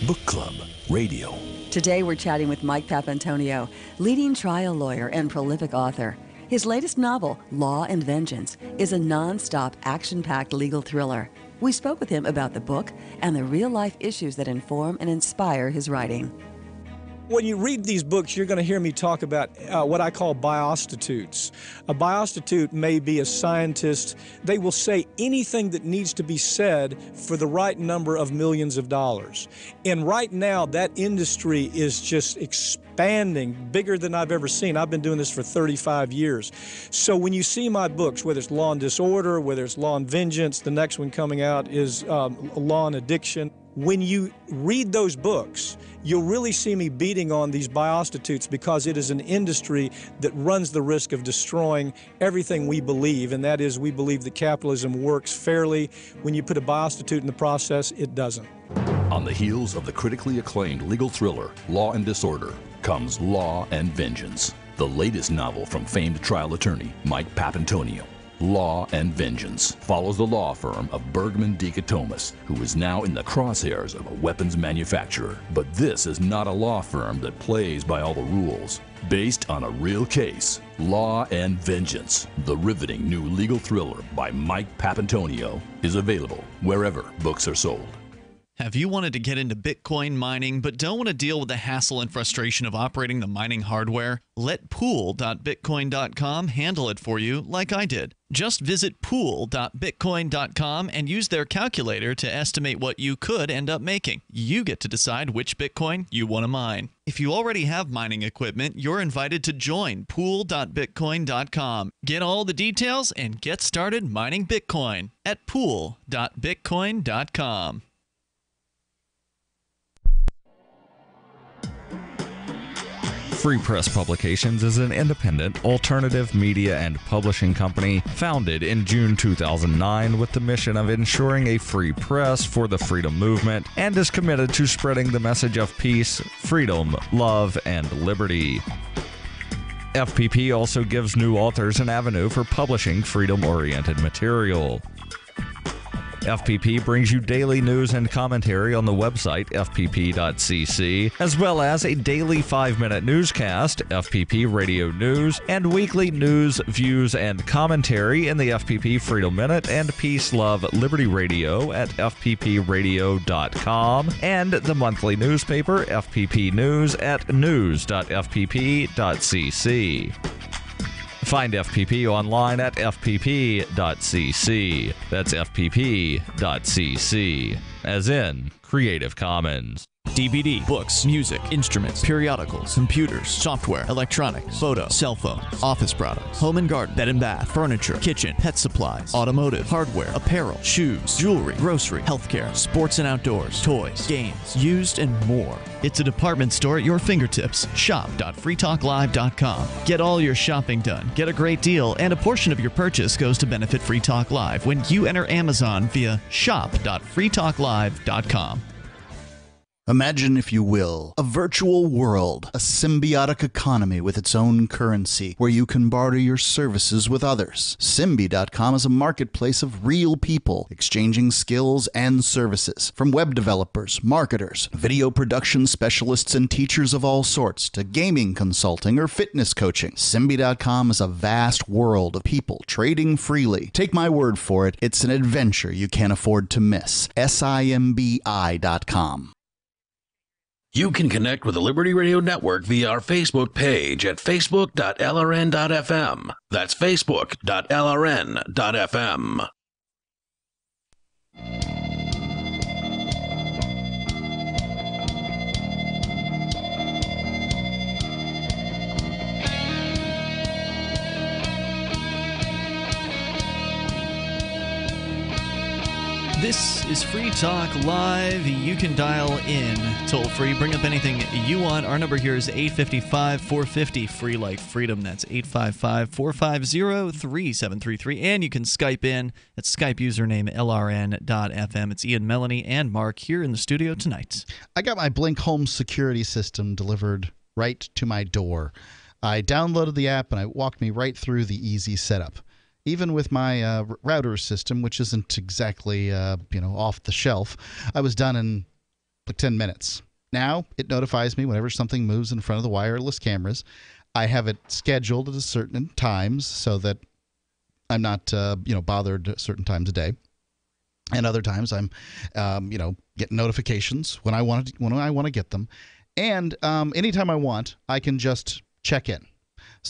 [SPEAKER 10] Book Club Radio.
[SPEAKER 9] Today we're chatting with Mike Papantonio, leading trial lawyer and prolific author. His latest novel, Law and Vengeance, is a non-stop action-packed legal thriller. We spoke with him about the book and the real-life issues that inform and inspire his writing.
[SPEAKER 11] When you read these books, you're going to hear me talk about what I call biostitutes. A biostitute may be a scientist. They will say anything that needs to be said for the right number of millions of dollars. And right now, that industry is just expanding, bigger than I've ever seen. I've been doing this for 35 years. So when you see my books, whether it's Law and Disorder, whether it's Law and Vengeance, the next one coming out is Law and Addiction. When you read those books, you'll really see me beating on these biostitutes because it is an industry that runs the risk of destroying everything we believe, and that is we believe that capitalism works fairly. When you put a biostitute in the process, it doesn't.
[SPEAKER 12] On the heels of the critically acclaimed legal thriller, Law and Disorder, comes Law and Vengeance, the latest novel from famed trial attorney Mike Papantonio. Law and Vengeance follows the law firm of Bergman Dichotomus, who is now in the crosshairs of a weapons manufacturer. But this is not a law firm that plays by all the rules. Based on a real case, Law and Vengeance, the riveting new legal thriller by Mike Papantonio, is available wherever books are sold.
[SPEAKER 5] Have you wanted to get into Bitcoin mining but don't want to deal with the hassle and frustration of operating the mining hardware? Let pool.bitcoin.com handle it for you like I did. Just visit pool.bitcoin.com and use their calculator to estimate what you could end up making. You get to decide which Bitcoin you want to mine. If you already have mining equipment, you're invited to join pool.bitcoin.com. Get all the details and get started mining Bitcoin at pool.bitcoin.com.
[SPEAKER 2] Free Press Publications is an independent, alternative media and publishing company founded in June 2009 with the mission of ensuring a free press for the freedom movement and is committed to spreading the message of peace, freedom, love, and liberty. FPP also gives new authors an avenue for publishing freedom-oriented material. FPP brings you daily news and commentary on the website fpp.cc, as well as a daily 5-minute newscast, FPP Radio News, and weekly news, views, and commentary in the FPP Freedom Minute and Peace, Love, Liberty Radio at fppradio.com, and the monthly newspaper FPP News at news.fpp.cc. Find FPP online at fpp.cc. That's fpp.cc, as in Creative Commons.
[SPEAKER 5] DVD, books, music, instruments, periodicals, computers, software, electronics, photo, cell phones, office products, home and garden, bed and bath, furniture, kitchen, pet supplies, automotive, hardware, apparel, shoes, jewelry, grocery, healthcare, sports and outdoors, toys, games, used, and more. It's a department store at your fingertips. Shop.freetalklive.com. Get all your shopping done, get a great deal, and a portion of your purchase goes to benefit Free Talk Live when you enter Amazon via shop.freetalklive.com.
[SPEAKER 6] Imagine, if you will, a virtual world, a symbiotic economy with its own currency, where you can barter your services with others. Symbi.com is a marketplace of real people exchanging skills and services, from web developers, marketers, video production specialists, and teachers of all sorts, to gaming consulting or fitness coaching. Symbi.com is a vast world of people trading freely. Take my word for it, it's an adventure you can't afford to miss. Simbi.com.
[SPEAKER 4] You can connect with the Liberty Radio Network via our Facebook page at facebook.lrn.fm. That's facebook.lrn.fm.
[SPEAKER 5] This is Free Talk Live. You can dial in toll free. Bring up anything you want. Our number here is 855-450, free like freedom. That's 855-450-3733. And you can Skype in at Skype username lrn.fm. It's Ian, Melanie, and Mark here in the studio tonight.
[SPEAKER 6] I got my Blink home security system delivered right to my door. I downloaded the app and it walked me right through the easy setup. Even with my router system, which isn't exactly off the shelf, I was done in like 10 minutes. Now it notifies me whenever something moves in front of the wireless cameras. I have it scheduled at a certain times so that I'm not bothered at certain times a day. And other times I'm getting notifications when I want to get them. And anytime I want, I can just check in.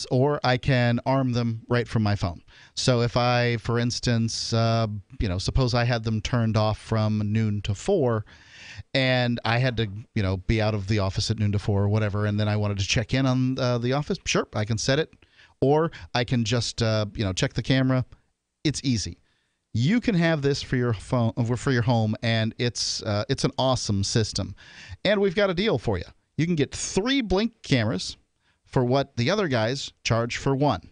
[SPEAKER 6] Or I can arm them right from my phone. So if I, for instance, suppose I had them turned off from noon to 4, and I had to, be out of the office at noon to 4 or whatever, and then I wanted to check in on the office, sure, I can set it. Or I can just, check the camera. It's easy. You can have this for your phone, for your home, and it's an awesome system. And we've got a deal for you. You can get 3 Blink cameras for what the other guys charge for 1,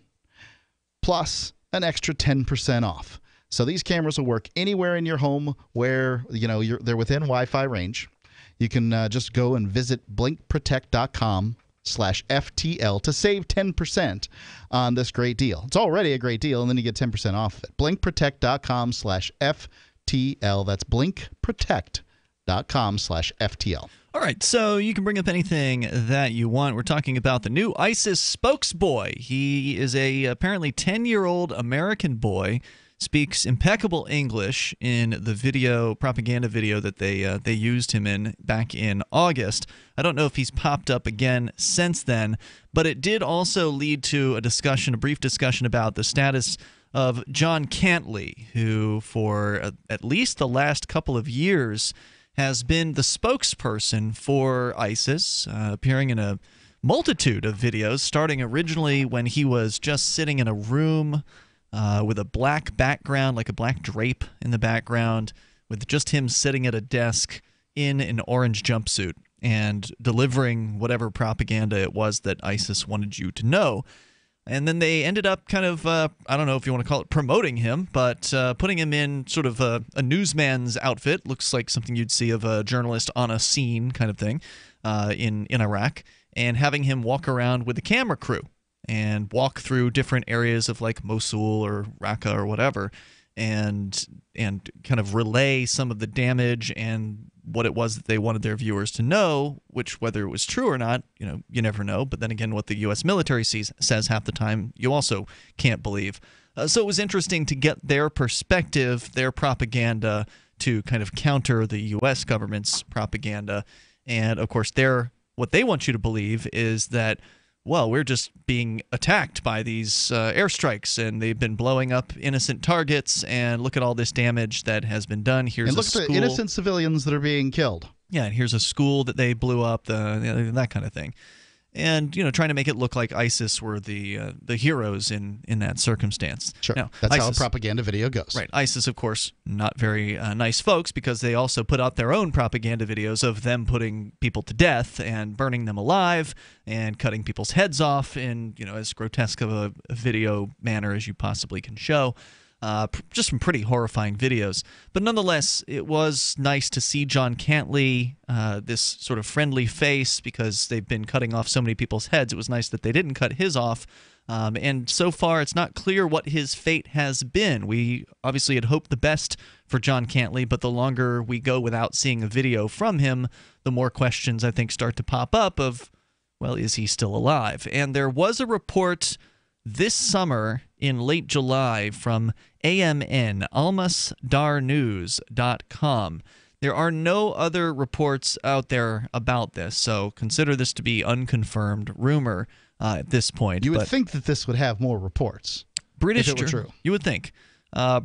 [SPEAKER 6] plus an extra 10% off. So these cameras will work anywhere in your home where they're within Wi-Fi range. You can just go and visit blinkprotect.com/FTL to save 10% on this great deal. It's already a great deal, and then you get 10% off of it. Blinkprotect.com/FTL. That's blinkprotect.com/FTL.
[SPEAKER 5] All right, so you can bring up anything that you want. We're talking about the new ISIS spokesboy. He is a apparently 10-year-old American boy, speaks impeccable English in the propaganda video that they used him in back in August. I don't know if he's popped up again since then, but it did also lead to a brief discussion about the status of John Cantley, who for at least the last couple of years has been the spokesperson for ISIS, appearing in a multitude of videos, starting originally when he was just sitting in a room with a black background, like a black drape in the background, with just him sitting at a desk in an orange jumpsuit. and delivering whatever propaganda it was that ISIS wanted you to know. And then they ended up kind of, I don't know if you want to call it promoting him, but putting him in sort of a newsman's outfit. Looks like something you'd see of a journalist on a scene kind of thing in Iraq, and having him walk around with a camera crew and walk through different areas of like Mosul or Raqqa or whatever, and kind of relay some of the damage and what it was that they wanted their viewers to know, which whether it was true or not, you never know. But then again, what the U.S. military says half the time, you also can't believe. So it was interesting to get their perspective, their propaganda, to kind of counter the U.S. government's propaganda. And of course, what they want you to believe is that, well, we're just being attacked by these airstrikes, and they've been blowing up innocent targets, and look at all this damage that has been done. Here's
[SPEAKER 6] and look
[SPEAKER 5] a school.
[SPEAKER 6] at the innocent civilians that are being killed.
[SPEAKER 5] Yeah, and here's a school that they blew up, that kind of thing. And, trying to make it look like ISIS were the heroes in that circumstance.
[SPEAKER 6] Sure,
[SPEAKER 5] now,
[SPEAKER 6] that's
[SPEAKER 5] ISIS,
[SPEAKER 6] how a propaganda video goes.
[SPEAKER 5] Right. ISIS, of course, not very nice folks, because they also put out their own propaganda videos of them putting people to death and burning them alive and cutting people's heads off in, as grotesque of a video manner as you possibly can show. Just some pretty horrifying videos. But nonetheless, it was nice to see John Cantley, this sort of friendly face, because they've been cutting off so many people's heads. It was nice that they didn't cut his off. And so far, it's not clear what his fate has been. We obviously had hoped the best for John Cantley, but the longer we go without seeing a video from him, the more questions, I think, start to pop up of, well, is he still alive? And there was a report this summer in late July from AMN, almasdarnews.com. There are no other reports out there about this, so consider this to be unconfirmed rumor at this point.
[SPEAKER 6] You would think that this would have more reports
[SPEAKER 5] British
[SPEAKER 6] if it were true.
[SPEAKER 5] You would think.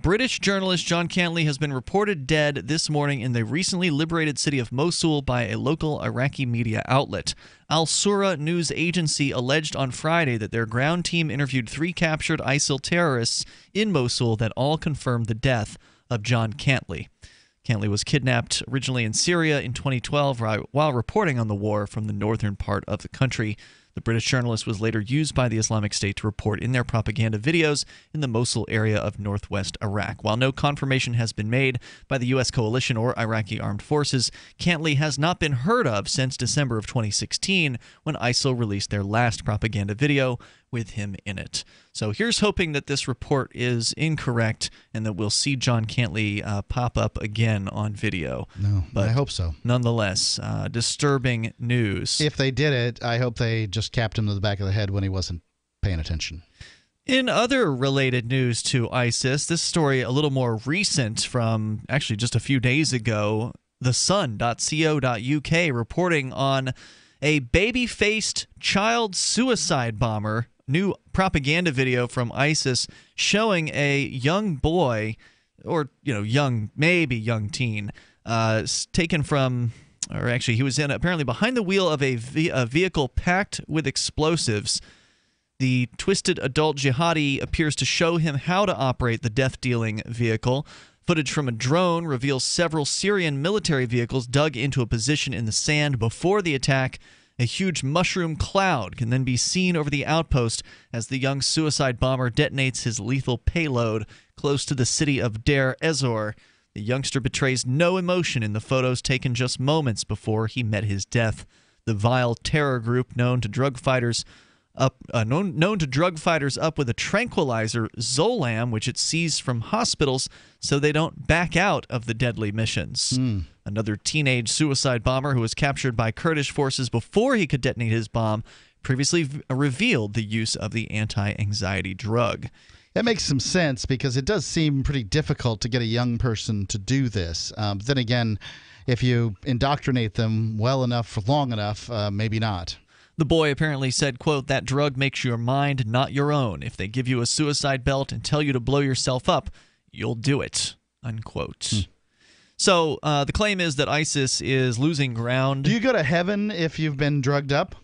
[SPEAKER 5] British journalist John Cantley has been reported dead this morning in the recently liberated city of Mosul by a local Iraqi media outlet. Al Sura news agency alleged on Friday that their ground team interviewed 3 captured ISIL terrorists in Mosul that all confirmed the death of John Cantley. Cantley was kidnapped originally in Syria in 2012 while reporting on the war from the northern part of the country. The British journalist was later used by the Islamic State to report in their propaganda videos in the Mosul area of northwest Iraq. While no confirmation has been made by the U.S. coalition or Iraqi armed forces, Cantley has not been heard of since December of 2016, when ISIL released their last propaganda video with him in it. So here's hoping that this report is incorrect and that we'll see John Cantley pop up again on video.
[SPEAKER 6] No, but I hope so.
[SPEAKER 5] Nonetheless, disturbing news.
[SPEAKER 6] If they did it, I hope they just capped him to the back of the head when he wasn't paying attention.
[SPEAKER 5] In other related news to ISIS, this story a little more recent from actually just a few days ago, thesun.co.uk reporting on a baby-faced child suicide bomber. New propaganda video from ISIS showing a young boy, or maybe young teen, taken from, or actually he was apparently behind the wheel of a vehicle packed with explosives. The twisted adult jihadi appears to show him how to operate the death-dealing vehicle. Footage from a drone reveals several Syrian military vehicles dug into a position in the sand before the attack. A huge mushroom cloud can then be seen over the outpost as the young suicide bomber detonates his lethal payload close to the city of Deir ez-Zor. The youngster betrays no emotion in the photos taken just moments before he met his death. The vile terror group known to drug fighters up with a tranquilizer, Zolam, which it seized from hospitals so they don't back out of the deadly missions. Another teenage suicide bomber who was captured by Kurdish forces before he could detonate his bomb previously revealed the use of the anti-anxiety drug.
[SPEAKER 6] That makes some sense because it does seem pretty difficult to get a young person to do this. Then again, if you indoctrinate them well enough for long enough, maybe not.
[SPEAKER 5] The boy apparently said, quote, "That drug makes your mind not your own. If they give you a suicide belt and tell you to blow yourself up, you'll do it," unquote. So the claim is that ISIS is losing ground.
[SPEAKER 6] Do you go to heaven if you've been drugged up?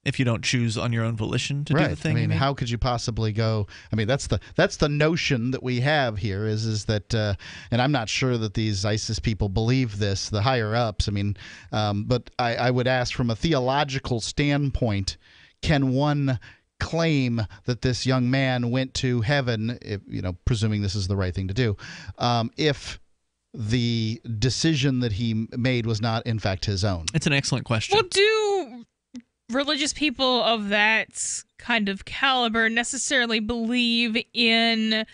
[SPEAKER 5] if you don't choose on your own volition to do the thing.
[SPEAKER 6] I mean, how could you possibly go? I mean, that's the notion that we have here is that, and I'm not sure that these ISIS people believe this, the higher ups. I mean, but I would ask from a theological standpoint, can one claim that this young man went to heaven, if, presuming this is the right thing to do, if the decision that he made was not, in fact, his own?
[SPEAKER 5] It's an excellent question.
[SPEAKER 7] Well, do religious people of that kind of caliber necessarily believe in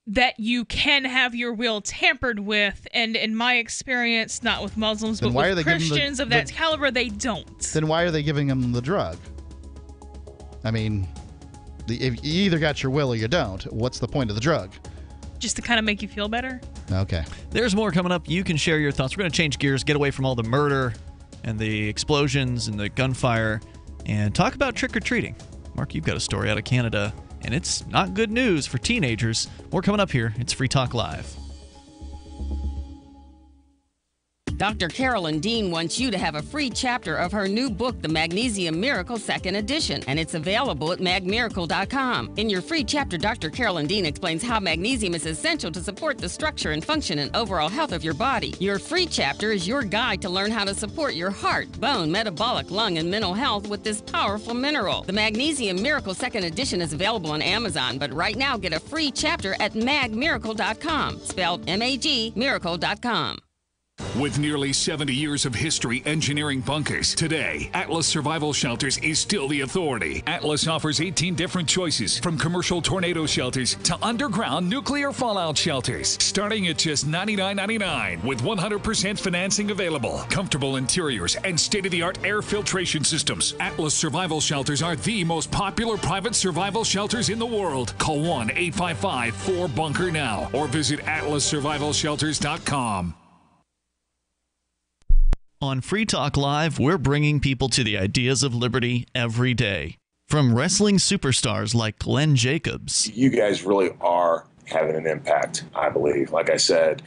[SPEAKER 7] that you can have your will tampered with? And in my experience, not with Muslims, but with Christians of that caliber, they don't.
[SPEAKER 6] Then why are they giving him the drug? I mean, if you either got your will or you don't. What's the point of the drug?
[SPEAKER 7] Just to kind of make you feel better?
[SPEAKER 6] Okay.
[SPEAKER 5] There's more coming up. You can share your thoughts. We're going to change gears, get away from all the murder and the explosions and the gunfire, and talk about trick-or-treating. Mark, you've got a story out of Canada, and it's not good news for teenagers. More coming up here. It's Free Talk Live.
[SPEAKER 13] Dr. Carolyn Dean wants you to have a free chapter of her new book, The Magnesium Miracle 2nd Edition, and it's available at magmiracle.com. In your free chapter, Dr. Carolyn Dean explains how magnesium is essential to support the structure and function and overall health of your body. Your free chapter is your guide to learn how to support your heart, bone, metabolic, lung, and mental health with this powerful mineral. The Magnesium Miracle 2nd Edition is available on Amazon, but right now get a free chapter at magmiracle.com, spelled M-A-G, miracle.com.
[SPEAKER 14] With nearly 70 years of history engineering bunkers, today, Atlas Survival Shelters is still the authority. Atlas offers 18 different choices, from commercial tornado shelters to underground nuclear fallout shelters, starting at just $99.99 with 100% financing available, comfortable interiors, and state-of-the-art air filtration systems. Atlas Survival Shelters are the most popular private survival shelters in the world. Call 1-855-4BUNKER now or visit atlassurvivalshelters.com.
[SPEAKER 5] On Free Talk Live, we're bringing people to the ideas of liberty every day. From wrestling superstars like Glenn Jacobs.
[SPEAKER 15] You guys really are having an impact, I believe. Like I said,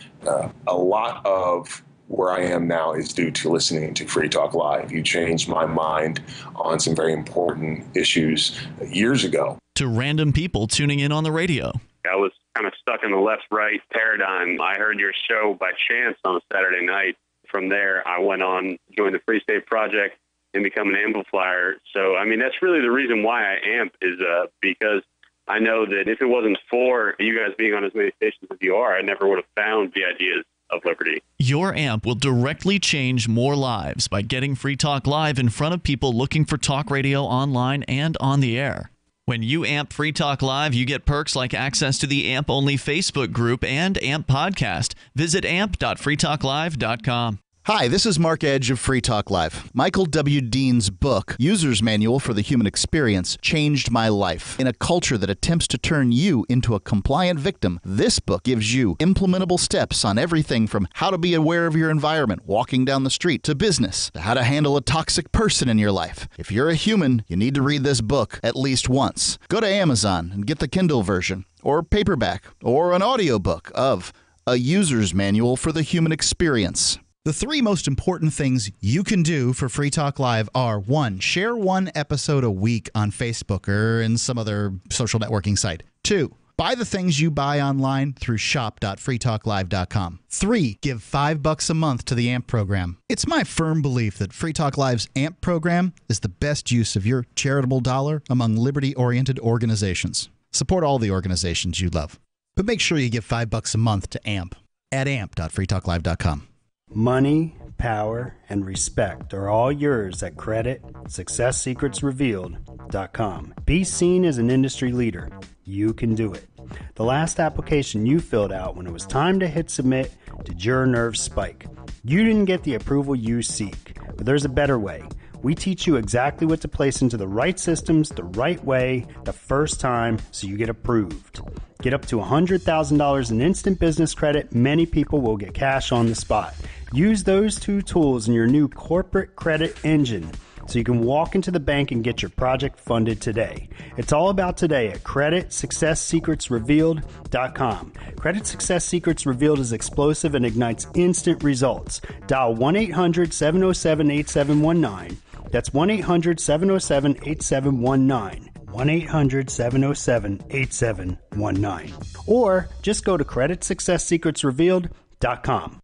[SPEAKER 15] a lot of where I am now is due to listening to Free Talk Live. You changed my mind on some very important issues years ago.
[SPEAKER 5] To random people tuning in on the radio.
[SPEAKER 17] I was kind of stuck in the left-right paradigm. I heard your show by chance on a Saturday night. From there, I went on, joined the Free State Project, and become an amplifier. So, I mean, that's really the reason why I amp is because I know that if it wasn't for you guys being on as many stations as you are, I never would have found the ideas of liberty.
[SPEAKER 5] Your amp will directly change more lives by getting Free Talk Live in front of people looking for talk radio online and on the air. When you amp Free Talk Live, you get perks like access to the AMP-only Facebook group and AMP podcast. Visit amp.freetalklive.com.
[SPEAKER 6] Hi, this is Mark Edge of Free Talk Live. Michael W. Dean's book, User's Manual for the Human Experience, changed my life. In a culture that attempts to turn you into a compliant victim, this book gives you implementable steps on everything from how to be aware of your environment, walking down the street, to business, to how to handle a toxic person in your life. If you're a human, you need to read this book at least once. Go to Amazon and get the Kindle version, or paperback, or an audiobook of A User's Manual for the Human Experience. The three most important things you can do for Free Talk Live are: 1, share one episode a week on Facebook or in some other social networking site. 2, buy the things you buy online through shop.freetalklive.com. 3, give $5 a month to the AMP program. It's my firm belief that Free Talk Live's AMP program is the best use of your charitable dollar among liberty-oriented organizations. Support all the organizations you love, but make sure you give $5 a month to AMP at amp.freetalklive.com.
[SPEAKER 18] Money, power, and respect are all yours at creditsuccesssecretsrevealed.com. Be seen as an industry leader. You can do it. The last application you filled out when it was time to hit submit, did your nerves spike? You didn't get the approval you seek, but there's a better way. We teach you exactly what to place into the right systems the right way the first time so you get approved. Get up to $100,000 in instant business credit. Many people will get cash on the spot. Use those two tools in your new corporate credit engine so you can walk into the bank and get your project funded today. It's all about today at creditsuccesssecretsrevealed.com. Credit Success Secrets Revealed is explosive and ignites instant results. Dial 1-800-707-8719. That's 1-800-707-8719. 1-800-707-8719. Or just go to creditsuccesssecretsrevealed.com.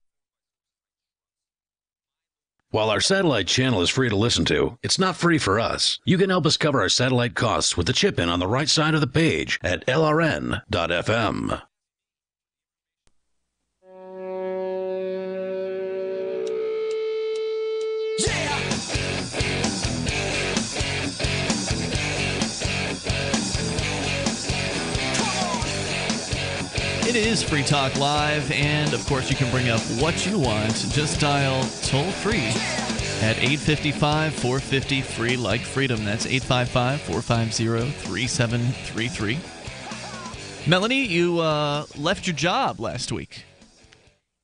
[SPEAKER 4] While our satellite channel is free to listen to, it's not free for us. You can help us cover our satellite costs with the chip-in on the right side of the page at lrn.fm.
[SPEAKER 5] It is Free Talk Live, and of course you can bring up what you want. Just dial toll-free at 855-450-FREE, like freedom. That's 855-450-3733. Melanie, you left your job last week.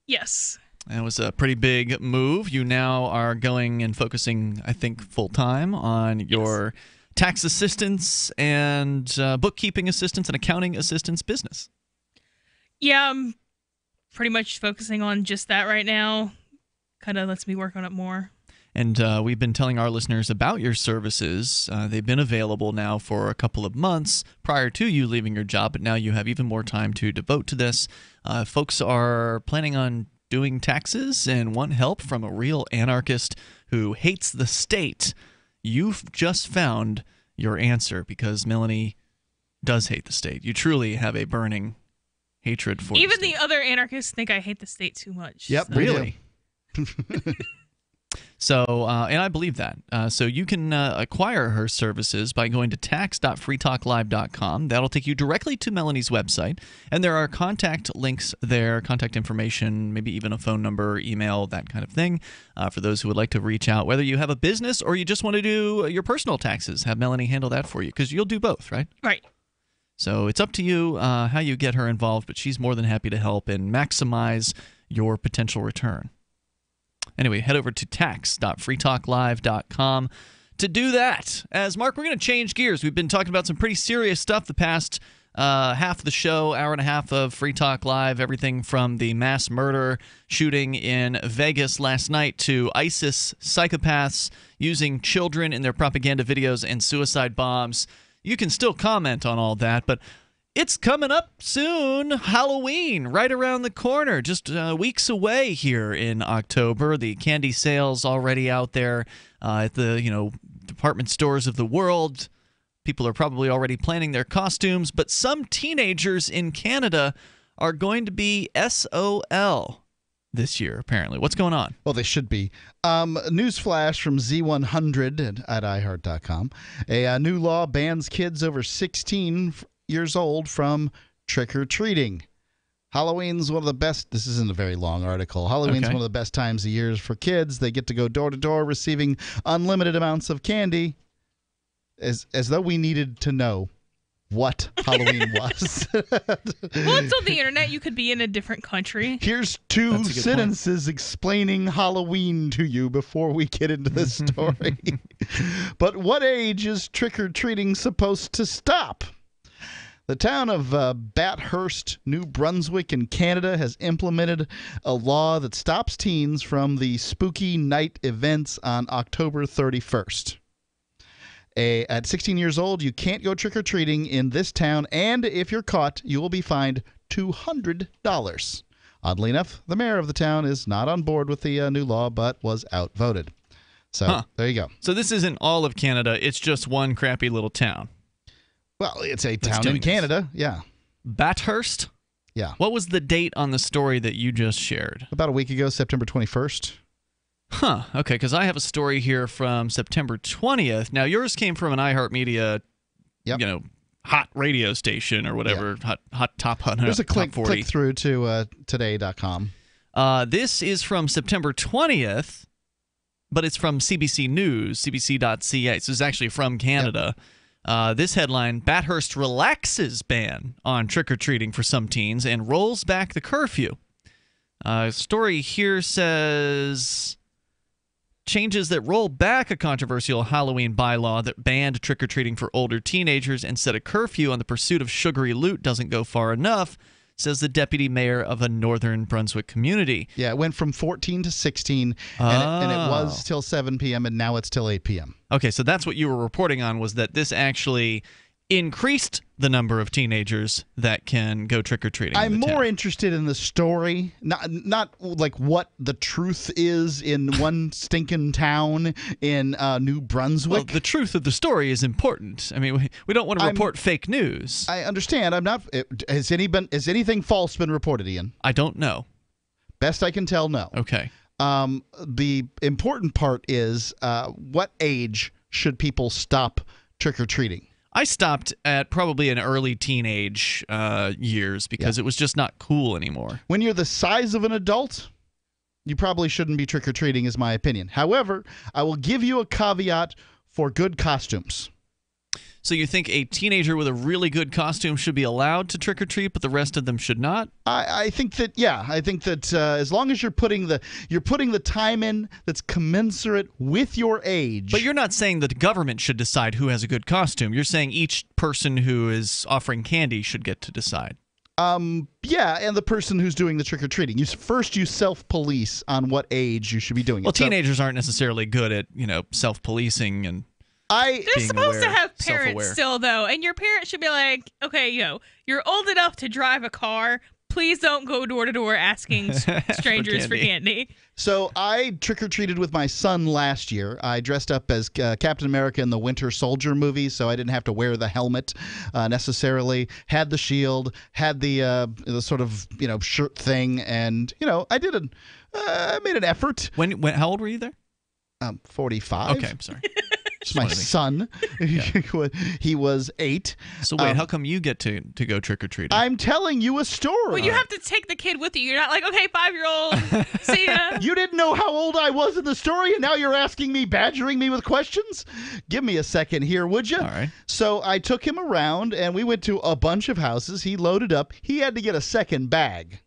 [SPEAKER 7] Yes.
[SPEAKER 5] That was a pretty big move. You now are going and focusing, I think, full-time on your tax assistance and bookkeeping assistance and accounting assistance business.
[SPEAKER 7] Yeah, I'm pretty much focusing on just that right now. Kind of lets me work on it more.
[SPEAKER 5] And we've been telling our listeners about your services. They've been available now for a couple of months prior to you leaving your job, but now you have even more time to devote to this. Folks are planning on doing taxes and want help from a real anarchist who hates the state. You've just found your answer, because Melanie does hate the state. You truly have a burning hatred for
[SPEAKER 7] even the other anarchists think I hate the state too much.
[SPEAKER 5] Yep,
[SPEAKER 7] so.
[SPEAKER 5] really. So, and I believe that. So you can acquire her services by going to tax.freetalklive.com. That'll take you directly to Melanie's website. And there are contact links there, contact information, maybe even a phone number, email, that kind of thing, for those who would like to reach out. Whether you have a business or you just want to do your personal taxes, have Melanie handle that for you, because you'll do both, right?
[SPEAKER 7] Right.
[SPEAKER 5] So it's up to you how you get her involved, but she's more than happy to help and maximize your potential return. Anyway, head over to tax.freetalklive.com to do that. As Mark, we're going to change gears. We've been talking about some pretty serious stuff the past half of the show, hour and a half of Free Talk Live, everything from the mass murder shooting in Vegas last night to ISIS psychopaths using children in their propaganda videos and suicide bombs. You can still comment on all that, but it's coming up soon. Halloween, right around the corner, just weeks away here in October. The candy sales already out there at the department stores of the world. People are probably already planning their costumes, but some teenagers in Canada are going to be SOL this year, apparently. What's going on?
[SPEAKER 6] Well, they should be. Newsflash from Z100 at iHeart.com. A new law bans kids over 16 years old from trick-or-treating. Halloween's one of the best. This isn't a very long article. Halloween's one of the best times of years for kids. They get to go door to door receiving unlimited amounts of candy, as though we needed to know what Halloween was.
[SPEAKER 7] Well, it's on the internet. You could be in a different country.
[SPEAKER 6] Here's two sentences explaining Halloween to you before we get into the story. But what age is trick-or-treating supposed to stop? The town of Bathurst, New Brunswick in Canada has implemented a law that stops teens from the spooky night events on October 31st. At 16 years old, you can't go trick-or-treating in this town, and if you're caught, you will be fined $200. Oddly enough, the mayor of the town is not on board with the new law, but was outvoted. So there you go.
[SPEAKER 5] So this isn't all of Canada. It's just one crappy little town.
[SPEAKER 6] Well, it's a town in Canada, yeah.
[SPEAKER 5] Bathurst?
[SPEAKER 6] Yeah.
[SPEAKER 5] What was the date on the story that you just shared?
[SPEAKER 6] About a week ago, September 21st.
[SPEAKER 5] Huh, okay, because I have a story here from September 20th. Now, yours came from an iHeartMedia, hot radio station or whatever, hot top 100.
[SPEAKER 6] There's a click through to today.com.
[SPEAKER 5] This is from September 20th, but it's from CBC News, cbc.ca. So it's actually from Canada. Yep. This headline, Bathurst relaxes ban on trick-or-treating for some teens and rolls back the curfew. Story here says, changes that roll back a controversial Halloween bylaw that banned trick-or-treating for older teenagers and set a curfew on the pursuit of sugary loot doesn't go far enough, says the deputy mayor of a northern Brunswick community.
[SPEAKER 6] Yeah, it went from 14 to 16, and it was till 7 p.m., and now it's till 8 p.m.
[SPEAKER 5] Okay, so that's what you were reporting on, was that this actually increased the number of teenagers that can go trick-or-treating.
[SPEAKER 6] I'm more interested in the story, not like what the truth is in one stinking town in New Brunswick.
[SPEAKER 5] Well, the truth of the story is important. I mean, we don't want to report fake news.
[SPEAKER 6] I understand. I'm not. Has anything false been reported, Ian?
[SPEAKER 5] I don't know.
[SPEAKER 6] Best I can tell, no.
[SPEAKER 5] Okay.
[SPEAKER 6] The important part is what age should people stop trick-or-treating?
[SPEAKER 5] I stopped at probably an early teenage years because it was just not cool anymore.
[SPEAKER 6] When you're the size of an adult, you probably shouldn't be trick-or-treating, is my opinion. However, I will give you a caveat for good costumes.
[SPEAKER 5] So you think a teenager with a really good costume should be allowed to trick-or-treat, but the rest of them should not?
[SPEAKER 6] I think that, yeah. I think that as long as you're putting the time in that's commensurate with your age.
[SPEAKER 5] But you're not saying that the government should decide who has a good costume. You're saying each person who is offering candy should get to decide.
[SPEAKER 6] Yeah, and the person who's doing the trick-or-treating. You self-police on what age you should be doing it.
[SPEAKER 5] Well, teenagers aren't necessarily good at, self-policing and
[SPEAKER 7] They're supposed to have parents still, though, and your parents should be like, okay, you're old enough to drive a car. Please don't go door to door asking strangers for candy.
[SPEAKER 6] So I trick-or-treated with my son last year. I dressed up as Captain America in the Winter Soldier movie, so I didn't have to wear the helmet necessarily. Had the shield, had the sort of shirt thing, and I made an effort.
[SPEAKER 5] When how old were you there?
[SPEAKER 6] 45.
[SPEAKER 5] Okay, I'm sorry.
[SPEAKER 6] It's my son. He was 8.
[SPEAKER 5] So wait, how come you get to go trick-or-treating?
[SPEAKER 6] I'm telling you a story.
[SPEAKER 7] Well, you have to take the kid with you. You're not like, okay, 5-year-old, see ya.
[SPEAKER 6] You didn't know how old I was in the story, and now you're badgering me with questions? Give me a second here, would you?
[SPEAKER 5] All right.
[SPEAKER 6] So I took him around, and we went to a bunch of houses. He loaded up. He had to get a second bag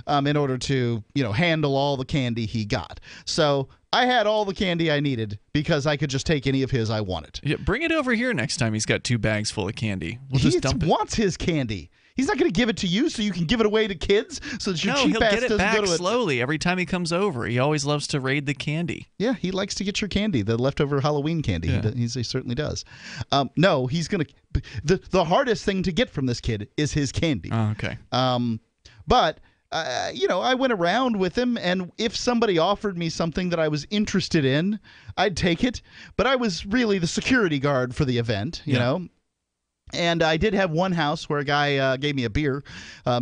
[SPEAKER 6] in order to, handle all the candy he got. So I had all the candy I needed because I could just take any of his I wanted.
[SPEAKER 5] Yeah, bring it over here next time he's got 2 bags full of candy. We'll just dump it.
[SPEAKER 6] He wants his candy. He's not going to give it to you so you can give it away to kids so that your cheap ass doesn't go to it.
[SPEAKER 5] No, he'll get it back slowly every time he comes over. He always loves to raid the candy.
[SPEAKER 6] Yeah, he likes to get your candy, the leftover Halloween candy.
[SPEAKER 5] Yeah.
[SPEAKER 6] He certainly does. No, he's going to... The hardest thing to get from this kid is his candy.
[SPEAKER 5] Oh, okay.
[SPEAKER 6] But... I went around with him, and if somebody offered me something that I was interested in, I'd take it. But I was really the security guard for the event, you know. And I did have one house where a guy gave me a beer.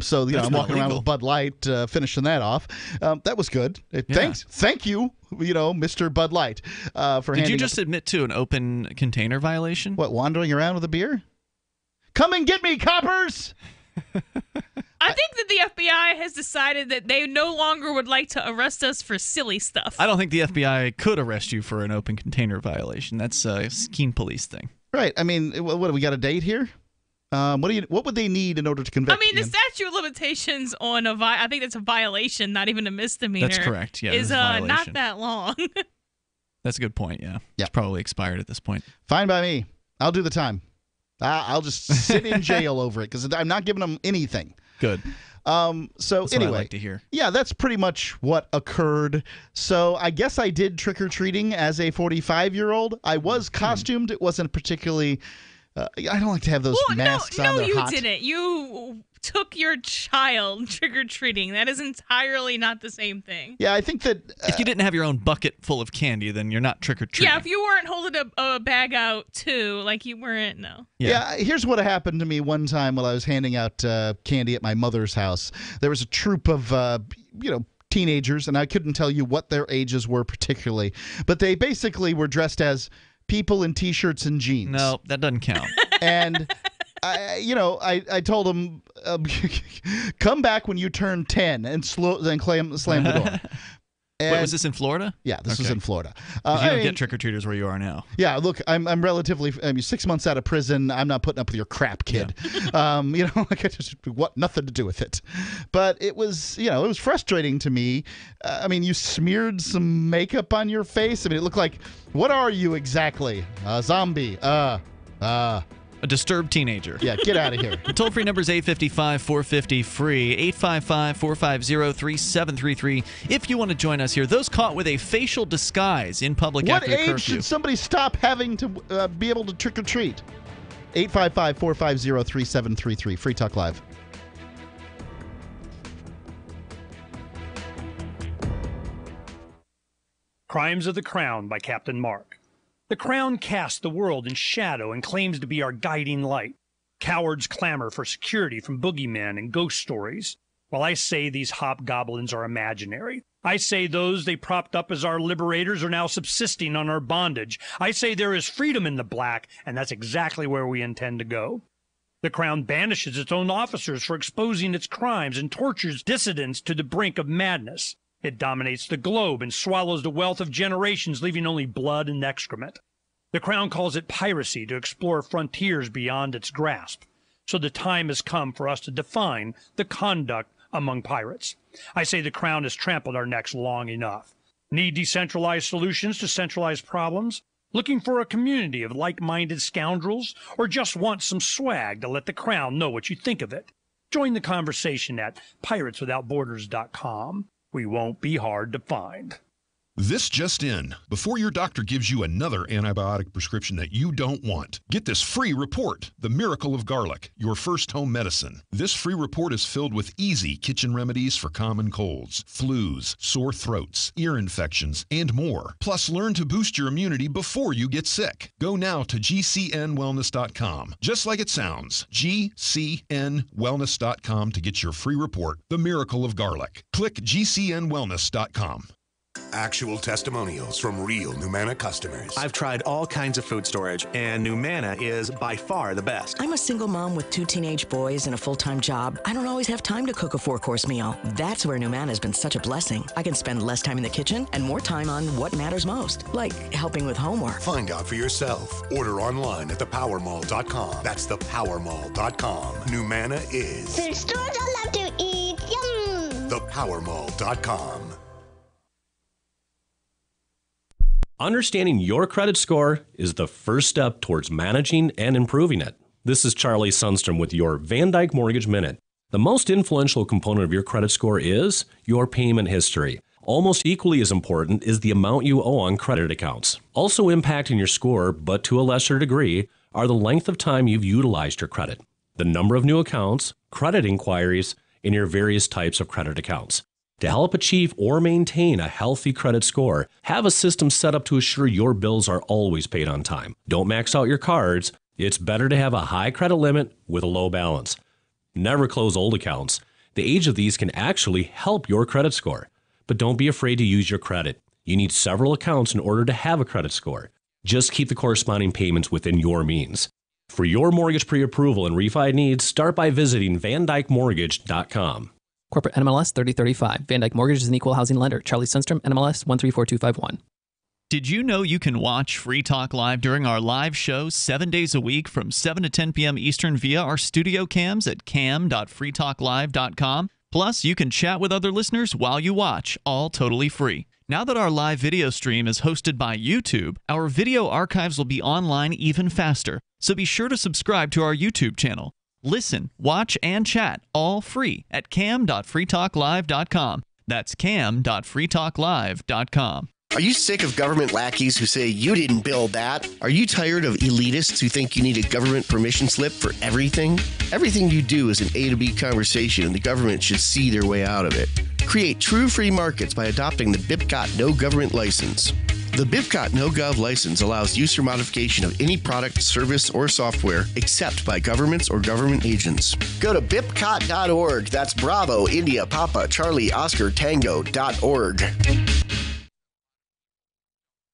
[SPEAKER 6] So, I'm walking around with Bud Light, finishing that off. That was good. Thank you, Mr. Bud Light, for
[SPEAKER 5] Did you just admit to an open container violation?
[SPEAKER 6] What, wandering around with a beer? Come and get me, coppers!
[SPEAKER 7] I think that the FBI has decided that they no longer would like to arrest us for silly stuff.
[SPEAKER 5] I don't think the FBI could arrest you for an open container violation. That's a keen police thing.
[SPEAKER 6] Right. I mean, what do we got a date here? What would they need in order to convict?
[SPEAKER 7] I mean, the statute of limitations on I think that's a violation, not even a misdemeanor.
[SPEAKER 5] That's correct. Yeah,
[SPEAKER 7] is not that long.
[SPEAKER 5] That's a good point. Yeah. It's probably expired at this point.
[SPEAKER 6] Fine by me. I'll do the time. I'll just sit in jail over it because I'm not giving them anything.
[SPEAKER 5] Good.
[SPEAKER 6] So
[SPEAKER 5] that's
[SPEAKER 6] anyway,
[SPEAKER 5] what I like to hear.
[SPEAKER 6] Yeah, that's pretty much what occurred. So I guess I did trick-or-treating as a 45-year-old. I was costumed. It wasn't particularly... I don't like to have those masks on.
[SPEAKER 7] No, you didn't. You took your child trick-or-treating. That is entirely not the same thing.
[SPEAKER 6] Yeah, I think that...
[SPEAKER 5] if you didn't have your own bucket full of candy, then you're not trick-or-treating.
[SPEAKER 7] Yeah, if you weren't holding a bag out, too, like you weren't, no.
[SPEAKER 6] Yeah, here's what happened to me one time while I was handing out candy at my mother's house. There was a troop of, teenagers, and I couldn't tell you what their ages were particularly, but they basically were dressed as people in T-shirts and jeans.
[SPEAKER 5] No, that doesn't count.
[SPEAKER 6] And... I told them, come back when you turn 10 and slam the door. And,
[SPEAKER 5] wait, was this in Florida?
[SPEAKER 6] Yeah, this was in Florida.
[SPEAKER 5] You don't get trick-or-treaters where you are now.
[SPEAKER 6] Yeah, look, I'm relatively 6 months out of prison. I'm not putting up with your crap, kid. Yeah. I just nothing to do with it. But it was, it was frustrating to me. You smeared some makeup on your face. It looked like, what are you exactly? A zombie.
[SPEAKER 5] A disturbed teenager.
[SPEAKER 6] Yeah, get out of here.
[SPEAKER 5] The toll-free number is 855-450-FREE, 855-450-3733. If you want to join us here, those caught with a facial disguise in public
[SPEAKER 6] What
[SPEAKER 5] after a
[SPEAKER 6] age
[SPEAKER 5] curfew.
[SPEAKER 6] should somebody stop having to be able to trick-or-treat? 855-450-3733. Free Talk Live.
[SPEAKER 16] Crimes of the Crown by Captain Mark. The Crown casts the world in shadow and claims to be our guiding light. Cowards clamor for security from boogeymen and ghost stories. While I say these hobgoblins are imaginary, I say those they propped up as our liberators are now subsisting on our bondage. I say there is freedom in the black, and that's exactly where we intend to go. The Crown banishes its own officers for exposing its crimes and tortures dissidents to the brink of madness. It dominates the globe and swallows the wealth of generations, leaving only blood and excrement. The Crown calls it piracy to explore frontiers beyond its grasp. So the time has come for us to define the conduct among pirates. I say the Crown has trampled our necks long enough. Need decentralized solutions to centralized problems? Looking for a community of like-minded scoundrels? Or just want some swag to let the Crown know what you think of it? Join the conversation at pirateswithoutborders.com. We won't be hard to find.
[SPEAKER 19] This just in. Before your doctor gives you another antibiotic prescription that you don't want, get this free report, The Miracle of Garlic, your first home medicine. This free report is filled with easy kitchen remedies for common colds, flus, sore throats, ear infections, and more. Plus, learn to boost your immunity before you get sick. Go now to gcnwellness.com. Just like it sounds, gcnwellness.com to get your free report, The Miracle of Garlic. Click gcnwellness.com.
[SPEAKER 20] Actual testimonials from real Numana customers.
[SPEAKER 21] I've tried all kinds of food storage, and Numana is by far the best.
[SPEAKER 22] I'm a single mom with 2 teenage boys and a full-time job. I don't always have time to cook a 4-course meal. That's where Numana has been such a blessing. I can spend less time in the kitchen and more time on what matters most, like helping with homework.
[SPEAKER 20] Find out for yourself. Order online at thepowermall.com. That's thepowermall.com. Numana is
[SPEAKER 26] food stores I love to eat. Yum!
[SPEAKER 20] Thepowermall.com.
[SPEAKER 27] Understanding your credit score is the first step towards managing and improving it. This is Charlie Sundstrom with your Van Dyke Mortgage Minute. The most influential component of your credit score is your payment history. Almost equally as important is the amount you owe on credit accounts. Also impacting your score, but to a lesser degree, are the length of time you've utilized your credit, the number of new accounts, credit inquiries, and your various types of credit accounts. To help achieve or maintain a healthy credit score, have a system set up to assure your bills are always paid on time. Don't max out your cards. It's better to have a high credit limit with a low balance. Never close old accounts. The age of these can actually help your credit score. But don't be afraid to use your credit. You need several accounts in order to have a credit score. Just keep the corresponding payments within your means. For your mortgage pre-approval and refi needs, start by visiting VanDykeMortgage.com.
[SPEAKER 28] Corporate NMLS 3035. Van Dyke Mortgage is an equal housing lender. Charlie Sundstrom, NMLS 134251.
[SPEAKER 5] Did you know you can watch Free Talk Live during our live show 7 days a week from 7 to 10 p.m. Eastern via our studio cams at cam.freetalklive.com? Plus, you can chat with other listeners while you watch, all totally free. Now that our live video stream is hosted by YouTube, our video archives will be online even faster. So be sure to subscribe to our YouTube channel. Listen, watch, and chat all free at cam.freetalklive.com. That's cam.freetalklive.com.
[SPEAKER 29] Are you sick of government lackeys who say you didn't build that? Are you tired of elitists who think you need a government permission slip for everything? Everything you do is an A to B conversation, and the government should see their way out of it. Create true free markets by adopting the BIPCOT No Government License. The BIPCOT No-Gov license allows use or modification of any product, service, or software except by governments or government agents. Go to BIPCOT.org. That's Bravo, India, Papa, Charlie, Oscar, Tango.org.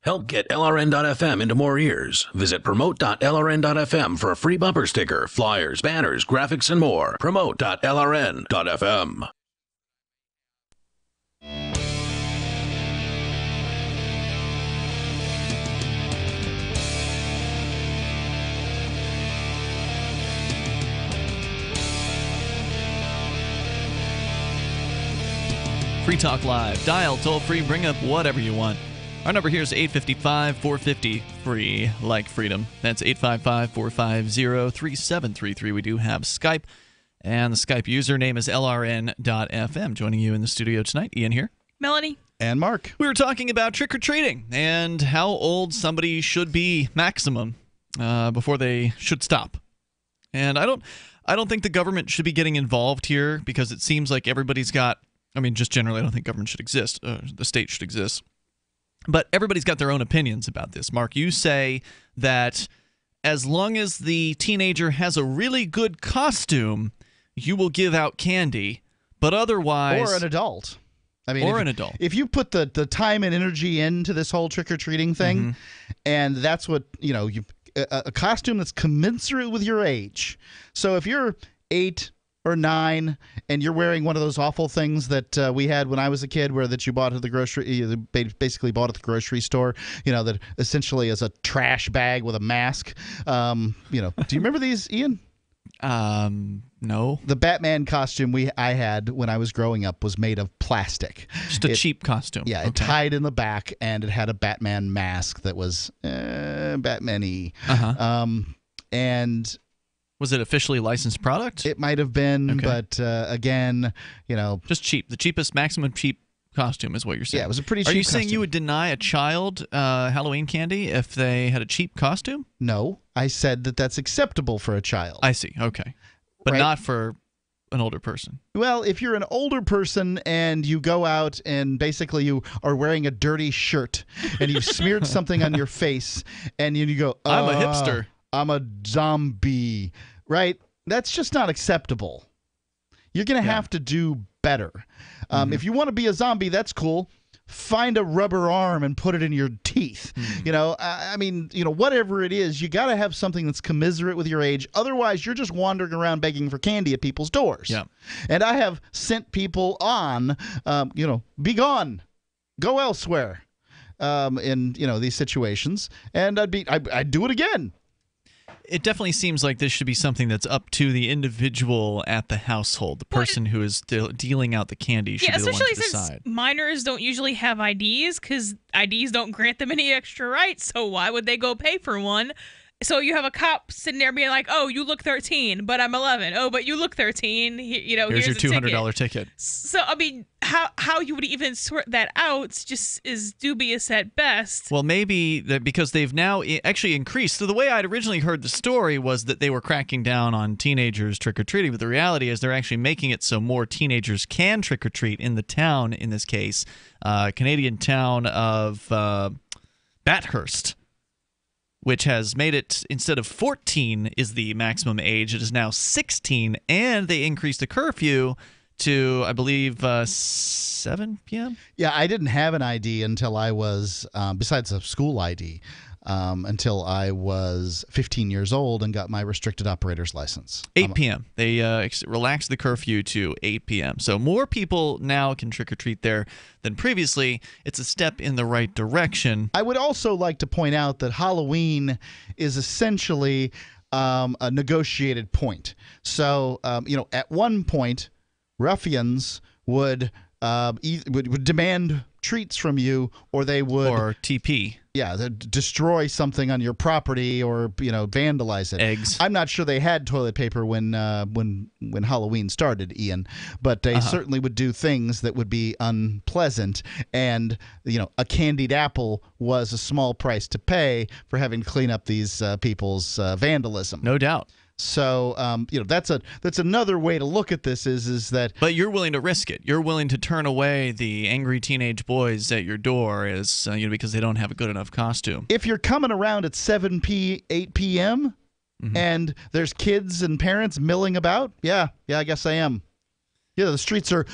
[SPEAKER 4] Help get LRN.FM into more ears. Visit promote.lrn.fm for a free bumper sticker, flyers, banners, graphics, and more. Promote.lrn.fm.
[SPEAKER 5] Free Talk Live. Dial toll free, bring up whatever you want. Our number here is 855-450-FREE, like freedom. That's 855-450-3733. We do have Skype, and the Skype username is lrn.fm. Joining you in the studio tonight, Ian here.
[SPEAKER 7] Melanie.
[SPEAKER 6] And Mark.
[SPEAKER 5] We were talking about trick-or-treating and how old somebody should be maximum before they should stop. And I don't think the government should be getting involved here because it seems like everybody's got, just generally I don't think government should exist. The state should exist. But everybody's got their own opinions about this. Mark, you say that as long as the teenager has a really good costume, you will give out candy, but otherwise...
[SPEAKER 6] Or an adult.
[SPEAKER 5] An adult.
[SPEAKER 6] If you put the time and energy into this whole trick-or-treating thing, and that's what, a costume that's commensurate with your age. So if you're 8 or 9 and you're wearing one of those awful things that we had when I was a kid that you bought at the grocery, basically bought at the grocery store, that essentially is a trash bag with a mask. Do you remember these, Ian?
[SPEAKER 5] No.
[SPEAKER 6] The Batman costume I had when I was growing up was made of plastic.
[SPEAKER 5] Just a cheap costume.
[SPEAKER 6] Yeah, it tied in the back, and it had a Batman mask that was Batman-y. And
[SPEAKER 5] was it officially licensed product?
[SPEAKER 6] It might have been, but again,
[SPEAKER 5] just cheap. The cheapest, maximum cheap costume is what you're saying.
[SPEAKER 6] Yeah, it was a pretty cheap
[SPEAKER 5] Are you
[SPEAKER 6] costume.
[SPEAKER 5] saying you would deny a child Halloween candy if they had a cheap costume?
[SPEAKER 6] No, I said that that's acceptable for a child.
[SPEAKER 5] I see. Okay. But not for an older person.
[SPEAKER 6] Well, if you're an older person and you go out and basically you are wearing a dirty shirt and you've smeared something on your face and you go,
[SPEAKER 5] I'm a hipster.
[SPEAKER 6] I'm a zombie, right? That's just not acceptable. You're going to have to do better. If you want to be a zombie, that's cool. Find a rubber arm and put it in your teeth. Whatever it is, you got to have something that's commiserate with your age. Otherwise, you're just wandering around begging for candy at people's doors.
[SPEAKER 5] Yeah.
[SPEAKER 6] And I have sent people on, be gone, go elsewhere, in these situations, and I'd do it again.
[SPEAKER 5] It definitely seems like this should be something that's up to the individual at the household. The person who is dealing out the candy should be the one to decide.
[SPEAKER 7] Since minors don't usually have IDs because IDs don't grant them any extra rights, so why would they go pay for one? So you have a cop sitting there being like, "Oh, you look 13, but I'm 11. Oh, but you look 13. Here's
[SPEAKER 5] your $200 ticket."
[SPEAKER 7] So how you would even sort that out just is dubious at best.
[SPEAKER 5] Well, maybe because they've now actually increased. So the way I'd originally heard the story was that they were cracking down on teenagers trick-or-treating, but the reality is they're actually making it so more teenagers can trick-or-treat in the town, in this case, Canadian town of Bathurst, which has made it, instead of 14 is the maximum age, it is now 16, and they increased the curfew to, I believe, 7 p.m.?
[SPEAKER 6] Yeah, I didn't have an ID until I was, besides a school ID, until I was 15 years old and got my restricted operator's license.
[SPEAKER 5] 8 p.m. They relaxed the curfew to 8 p.m. So more people now can trick-or-treat there than previously. It's a step in the right direction.
[SPEAKER 6] I would also like to point out that Halloween is essentially a negotiated point. So, at one point, ruffians would demand treats from you, or they would...
[SPEAKER 5] Or TP.
[SPEAKER 6] Yeah, destroy something on your property or vandalize it.
[SPEAKER 5] Eggs.
[SPEAKER 6] I'm not sure they had toilet paper when Halloween started, Ian, but they certainly would do things that would be unpleasant. And a candied apple was a small price to pay for having to clean up these people's vandalism.
[SPEAKER 5] No doubt.
[SPEAKER 6] So that's another way to look at this is that.
[SPEAKER 5] But you're willing to risk it. You're willing to turn away the angry teenage boys at your door as because they don't have a good enough costume.
[SPEAKER 6] If you're coming around at 8 p.m. and there's kids and parents milling about, yeah, I guess I am. Yeah, the streets are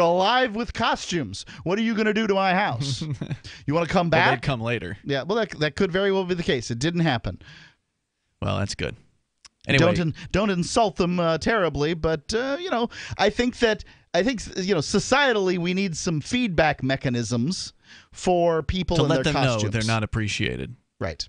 [SPEAKER 6] alive with costumes. What are you going to do to my house? You want to come back?
[SPEAKER 5] Well, they'd come later.
[SPEAKER 6] Yeah, well, that could very well be the case. It didn't happen.
[SPEAKER 5] Well, that's good. Anyway.
[SPEAKER 6] Don't insult them terribly, but I think societally we need some feedback mechanisms for people
[SPEAKER 5] to
[SPEAKER 6] in
[SPEAKER 5] let
[SPEAKER 6] their
[SPEAKER 5] them
[SPEAKER 6] costumes.
[SPEAKER 5] know they're not appreciated.
[SPEAKER 6] Right.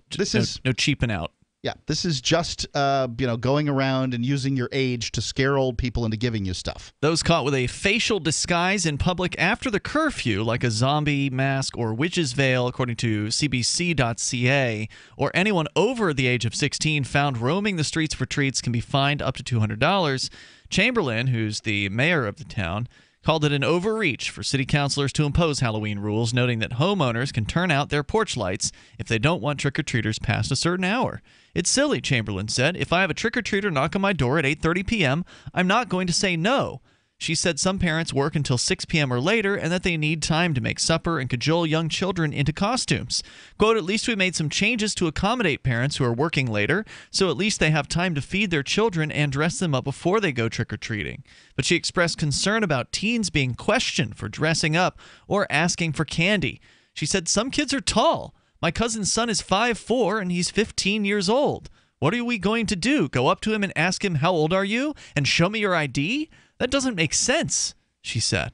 [SPEAKER 5] No cheaping out.
[SPEAKER 6] Yeah, this is just going around and using your age to scare old people into giving you stuff.
[SPEAKER 5] Those caught with a facial disguise in public after the curfew, like a zombie mask or witch's veil, according to CBC.ca, or anyone over the age of 16 found roaming the streets for treats can be fined up to $200. Chamberlain, who's the mayor of the town, called it an overreach for city councilors to impose Halloween rules, noting that homeowners can turn out their porch lights if they don't want trick-or-treaters past a certain hour. It's silly, Chamberlain said. If I have a trick-or-treater knock on my door at 8:30 p.m., I'm not going to say no. She said some parents work until 6 p.m. or later and that they need time to make supper and cajole young children into costumes. Quote, at least we made some changes to accommodate parents who are working later, so at least they have time to feed their children and dress them up before they go trick-or-treating. But she expressed concern about teens being questioned for dressing up or asking for candy. She said some kids are tall. My cousin's son is 5'4", and he's 15 years old. What are we going to do? Go up to him and ask him, how old are you? And show me your ID? That doesn't make sense, she said.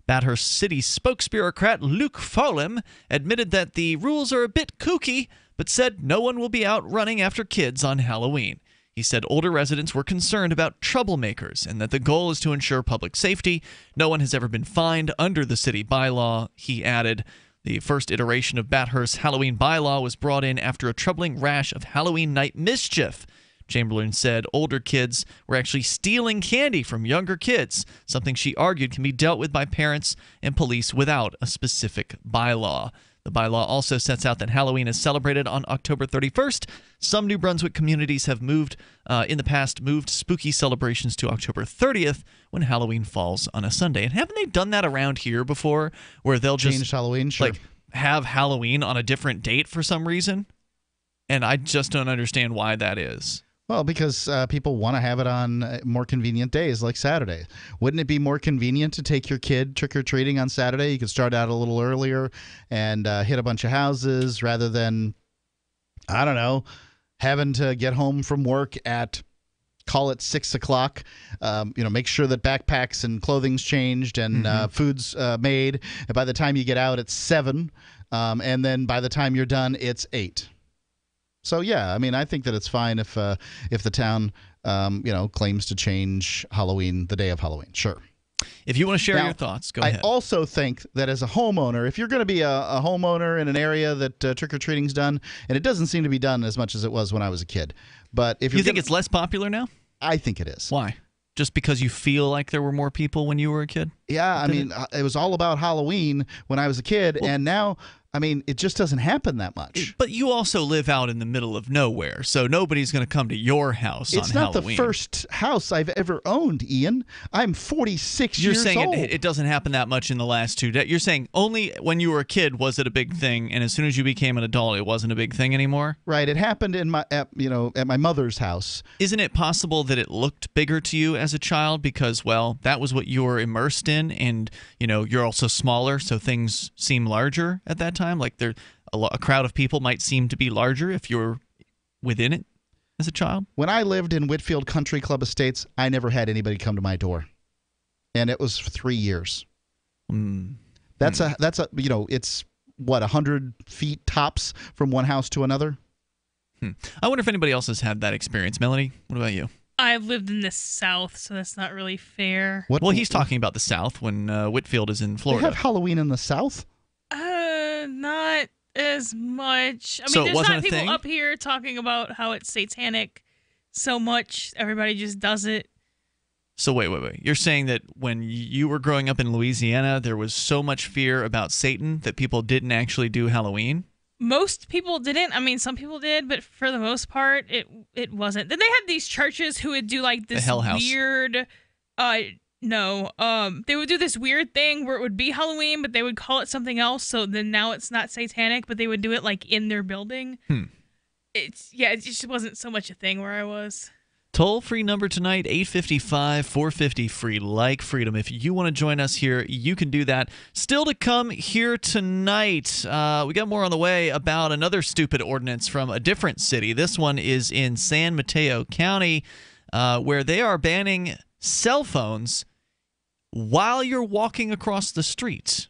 [SPEAKER 5] Bathurst City spokesbureaucrat Luke Folem admitted that the rules are a bit kooky, but said no one will be out running after kids on Halloween. He said older residents were concerned about troublemakers and that the goal is to ensure public safety. No one has ever been fined under the city bylaw, he added. The first iteration of Bathurst's Halloween bylaw was brought in after a troubling rash of Halloween night mischief. Chamberlain said older kids were actually stealing candy from younger kids, something she argued can be dealt with by parents and police without a specific bylaw. The bylaw also sets out that Halloween is celebrated on October 31st. Some New Brunswick communities have moved spooky celebrations to October 30th when Halloween falls on a Sunday. And haven't they done that around here before, where they'll just
[SPEAKER 6] change Halloween, sure,
[SPEAKER 5] have Halloween on a different date for some reason? And I just don't understand why that is.
[SPEAKER 6] Well, because people want to have it on more convenient days like Saturday. Wouldn't it be more convenient to take your kid trick-or-treating on Saturday? You could start out a little earlier and hit a bunch of houses rather than, I don't know, having to get home from work at, call it 6 o'clock. Make sure that backpacks and clothing's changed and food's made. And by the time you get out, it's 7. And then by the time you're done, it's 8. So, yeah, I mean, I think that it's fine if the town, claims to change Halloween, the day of Halloween. Sure.
[SPEAKER 5] If you want to share your thoughts, go ahead.
[SPEAKER 6] I also think that as a homeowner, if you're going to be a homeowner in an area that trick-or-treating's done, and it doesn't seem to be done as much as it was when I was a kid. But if
[SPEAKER 5] you think it's less popular now?
[SPEAKER 6] I think it is.
[SPEAKER 5] Why? Just because you feel like there were more people when you were a kid?
[SPEAKER 6] Yeah, I mean, it was all about Halloween when I was a kid, and now, I mean, it just doesn't happen that much.
[SPEAKER 5] But you also live out in the middle of nowhere, so nobody's going to come to your house on Halloween.
[SPEAKER 6] It's not the first house I've ever owned, Ian. I'm 46 years old.
[SPEAKER 5] You're saying it doesn't happen that much in the last 2 days. You're saying only when you were a kid was it a big thing, and as soon as you became an adult, it wasn't a big thing anymore?
[SPEAKER 6] Right. It happened at my mother's house.
[SPEAKER 5] Isn't it possible that it looked bigger to you as a child because, well, that was what you were immersed in, and you're also smaller, so things seem larger at that time? Like a crowd of people might seem to be larger if you're within it as a child?
[SPEAKER 6] When I lived in Whitfield Country Club Estates, I never had anybody come to my door, and it was 3 years. That's it's what, 100 feet tops from one house to another.
[SPEAKER 5] I wonder if anybody else has had that experience. Melanie, what about you?
[SPEAKER 7] I've lived in the South, so that's not really fair.
[SPEAKER 5] Well, he's talking about the South when Whitfield is in Florida.
[SPEAKER 6] They have Halloween in the South?
[SPEAKER 7] Not as much. I mean,
[SPEAKER 5] so
[SPEAKER 7] there's
[SPEAKER 5] wasn't
[SPEAKER 7] not
[SPEAKER 5] a
[SPEAKER 7] people
[SPEAKER 5] thing?
[SPEAKER 7] up here talking about how it's satanic so much. Everybody just does it.
[SPEAKER 5] So wait. You're saying that when you were growing up in Louisiana, there was so much fear about Satan that people didn't actually do Halloween?
[SPEAKER 7] Most people didn't. I mean, some people did, but for the most part, it wasn't. Then they had these churches who would do like this weird, they would do this weird thing where it would be Halloween, but they would call it something else. So then now it's not satanic, but they would do it like in their building. It just wasn't so much a thing where I was.
[SPEAKER 5] Toll-free number tonight, 855-450-FREE, like freedom. If you want to join us here, you can do that. Still to come here tonight, we got more on the way about another stupid ordinance from a different city. This one is in San Mateo County, where they are banning cell phones while you're walking across the street.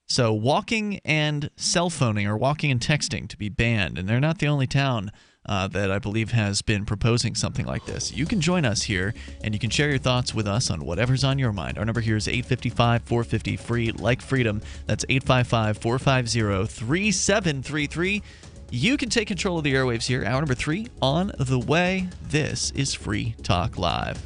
[SPEAKER 5] So walking and cell phoning, or walking and texting, to be banned. And they're not the only town that I believe has been proposing something like this. You can join us here, and you can share your thoughts with us on whatever's on your mind. Our number here is 855-450-FREE, like freedom. That's 855-450-3733. You can take control of the airwaves here. Hour number 3 on the way. This is Free Talk Live.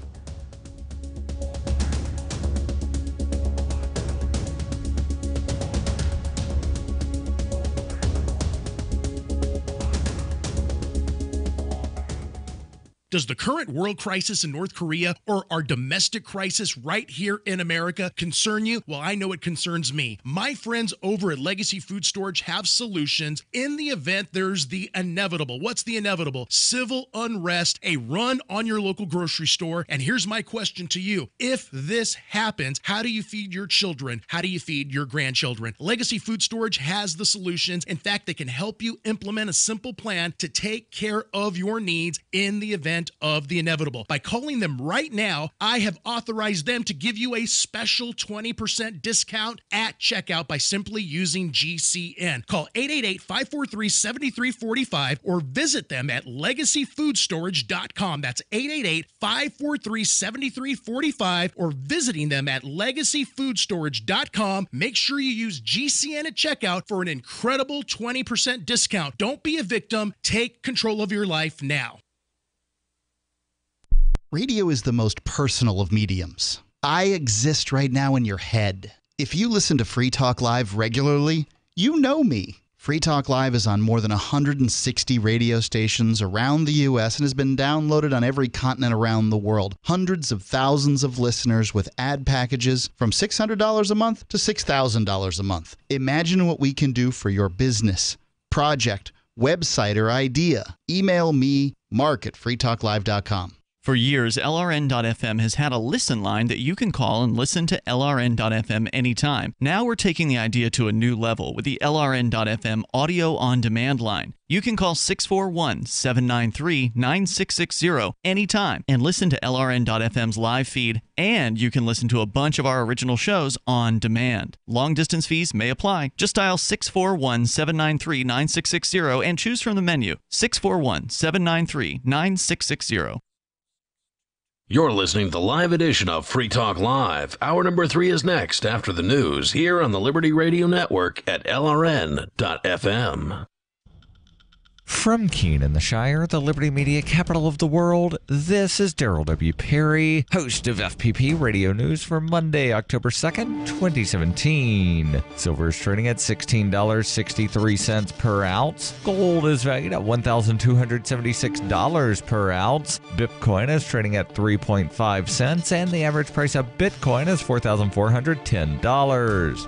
[SPEAKER 1] Does the current world crisis in North Korea or our domestic crisis right here in America concern you? Well, I know it concerns me. My friends over at Legacy Food Storage have solutions in the event there's the inevitable. What's the inevitable? Civil unrest, a run on your local grocery store. And here's my question to you. If this happens, how do you feed your children? How do you feed your grandchildren? Legacy Food Storage has the solutions. In fact, they can help you implement a simple plan to take care of your needs in the event of the inevitable. By calling them right now, I have authorized them to give you a special 20% discount at checkout by simply using GCN. Call 888-543-7345 or visit them at legacyfoodstorage.com. That's 888-543-7345 or visiting them at legacyfoodstorage.com. Make sure you use GCN at checkout for an incredible 20% discount. Don't be a victim. Take control of your life now.
[SPEAKER 6] Radio is the most personal of mediums. I exist right now in your head. If you listen to Free Talk Live regularly, you know me. Free Talk Live is on more than 160 radio stations around the U.S. and has been downloaded on every continent around the world. Hundreds of thousands of listeners with ad packages from $600 a month to $6,000 a month. Imagine what we can do for your business, project, website, or idea. Email me, mark@freetalklive.com.
[SPEAKER 5] For years, LRN.FM has had a listen line that you can call and listen to LRN.FM anytime. Now we're taking the idea to a new level with the LRN.FM audio on-demand line. You can call 641-793-9660 anytime and listen to LRN.FM's live feed, and you can listen to a bunch of our original shows on demand. Long-distance fees may apply. Just dial 641-793-9660 and choose from the menu. 641-793-9660.
[SPEAKER 4] You're listening to the live edition of Free Talk Live. Hour number 3 is next after the news here on the Liberty Radio Network at LRN.FM.
[SPEAKER 2] From Keene in the Shire, the Liberty Media capital of the world, this is Daryl W. Perry, host of FPP Radio News for Monday, October 2nd, 2017. Silver is trading at $16.63 per ounce. Gold is valued at $1,276 per ounce. Bitcoin is trading at 3.5 cents, and the average price of Bitcoin is $4,410.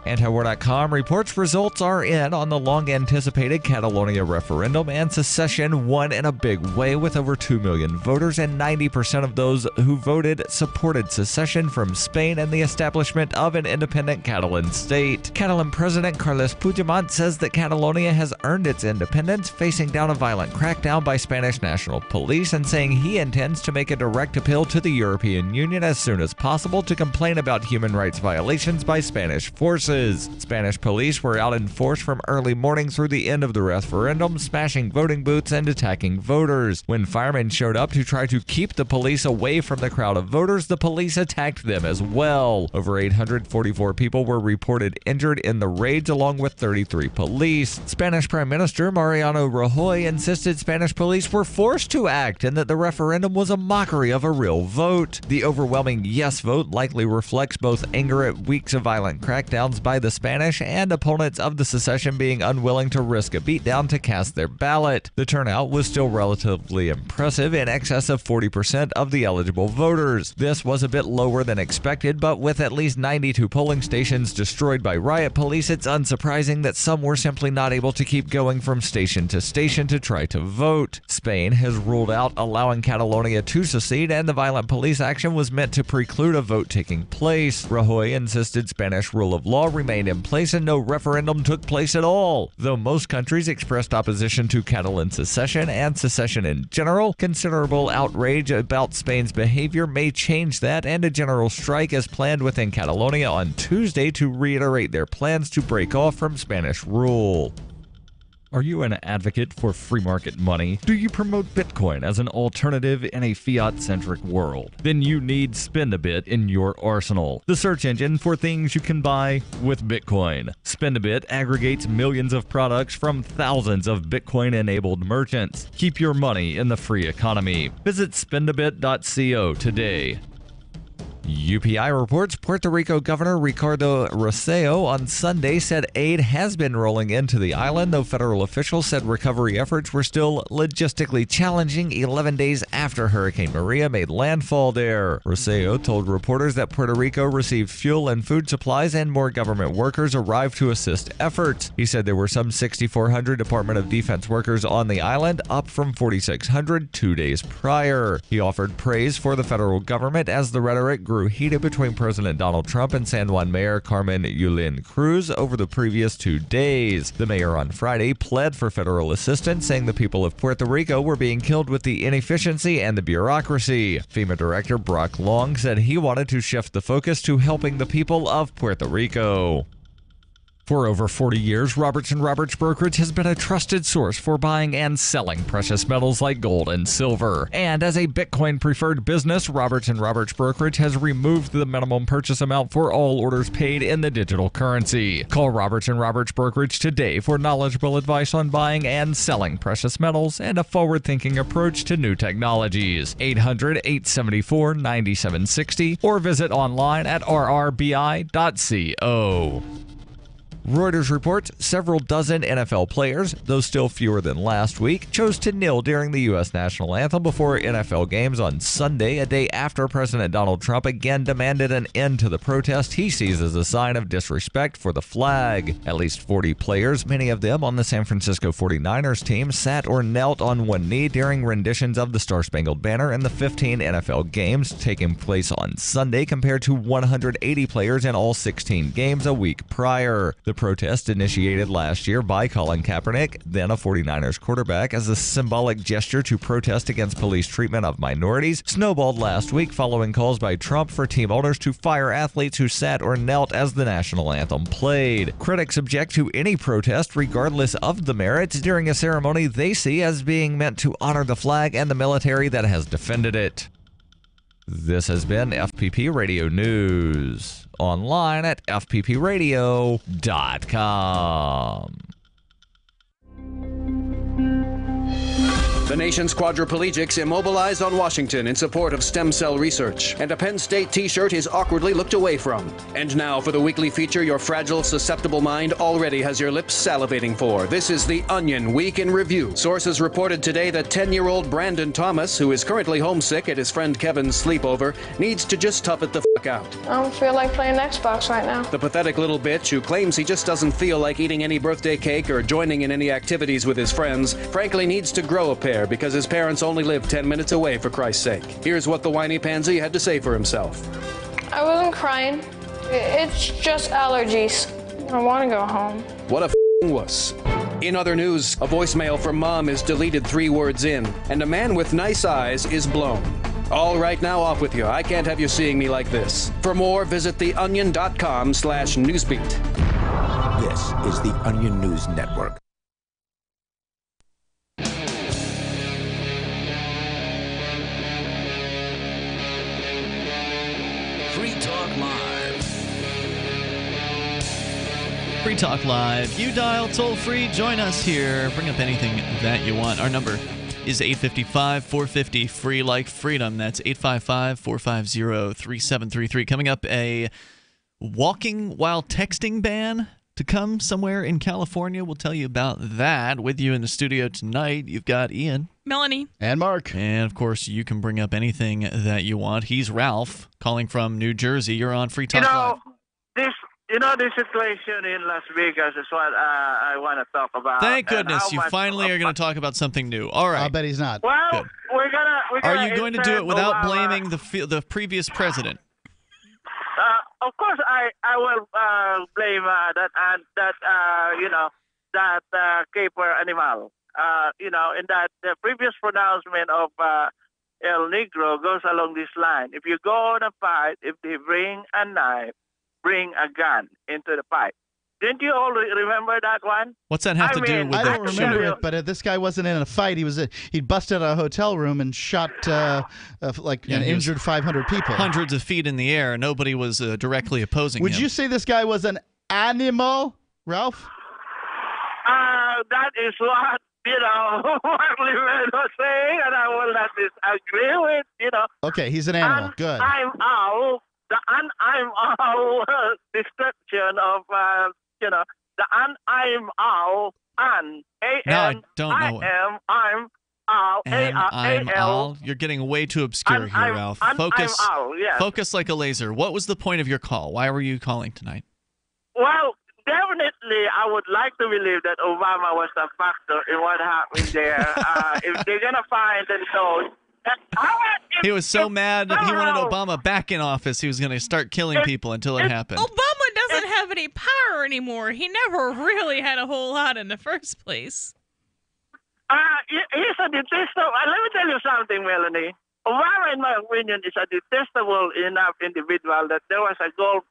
[SPEAKER 2] Antiwar.com reports results are in on the long-anticipated Catalonia referendum, and Secession won in a big way with over 2 million voters, and 90% of those who voted supported secession from Spain and the establishment of an independent Catalan state. Catalan President Carles Puigdemont says that Catalonia has earned its independence, facing down a violent crackdown by Spanish National Police, and saying he intends to make a direct appeal to the European Union as soon as possible to complain about human rights violations by Spanish forces. Spanish police were out in force from early morning through the end of the referendum, smashing voting booths and attacking voters. When firemen showed up to try to keep the police away from the crowd of voters, the police attacked them as well. Over 844 people were reported injured in the raids, along with 33 police. Spanish Prime Minister Mariano Rajoy insisted Spanish police were forced to act and that the referendum was a mockery of a real vote. The overwhelming yes vote likely reflects both anger at weeks of violent crackdowns by the Spanish and opponents of the secession being unwilling to risk a beatdown to cast their ballot. The turnout was still relatively impressive, in excess of 40% of the eligible voters. This was a bit lower than expected, but with at least 92 polling stations destroyed by riot police, it's unsurprising that some were simply not able to keep going from station to station to try to vote. Spain has ruled out allowing Catalonia to secede, and the violent police action was meant to preclude a vote taking place. Rajoy insisted Spanish rule of law remained in place and no referendum took place at all. Though most countries expressed opposition to Catalan secession and secession in general, considerable outrage about Spain's behavior may change that, and a general strike is planned within Catalonia on Tuesday to reiterate their plans to break off from Spanish rule. Are you an advocate for free market money? Do you promote Bitcoin as an alternative in a fiat-centric world? Then you need Spendabit in your arsenal, the search engine for things you can buy with Bitcoin. Spendabit aggregates millions of products from thousands of Bitcoin-enabled merchants. Keep your money in the free economy. Visit spendabit.co today. UPI reports Puerto Rico Governor Ricardo Rosselló on Sunday said aid has been rolling into the island, though federal officials said recovery efforts were still logistically challenging 11 days after Hurricane Maria made landfall there. Rosselló told reporters that Puerto Rico received fuel and food supplies and more government workers arrived to assist efforts. He said there were some 6,400 Department of Defense workers on the island, up from 4,600 2 days prior. He offered praise for the federal government as the rhetoric grew heated between President Donald Trump and San Juan Mayor Carmen Yulín Cruz over the previous 2 days. The mayor on Friday pled for federal assistance, saying the people of Puerto Rico were being killed with the inefficiency and the bureaucracy. FEMA Director Brock Long said he wanted to shift the focus to helping the people of Puerto Rico. For over 40 years, Roberts & Roberts Brokerage has been a trusted source for buying and selling precious metals like gold and silver. And as a Bitcoin-preferred business, Roberts & Roberts Brokerage has removed the minimum purchase amount for all orders paid in the digital currency. Call Roberts & Roberts Brokerage today for knowledgeable advice on buying and selling precious metals and a forward-thinking approach to new technologies. 800-874-9760 or visit online at rrbi.co. Reuters reports several dozen NFL players, though still fewer than last week, chose to kneel during the U.S. national anthem before NFL games on Sunday, a day after President Donald Trump again demanded an end to the protest he sees as a sign of disrespect for the flag. At least 40 players, many of them on the San Francisco 49ers team, sat or knelt on one knee during renditions of the Star-Spangled Banner in the 15 NFL games taking place on Sunday, compared to 180 players in all 16 games a week prior. The protest, initiated last year by Colin Kaepernick, then a 49ers quarterback, as a symbolic gesture to protest against police treatment of minorities, snowballed last week following calls by Trump for team owners to fire athletes who sat or knelt as the national anthem played. Critics object to any protest, regardless of the merits, during a ceremony they see as being meant to honor the flag and the military that has defended it. This has been FPP Radio News. Online at fppradio.com.
[SPEAKER 3] The nation's quadriplegics immobilized on Washington in support of stem cell research, and a Penn State t-shirt is awkwardly looked away from. And now for the weekly feature your fragile, susceptible mind already has your lips salivating for. This is The Onion Week in Review. Sources reported today that 10-year-old Brandon Thomas, who is currently homesick at his friend Kevin's sleepover, needs to just tough it the fuck out.
[SPEAKER 8] I don't feel like playing Xbox right now.
[SPEAKER 3] The pathetic little bitch, who claims he just doesn't feel like eating any birthday cake or joining in any activities with his friends, frankly needs to grow a pair because his parents only live 10 minutes away, for Christ's sake. Here's what the whiny pansy had to say for himself.
[SPEAKER 8] I wasn't crying. It's just allergies. I want to go home.
[SPEAKER 3] What a f***ing wuss. In other news, a voicemail from mom is deleted 3 words in, and a man with nice eyes is blown. All right, now off with you. I can't have you seeing me like this. For more, visit theonion.com/newsbeat.
[SPEAKER 9] This is the Onion News Network.
[SPEAKER 10] Free Talk Live.
[SPEAKER 5] Free Talk Live. You dial toll free. Join us here. Bring up anything that you want. Our number is 855-450 free like freedom. That's 855-450-3733. Coming up, a walking while texting ban to come somewhere in California. We'll tell you about that. With you in the studio tonight, you've got Ian,
[SPEAKER 7] Melanie,
[SPEAKER 6] and Mark.
[SPEAKER 5] And of course, you can bring up anything that you want. He's Ralph, calling from New Jersey. You're on Free Talk Live.
[SPEAKER 11] This situation in Las Vegas is what I want to talk about.
[SPEAKER 5] Thank goodness you finally are going to talk about something new. All right.
[SPEAKER 6] I'll bet he's not.
[SPEAKER 11] Well,
[SPEAKER 5] Good.
[SPEAKER 11] we're gonna.
[SPEAKER 5] Are you going to do it without blaming the previous president?
[SPEAKER 11] Of course, I will blame that caper animal. In that the previous pronouncement of El Negro goes along this line. If you go on a fight, if they bring a knife, bring a gun into the fight. Didn't you all remember that one?
[SPEAKER 5] What's that have to do with
[SPEAKER 6] I
[SPEAKER 5] the
[SPEAKER 6] don't remember it, but this guy wasn't in a fight. He'd busted a hotel room and shot injured 500 people.
[SPEAKER 5] Hundreds of feet in the air. Nobody was directly opposing him.
[SPEAKER 6] Would you say this guy was an animal, Ralph?
[SPEAKER 11] That is what, Mark Levin was saying, and I will not disagree with,
[SPEAKER 6] Okay, he's an animal. Good.
[SPEAKER 11] I'm all description of, the I'm all, an,
[SPEAKER 5] No, I don't know.
[SPEAKER 11] I'm all,
[SPEAKER 5] I'm all. You're getting way too obscure here, Ralph. Focus.
[SPEAKER 11] I'm all, yes.
[SPEAKER 5] Focus like a laser. What was the point of your call? Why were you calling tonight?
[SPEAKER 11] Well, definitely, I would like to believe that Obama was a factor in what happened there. If they're going to find and know.
[SPEAKER 5] He was so mad that he wanted Obama back in office. He was going to start killing people until it happened.
[SPEAKER 7] Obama doesn't have any power anymore. He never really had a whole lot in the first place.
[SPEAKER 11] He's a detestable. Let me tell you something, Melanie. Obama, in my opinion, is a detestable enough individual that there was a golf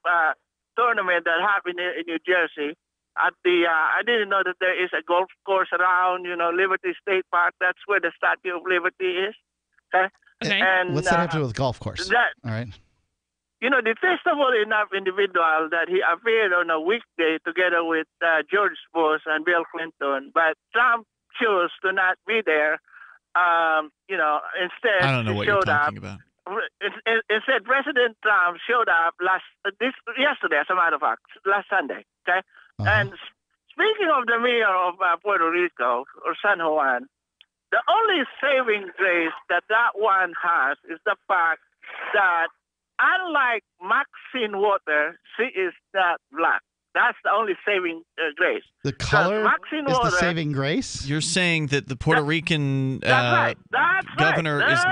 [SPEAKER 11] tournament that happened in New Jersey. At the, I didn't know that there is a golf course around, Liberty State Park. That's where the Statue of Liberty is. Okay. And
[SPEAKER 6] what's that have to do with golf course? All right.
[SPEAKER 11] Detestable enough individual that he appeared on a weekday together with George Bush and Bill Clinton, but Trump chose to not be there. Instead,
[SPEAKER 5] I don't know what you're talking about.
[SPEAKER 11] Instead, President Trump showed up yesterday, as a matter of fact, last Sunday. Okay, and speaking of the mayor of Puerto Rico or San Juan, the only saving grace that one has is the fact that, unlike Maxine Waters, she is not black. That's the only saving grace.
[SPEAKER 6] The color is the saving grace?
[SPEAKER 5] You're saying that the Puerto Rican governor is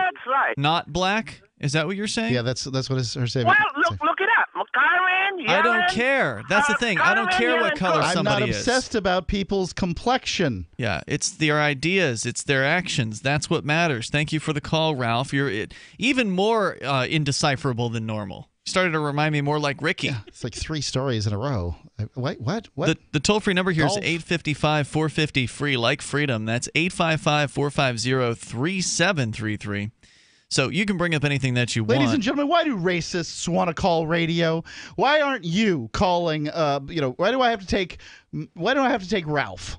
[SPEAKER 5] not black? Is that what you're saying?
[SPEAKER 6] Yeah, that's what her saving.
[SPEAKER 11] Well, look it up. Karen,
[SPEAKER 5] I don't care. That's the thing. I don't care what color somebody is.
[SPEAKER 6] I'm not obsessed about people's complexion.
[SPEAKER 5] Yeah, it's their ideas. It's their actions. That's what matters. Thank you for the call, Ralph. You're even more indecipherable than normal. You started to remind me more like Ricky.
[SPEAKER 6] Yeah, it's like 3 stories in a row. What?
[SPEAKER 5] The toll-free number here is 855-450-FREE, like freedom. That's 855-450-3733. So you can bring up anything that you want.
[SPEAKER 6] Ladies and gentlemen, why do racists want to call radio? Why aren't you calling? Why do I have to take Ralph?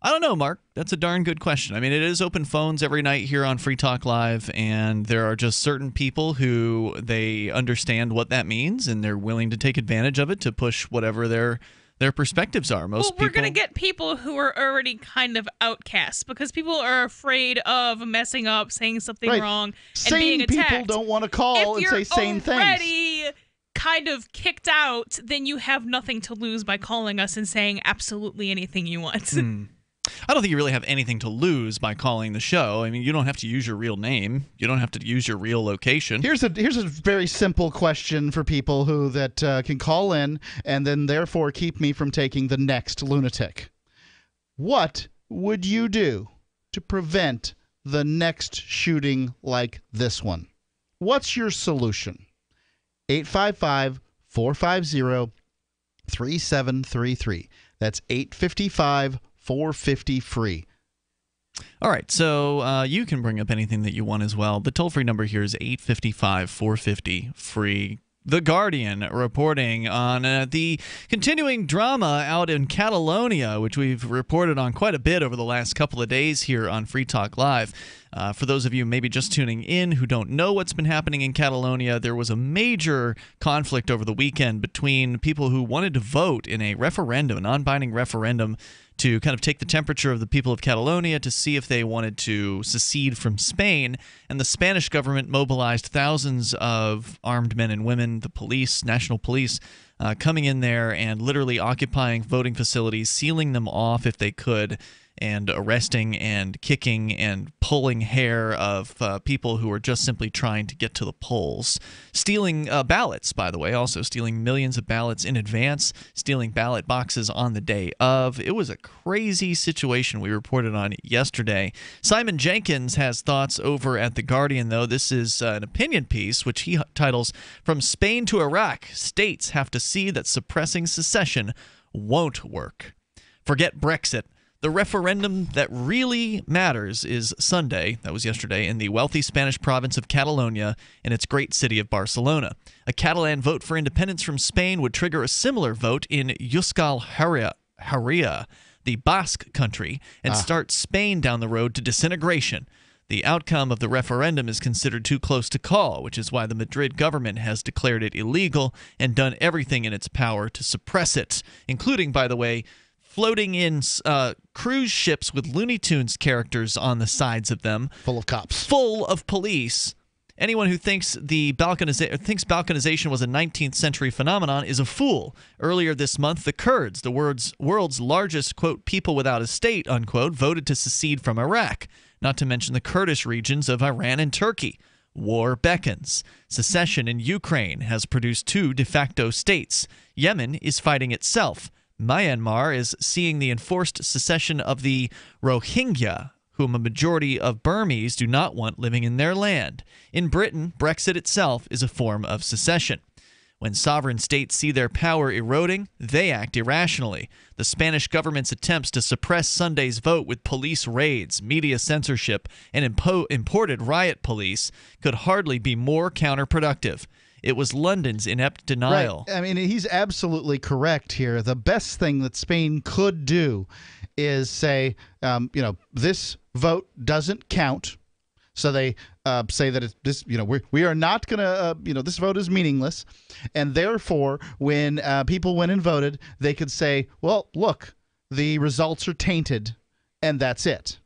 [SPEAKER 5] I don't know, Mark. That's a darn good question. I mean, it is open phones every night here on Free Talk Live, and there are just certain people who they understand what that means, and they're willing to take advantage of it to push whatever their perspectives are.
[SPEAKER 7] We're going to get people who are already kind of outcasts because people are afraid of messing up, saying something wrong, and being attacked.
[SPEAKER 6] Sane people don't want to call and say sane things.
[SPEAKER 7] If you're already kind of kicked out, then you have nothing to lose by calling us and saying absolutely anything you want.
[SPEAKER 5] I don't think you really have anything to lose by calling the show. I mean, you don't have to use your real name. You don't have to use your real location.
[SPEAKER 6] Here's a very simple question for people who can call in and then therefore keep me from taking the next lunatic. What would you do to prevent the next shooting like this one? What's your solution? 855-450-3733. That's 855-450-FREE.
[SPEAKER 5] All right, so you can bring up anything that you want as well. The toll-free number here is 855-450-FREE. The Guardian reporting on the continuing drama out in Catalonia, which we've reported on quite a bit over the last couple of days here on Free Talk Live. For those of you maybe just tuning in who don't know what's been happening in Catalonia, there was a major conflict over the weekend between people who wanted to vote in a referendum, a non-binding referendum, to kind of take the temperature of the people of Catalonia to see if they wanted to secede from Spain. And the Spanish government mobilized thousands of armed men and women, the police, national police, coming in there and literally occupying voting facilities, sealing them off if they could, and arresting and kicking and pulling hair of people who were just simply trying to get to the polls. Stealing ballots, by the way, also stealing millions of ballots in advance, stealing ballot boxes on the day of. It was a crazy situation we reported on yesterday. Simon Jenkins has thoughts over at The Guardian, though. This is an opinion piece, which he titles, "From Spain to Iraq, States Have to See That Suppressing Secession won't work. Forget Brexit. The referendum that really matters is Sunday, that was yesterday, in the wealthy Spanish province of Catalonia in its great city of Barcelona. A Catalan vote for independence from Spain would trigger a similar vote in Euskal Herria, the Basque country, and start Spain down the road to disintegration. The outcome of the referendum is considered too close to call, which is why the Madrid government has declared it illegal and done everything in its power to suppress it, including, by the way, floating in cruise ships with Looney Tunes characters on the sides of them.
[SPEAKER 6] Full of cops.
[SPEAKER 5] Full of police. Anyone who thinks balkanization was a 19th century phenomenon is a fool. Earlier this month, the Kurds, the world's largest, quote, people without a state, unquote, voted to secede from Iraq, not to mention the Kurdish regions of Iran and Turkey. War beckons. Secession in Ukraine has produced 2 de facto states. Yemen is fighting itself. Myanmar is seeing the enforced secession of the Rohingya, whom a majority of Burmese do not want living in their land. In Britain, Brexit itself is a form of secession. When sovereign states see their power eroding, they act irrationally. The Spanish government's attempts to suppress Sunday's vote with police raids, media censorship, and imported riot police could hardly be more counterproductive. It was London's inept denial.
[SPEAKER 6] Right. I mean, he's absolutely correct here. The best thing that Spain could do is say, this vote doesn't count. So they say that we are not going to, this vote is meaningless. And therefore, when people went and voted, they could say, well, look, the results are tainted, and that's it.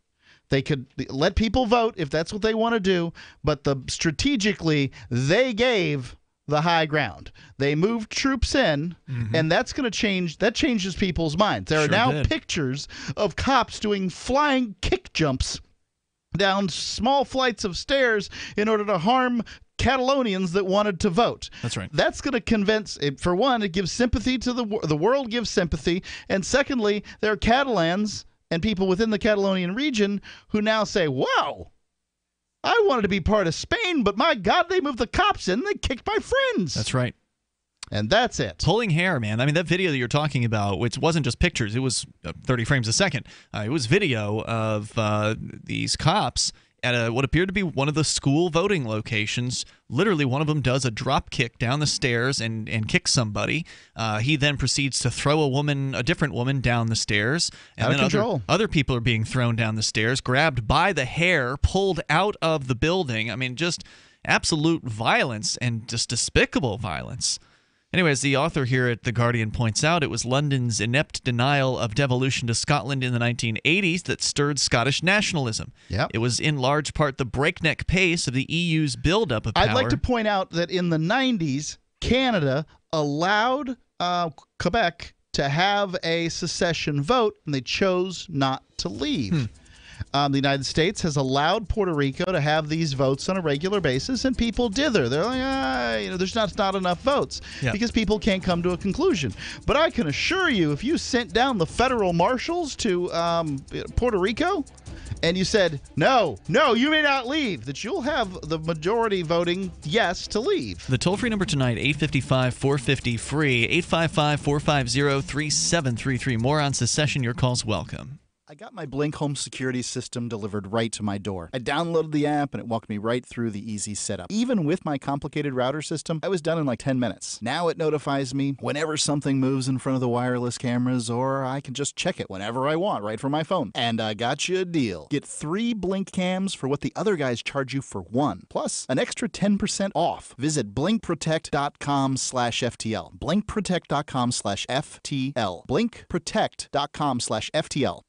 [SPEAKER 6] They could let people vote if that's what they want to do, but strategically, they gave the high ground. They moved troops in, and that's going to change. That changes people's minds. There are now pictures of cops doing flying kick jumps down small flights of stairs in order to harm Catalonians that wanted to vote.
[SPEAKER 5] That's right.
[SPEAKER 6] That's going to convince, for one, it gives sympathy to the world gives sympathy, and secondly, there are Catalans and people within the Catalonian region who now say, wow, I wanted to be part of Spain, but my God, they moved the cops in and they kicked my friends.
[SPEAKER 5] That's right.
[SPEAKER 6] And that's it.
[SPEAKER 5] Pulling hair, man. I mean, that video that you're talking about, which wasn't just pictures, it was 30 frames a second. It was video of these cops at what appeared to be one of the school voting locations. Literally, one of them does a drop kick down the stairs and kicks somebody. He then proceeds to throw a different woman down the stairs. And
[SPEAKER 6] out of control.
[SPEAKER 5] Other people are being thrown down the stairs, grabbed by the hair, pulled out of the building. I mean, just absolute violence and just despicable violence. Anyways, the author here at The Guardian points out it was London's inept denial of devolution to Scotland in the 1980s that stirred Scottish nationalism.
[SPEAKER 6] Yep.
[SPEAKER 5] It was in large part the breakneck pace of the EU's buildup of power.
[SPEAKER 6] I'd like to point out that in the 90s, Canada allowed Quebec to have a secession vote, and they chose not to leave. The United States has allowed Puerto Rico to have these votes on a regular basis, and people dither. They're like, there's not enough votes because people can't come to a conclusion. But I can assure you, if you sent down the federal marshals to Puerto Rico and you said, no, you may not leave, that you'll have the majority voting yes to leave.
[SPEAKER 5] The toll-free number tonight, 855-450-FREE, 855-450-3733. More on secession. Your call's welcome.
[SPEAKER 12] I got my Blink home security system delivered right to my door. I downloaded the app and it walked me right through the easy setup. Even with my complicated router system, I was done in like 10 minutes. Now it notifies me whenever something moves in front of the wireless cameras, or I can just check it whenever I want right from my phone. And I got you a deal. Get 3 Blink cams for what the other guys charge you for 1, plus an extra 10% off. Visit blinkprotect.com/FTL. blinkprotect.com/FTL. blinkprotect.com/FTL.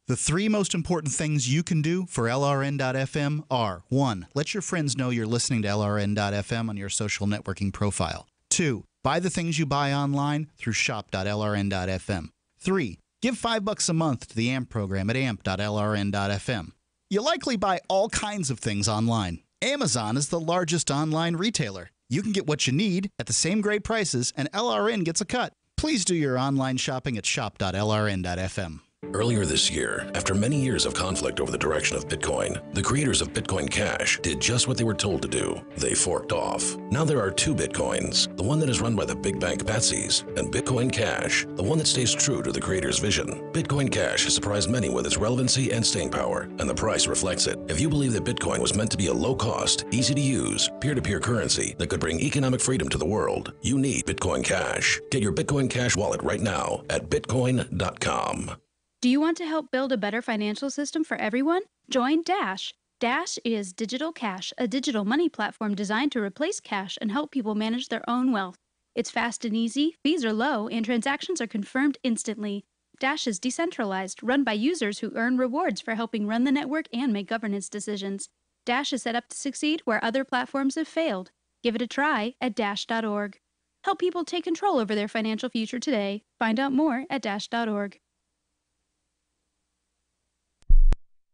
[SPEAKER 12] The 3 most important things you can do for LRN.FM are: 1. Let your friends know you're listening to LRN.FM on your social networking profile. 2. Buy the things you buy online through shop.LRN.FM. 3. Give $5 a month to the AMP program at amp.LRN.FM. You likely buy all kinds of things online. Amazon is the largest online retailer. You can get what you need at the same great prices, and LRN gets a cut. Please do your online shopping at shop.LRN.FM.
[SPEAKER 4] Earlier this year, after many years of conflict over the direction of Bitcoin, the creators of Bitcoin Cash did just what they were told to do. They forked off. Now there are two Bitcoins, the one that is run by the big bank patsies, and Bitcoin Cash, the one that stays true to the creator's vision. Bitcoin Cash has surprised many with its relevancy and staying power, and the price reflects it. If you believe that Bitcoin was meant to be a low-cost, easy-to-use, peer-to-peer currency that could bring economic freedom to the world, you need Bitcoin Cash. Get your Bitcoin Cash wallet right now at bitcoin.com.
[SPEAKER 13] Do you want to help build a better financial system for everyone? Join Dash. Dash is Digital Cash, a digital money platform designed to replace cash and help people manage their own wealth. It's fast and easy, fees are low, and transactions are confirmed instantly. Dash is decentralized, run by users who earn rewards for helping run the network and make governance decisions. Dash is set up to succeed where other platforms have failed. Give it a try at dash.org. Help people take control over their financial future today. Find out more at dash.org.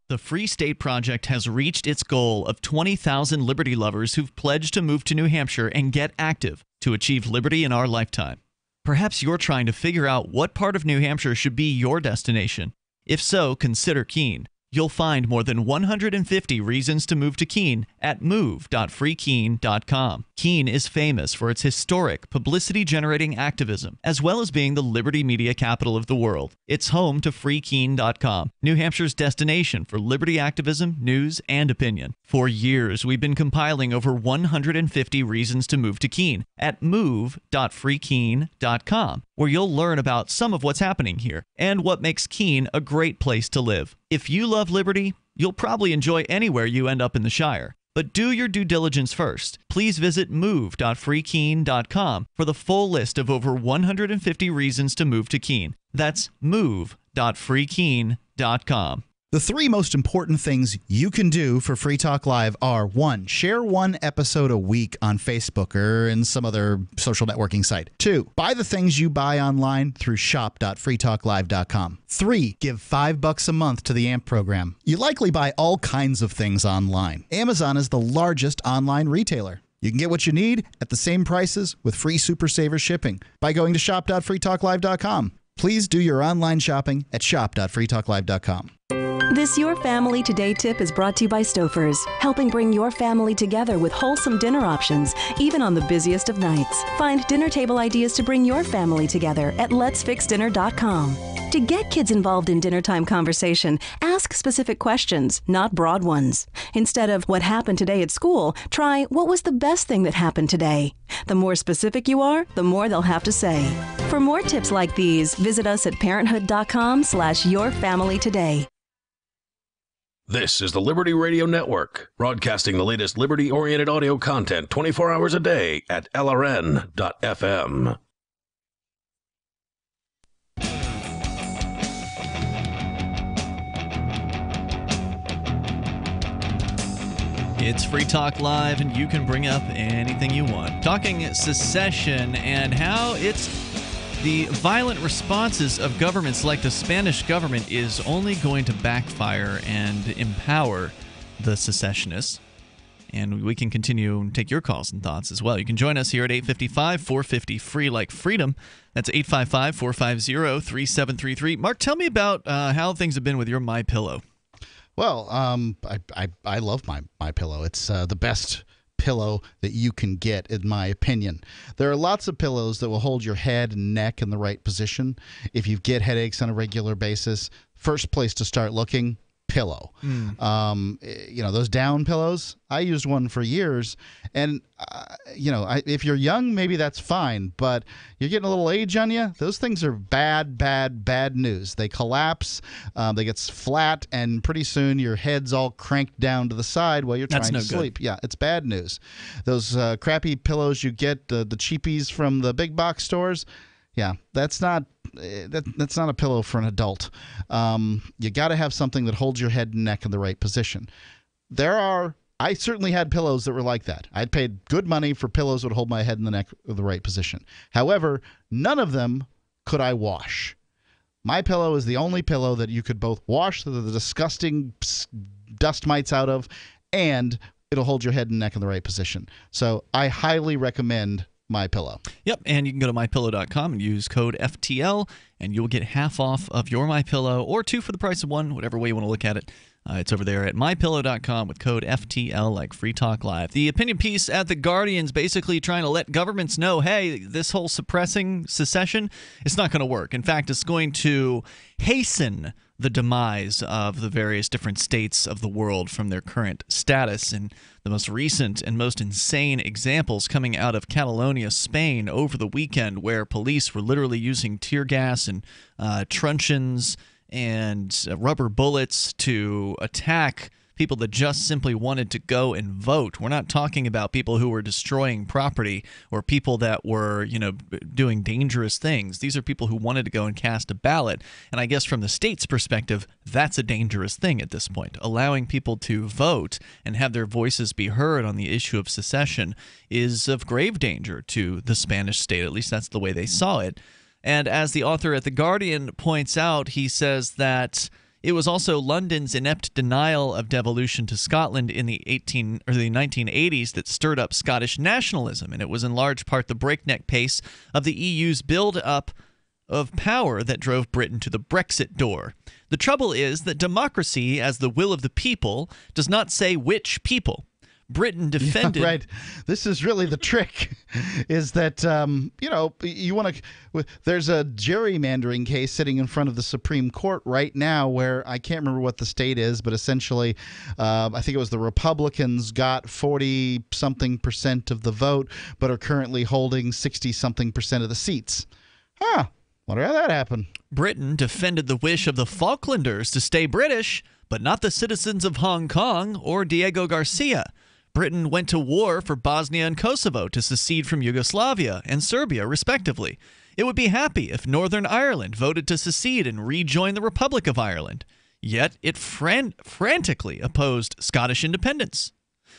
[SPEAKER 5] The Free State Project has reached its goal of 20,000 liberty lovers who've pledged to move to New Hampshire and get active to achieve liberty in our lifetime. Perhaps you're trying to figure out what part of New Hampshire should be your destination. If so, consider Keene. You'll find more than 150 reasons to move to Keene at move.freekeene.com. Keene is famous for its historic, publicity-generating activism, as well as being the liberty media capital of the world. It's home to freekeene.com, New Hampshire's destination for liberty activism, news, and opinion. For years, we've been compiling over 150 reasons to move to Keene at move.freekeene.com, where you'll learn about some of what's happening here and what makes Keene a great place to live. If you love liberty, you'll probably enjoy anywhere you end up in the Shire. But do your due diligence first. Please visit move.freekeene.com for the full list of over 150 reasons to move to Keene. That's move.freekeene.com.
[SPEAKER 12] The three most important things you can do for Free Talk Live are: 1. Share one episode a week on Facebook or in some other social networking site. 2. Buy the things you buy online through shop.freetalklive.com. 3. Give $5 a month to the AMP program. You likely buy all kinds of things online. Amazon is the largest online retailer. You can get what you need at the same prices with free Super Saver shipping by going to shop.freetalklive.com. Please do your online shopping at shop.freetalklive.com.
[SPEAKER 14] This Your Family Today tip is brought to you by Stouffer's, helping bring your family together with wholesome dinner options, even on the busiest of nights. Find dinner table ideas to bring your family together at letsfixdinner.com. To get kids involved in dinner time conversation, ask specific questions, not broad ones. Instead of what happened today at school, try what was the best thing that happened today. The more specific you are, the more they'll have to say. For more tips like these, visit us at parenthood.com/yourfamilytoday.
[SPEAKER 4] This is the Liberty Radio Network, broadcasting the latest liberty-oriented audio content 24 hours a day at LRN.FM.
[SPEAKER 5] It's Free Talk Live, and you can bring up anything you want. Talking secession and how it's the violent responses of governments like the Spanish government is only going to backfire and empower the secessionists. And we can continue and take your calls and thoughts as well. You can join us here at 855-450-FREE like freedom. That's 855-450-3733. Mark, tell me about how things have been with your MyPillow.
[SPEAKER 6] Well, I love my pillow. It's the best pillow that you can get, in my opinion. There are lots of pillows that will hold your head and neck in the right position. If you get headaches on a regular basis, first place to start looking, pillow. Those down pillows, I used one for years, and if you're young, maybe that's fine, but you're getting a little age on you, those things are bad news. They collapse, they get flat, and pretty soon your head's all cranked down to the side while you're trying to sleep. Yeah, it's bad news. Those crappy pillows you get, the cheapies from the big box stores, yeah, that's not a pillow for an adult. You got to have something that holds your head and neck in the right position. I certainly had pillows that were like that. I'd paid good money for pillows that would hold my head and the neck in the right position. However, none of them could I wash. My pillow is the only pillow that you could both wash the disgusting dust mites out of, and it'll hold your head and neck in the right position. So I highly recommend MyPillow.
[SPEAKER 5] Yep, and you can go to MyPillow.com and use code FTL, and you'll get half off of your MyPillow, or 2 for the price of 1, whatever way you want to look at it. It's over there at MyPillow.com with code FTL, like Free Talk Live. The opinion piece at The Guardian's basically trying to let governments know, hey, this whole suppressing secession, it's not going to work. In fact, it's going to hasten the demise of the various different states of the world from their current status. And the most recent and most insane examples coming out of Catalonia, Spain, over the weekend, where police were literally using tear gas and truncheons and rubber bullets to attack people that just simply wanted to go and vote. We're not talking about people who were destroying property or people that were, doing dangerous things. These are people who wanted to go and cast a ballot. And I guess from the state's perspective, that's a dangerous thing at this point. Allowing people to vote and have their voices be heard on the issue of secession is of grave danger to the Spanish state. At least that's the way they saw it. And as the author at The Guardian points out, he says that it was also London's inept denial of devolution to Scotland in the 1980s that stirred up Scottish nationalism, and it was in large part the breakneck pace of the EU's build-up of power that drove Britain to the Brexit door. The trouble is that democracy, as the will of the people, does not say which people. Britain defended.
[SPEAKER 6] Yeah, right. This is really the trick, is that, you want to. There's a gerrymandering case sitting in front of the Supreme Court right now where I can't remember what the state is, but essentially, I think it was the Republicans got 40-something% of the vote, but are currently holding 60-something% of the seats. Wonder how that happened.
[SPEAKER 5] Britain defended the wish of the Falklanders to stay British, but not the citizens of Hong Kong or Diego Garcia. Britain went to war for Bosnia and Kosovo to secede from Yugoslavia and Serbia, respectively. It would be happy if Northern Ireland voted to secede and rejoin the Republic of Ireland. Yet it frantically opposed Scottish independence.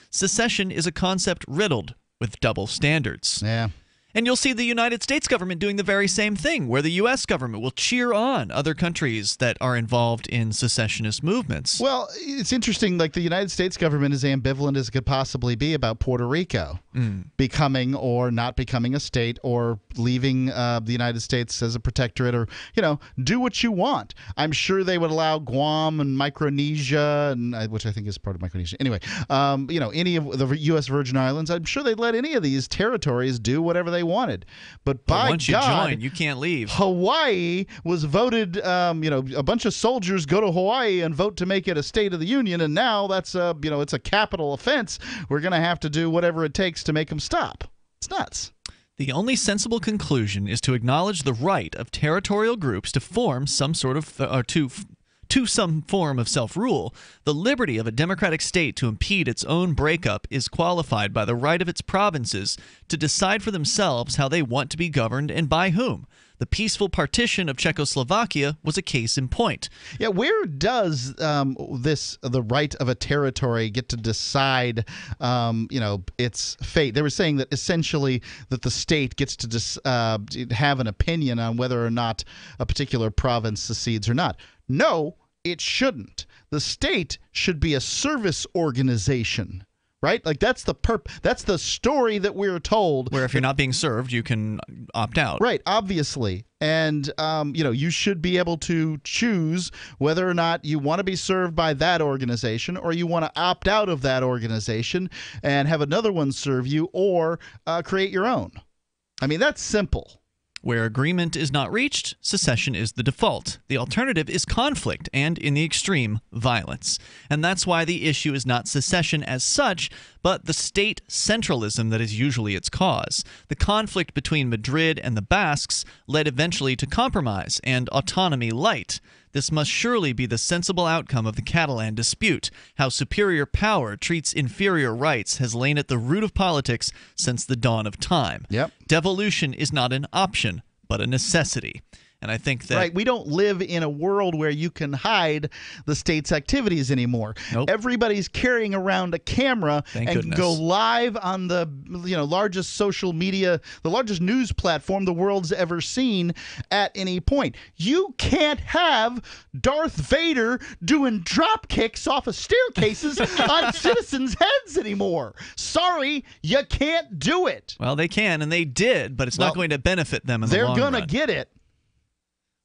[SPEAKER 5] Secession is a concept riddled with double standards.
[SPEAKER 6] Yeah.
[SPEAKER 5] And you'll see the United States government doing the very same thing, where the U.S. government will cheer on other countries that are involved in secessionist movements.
[SPEAKER 6] Well, it's interesting, like the United States government is ambivalent as it could possibly be about Puerto Rico becoming or not becoming a state, or leaving the United States as a protectorate, or, do what you want. I'm sure they would allow Guam and Micronesia, and which I think is part of Micronesia. Anyway, any of the U.S. Virgin Islands, I'm sure they'd let any of these territories do whatever they wanted. But by
[SPEAKER 5] once you
[SPEAKER 6] God,
[SPEAKER 5] join, you can't leave.
[SPEAKER 6] Hawaii was voted, a bunch of soldiers go to Hawaii and vote to make it a state of the union, and now that's it's a capital offense. We're going to have to do whatever it takes to make them stop. It's nuts.
[SPEAKER 5] The only sensible conclusion is to acknowledge the right of territorial groups to form some sort of to some form of self-rule. The liberty of a democratic state to impede its own breakup is qualified by the right of its provinces to decide for themselves how they want to be governed and by whom. The peaceful partition of Czechoslovakia was a case in point.
[SPEAKER 6] Yeah, where does the right of a territory get to decide, its fate? They were saying that essentially that the state gets to have an opinion on whether or not a particular province secedes or not. No, it shouldn't. The state should be a service organization. Right? Like that's the story that we're told.
[SPEAKER 5] Where if you're not being served, you can opt out.
[SPEAKER 6] Right, obviously. And, you should be able to choose whether or not you want to be served by that organization, or you want to opt out of that organization and have another one serve you, or create your own. I mean, that's simple.
[SPEAKER 5] Where agreement is not reached, secession is the default. The alternative is conflict and, in the extreme, violence. And that's why the issue is not secession as such, but the state centralism that is usually its cause. The conflict between Madrid and the Basques led eventually to compromise and autonomy light. This must surely be the sensible outcome of the Catalan dispute. How superior power treats inferior rights has lain at the root of politics since the dawn of time.
[SPEAKER 6] Yep.
[SPEAKER 5] Devolution is not an option, but a necessity. And I think that
[SPEAKER 6] right, we don't live in a world where you can hide the state's activities anymore.
[SPEAKER 5] Nope.
[SPEAKER 6] Everybody's carrying around a camera
[SPEAKER 5] Thank
[SPEAKER 6] and
[SPEAKER 5] goodness.
[SPEAKER 6] go live on the largest social media, the largest news platform the world's ever seen at any point. You can't have Darth Vader doing drop kicks off of staircases on citizens' heads anymore. Sorry, you can't do it.
[SPEAKER 5] Well, they can, and they did, but it's not going to benefit them in the long run.
[SPEAKER 6] They're going to get it.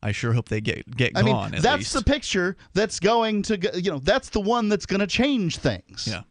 [SPEAKER 5] I sure hope they get
[SPEAKER 6] I mean,
[SPEAKER 5] gone.
[SPEAKER 6] that's the picture that's going to, that's the one that's going to change things.
[SPEAKER 5] Yeah.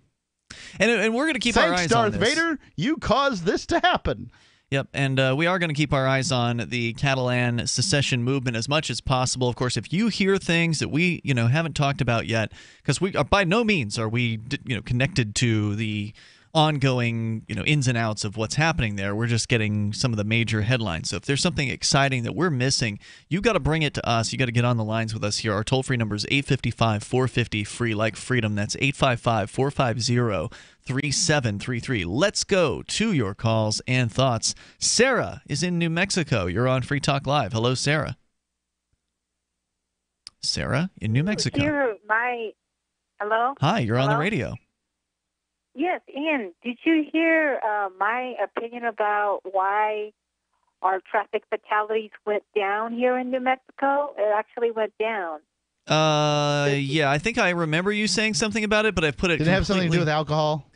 [SPEAKER 5] And we're going to keep our eyes
[SPEAKER 6] Darth
[SPEAKER 5] on this.
[SPEAKER 6] Vader, you caused this to happen.
[SPEAKER 5] Yep, and we are going to keep our eyes on the Catalan secession movement as much as possible. Of course, if you hear things that we, haven't talked about yet, because we are by no means are we, connected to the ongoing, ins and outs of what's happening there. We're just getting some of the major headlines. So if there's something exciting that we're missing, you got to bring it to us. You got to get on the lines with us here. Our toll-free number is 855-450-FREE, like freedom. That's 855-450-3733. Let's go to your calls and thoughts. Sarah is in New Mexico. You're on Free Talk Live. Hello, Sarah. Sarah in New Mexico.
[SPEAKER 15] Hello?
[SPEAKER 5] Hi, you're on the radio.
[SPEAKER 15] Yes, Ian, did you hear my opinion about why our traffic fatalities went down here in New Mexico? It actually went down.
[SPEAKER 5] Yeah, I think I remember you saying something about it, but I've put it.
[SPEAKER 6] Did it have something to do with alcohol?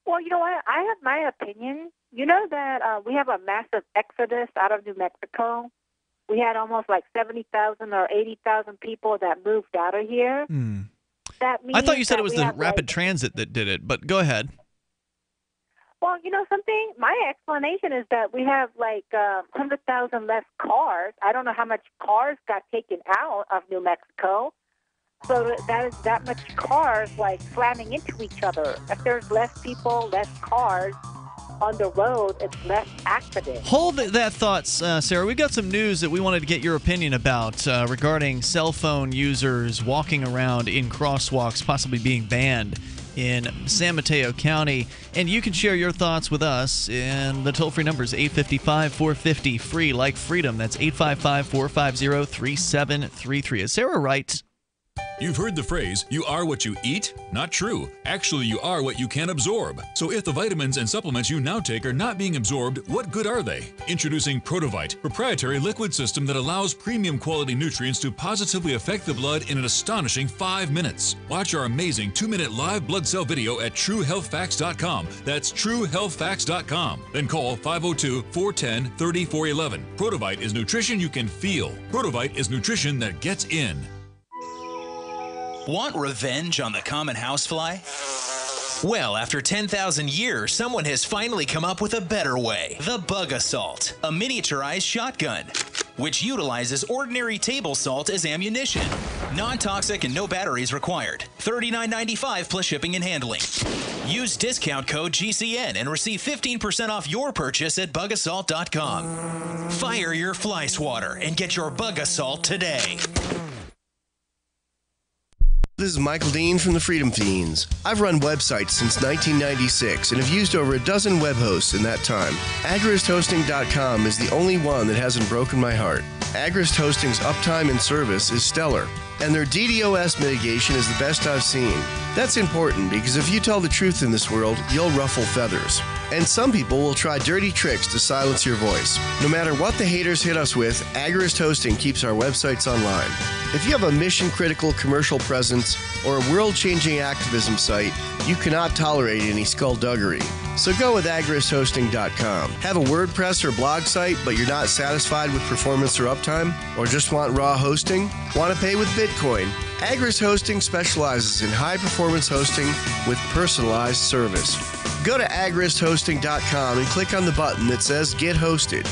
[SPEAKER 15] Well, you know what? I have my opinion. You know that we have a massive exodus out of New Mexico. We had almost like 70,000 or 80,000 people that moved out of here. That means
[SPEAKER 5] I thought you said
[SPEAKER 15] that
[SPEAKER 5] it was
[SPEAKER 15] we
[SPEAKER 5] the
[SPEAKER 15] have,
[SPEAKER 5] rapid transit that did it, but go ahead.
[SPEAKER 15] Well, you know something? My explanation is that we have like 100,000 less cars. I don't know how much cars got taken out of New Mexico. So that is that much cars like slamming into each other. If there's less people, less cars on the road, it's less accidents.
[SPEAKER 5] Hold that thought, Sarah. We've got some news that we wanted to get your opinion about regarding cell phone users walking around in crosswalks, possibly being banned in San Mateo County. And you can share your thoughts with us. And the toll-free number is 855-450-FREE, like freedom. That's 855-450-3733. Is Sarah right?
[SPEAKER 16] You've heard the phrase, you are what you eat? Not true. Actually, you are what you can absorb. So if the vitamins and supplements you now take are not being absorbed, what good are they? Introducing Protovite, proprietary liquid system that allows premium quality nutrients to positively affect the blood in an astonishing 5 minutes. Watch our amazing 2-minute live blood cell video at TrueHealthFacts.com. That's TrueHealthFacts.com. Then call 502-410-3411. Protovite is nutrition you can feel. Protovite is nutrition that gets in.
[SPEAKER 17] Want revenge on the common housefly? Well, after 10,000 years, someone has finally come up with a better way. The Bug Assault, a miniaturized shotgun, which utilizes ordinary table salt as ammunition. Non-toxic and no batteries required. $39.95 plus shipping and handling. Use discount code GCN and receive 15% off your purchase at bugassault.com. Fire your fly swatter and get your Bug Assault today.
[SPEAKER 29] This is Michael Dean from the Freedom Fiends. I've run websites since 1996 and have used over a dozen web hosts in that time. AgristHosting.com is the only one that hasn't broken my heart. Agrist Hosting's uptime and service is stellar, and their DDoS mitigation is the best I've seen. That's important because if you tell the truth in this world, you'll ruffle feathers. And some people will try dirty tricks to silence your voice. No matter what the haters hit us with, Agrist Hosting keeps our websites online. If you have a mission-critical commercial presence or a world-changing activism site, you cannot tolerate any skullduggery. So go with agristhosting.com. Have a WordPress or blog site, but you're not satisfied with performance or uptime? Or just want raw hosting? Want to pay with Bitcoin? Agrist Hosting specializes in high-performance hosting with personalized service. Go to agristhosting.com and click on the button that says Get Hosted.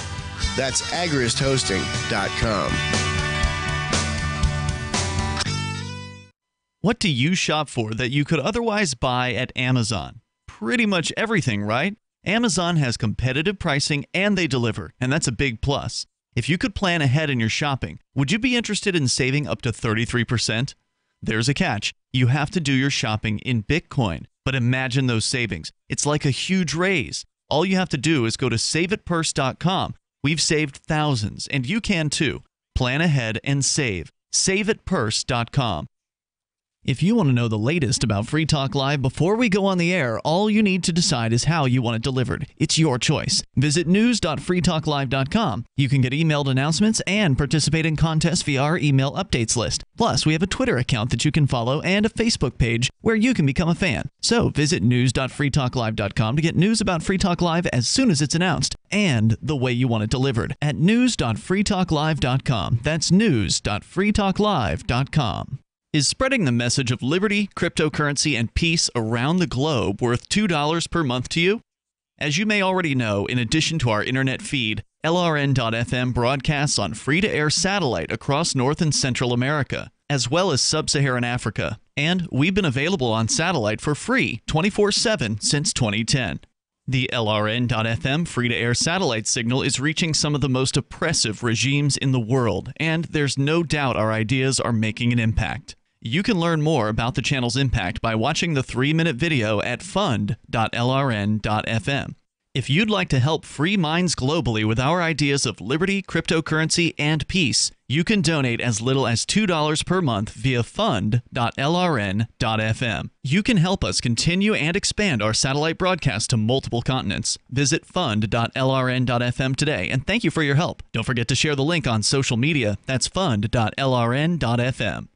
[SPEAKER 29] That's agristhosting.com.
[SPEAKER 5] What do you shop for that you could otherwise buy at Amazon? Pretty much everything, right? Amazon has competitive pricing and they deliver, and that's a big plus. If you could plan ahead in your shopping, would you be interested in saving up to 33%? There's a catch. You have to do your shopping in Bitcoin. But imagine those savings. It's like a huge raise. All you have to do is go to saveitpurse.com, We've saved thousands, and you can too. Plan ahead and save. SaveItPurse.com. If you want to know the latest about Free Talk Live before we go on the air, all you need to decide is how you want it delivered. It's your choice. Visit news.freetalklive.com. You can get emailed announcements and participate in contests via our email updates list. Plus, we have a Twitter account that you can follow and a Facebook page where you can become a fan. So visit news.freetalklive.com to get news about Free Talk Live as soon as it's announced and the way you want it delivered at news.freetalklive.com. That's news.freetalklive.com. Is spreading the message of liberty, cryptocurrency, and peace around the globe worth $2 per month to you? As you may already know, in addition to our internet feed, LRN.FM broadcasts on free-to-air satellite across North and Central America, as well as Sub-Saharan Africa. And we've been available on satellite for free 24/7 since 2010. The LRN.FM free-to-air satellite signal is reaching some of the most oppressive regimes in the world, and there's no doubt our ideas are making an impact. You can learn more about the channel's impact by watching the 3-minute video at fund.lrn.fm. If you'd like to help free minds globally with our ideas of liberty, cryptocurrency, and peace, you can donate as little as $2 per month via fund.lrn.fm. You can help us continue and expand our satellite broadcast to multiple continents. Visit fund.lrn.fm today, and thank you for your help. Don't forget to share the link on social media. That's fund.lrn.fm.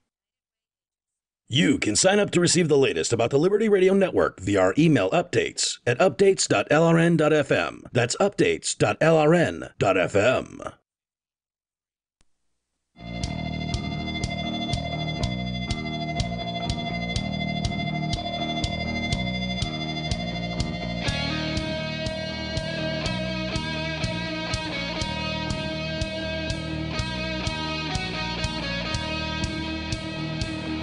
[SPEAKER 4] You can sign up to receive the latest about the Liberty Radio Network via our email updates at updates.lrn.fm. That's updates.lrn.fm.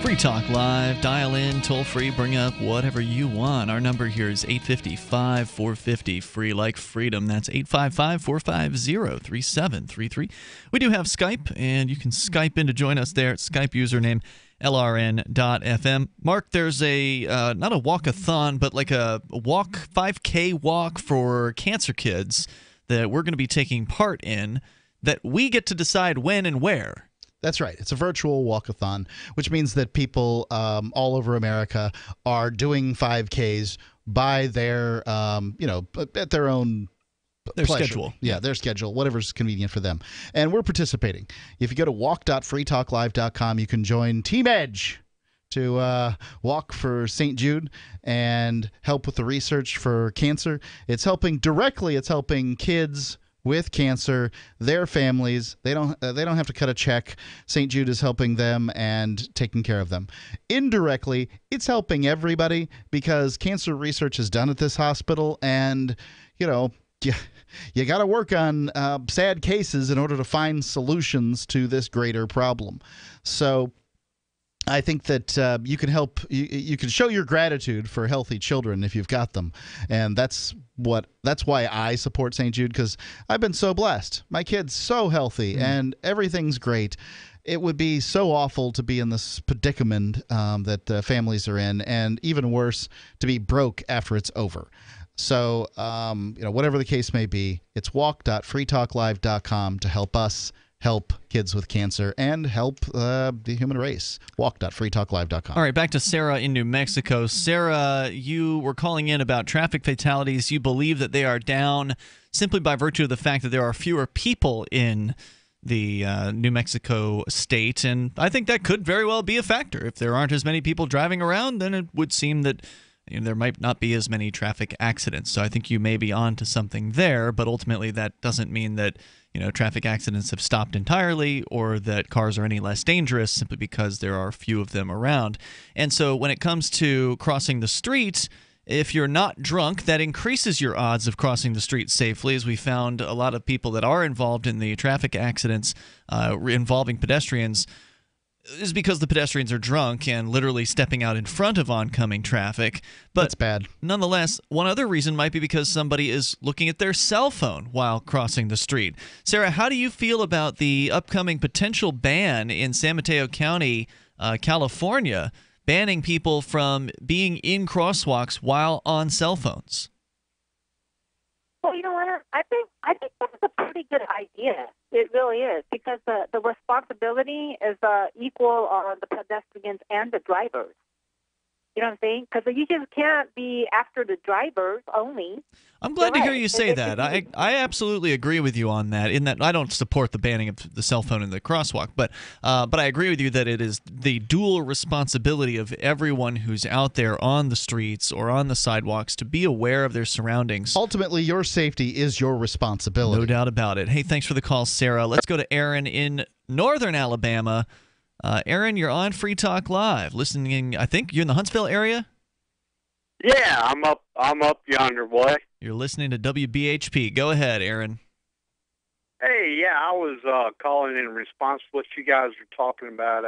[SPEAKER 5] Free Talk Live. Dial in, toll free, bring up whatever you want. Our number here is 855-450, free like freedom. That's 855-450-3733. We do have Skype, and you can Skype in to join us there. Skype username LRN.FM. Mark, there's a, not a walk-a-thon, but like a 5K walk for cancer kids that we're going to be taking part in that we get to decide when and where.
[SPEAKER 6] That's right. It's a virtual walkathon, which means that people all over America are doing 5Ks by their, at their own pleasure.
[SPEAKER 5] Schedule.
[SPEAKER 6] Yeah, their schedule, whatever's convenient for them. And we're participating. If you go to walk.freetalklive.com, you can join Team Edge to walk for St. Jude and help with the research for cancer. It's helping kids with cancer, their families. They don't have to cut a check. St. Jude is helping them and taking care of them. Indirectly, it's helping everybody because cancer research is done at this hospital, and you got to work on sad cases in order to find solutions to this greater problem. So I think that you can help. You can show your gratitude for healthy children if you've got them, and that's why I support St. Jude, because I've been so blessed. My kid's so healthy, and everything's great. It would be so awful to be in this predicament that families are in, and even worse, to be broke after it's over. So, whatever the case may be, it's walk.freetalklive.com to help us help kids with cancer and help the human race. Walk.freetalklive.com.
[SPEAKER 5] All right, back to Sarah in New Mexico. Sarah, you were calling in about traffic fatalities. You believe that they are down simply by virtue of the fact that there are fewer people in the New Mexico state, and I think that could very well be a factor. If there aren't as many people driving around, then it would seem that there might not be as many traffic accidents. So I think you may be on to something there, but ultimately that doesn't mean that traffic accidents have stopped entirely or that cars are any less dangerous simply because there are few of them around. And so when it comes to crossing the street, if you're not drunk, that increases your odds of crossing the street safely, as we found a lot of people that are involved in the traffic accidents involving pedestrians is because the pedestrians are drunk and literally stepping out in front of oncoming traffic. But
[SPEAKER 6] that's bad.
[SPEAKER 5] Nonetheless, one other reason might be because somebody is looking at their cell phone while crossing the street. Sarah, how do you feel about the upcoming potential ban in San Mateo County, California, banning people from being in crosswalks while on cell phones?
[SPEAKER 15] Well, you know what? I think that's a pretty good idea. It really is, because the responsibility is equal on the pedestrians and the drivers. You know what I'm saying? Because you just can't be after the drivers only.
[SPEAKER 5] I'm glad to hear you say that. I absolutely agree with you on that. In that, I don't support the banning of the cell phone in the crosswalk, but I agree with you that it is the dual responsibility of everyone who's out there on the streets or on the sidewalks to be aware of their surroundings.
[SPEAKER 6] Ultimately, your safety is your responsibility.
[SPEAKER 5] No doubt about it. Hey, thanks for the call, Sarah. Let's go to Aaron in northern Alabama. Aaron, you're on Free Talk Live. Listening, I think you're in the Huntsville area?
[SPEAKER 18] Yeah, I'm up yonder, boy.
[SPEAKER 5] You're listening to WBHP. Go ahead, Aaron.
[SPEAKER 18] Hey, yeah, I was calling in response to what you guys were talking about,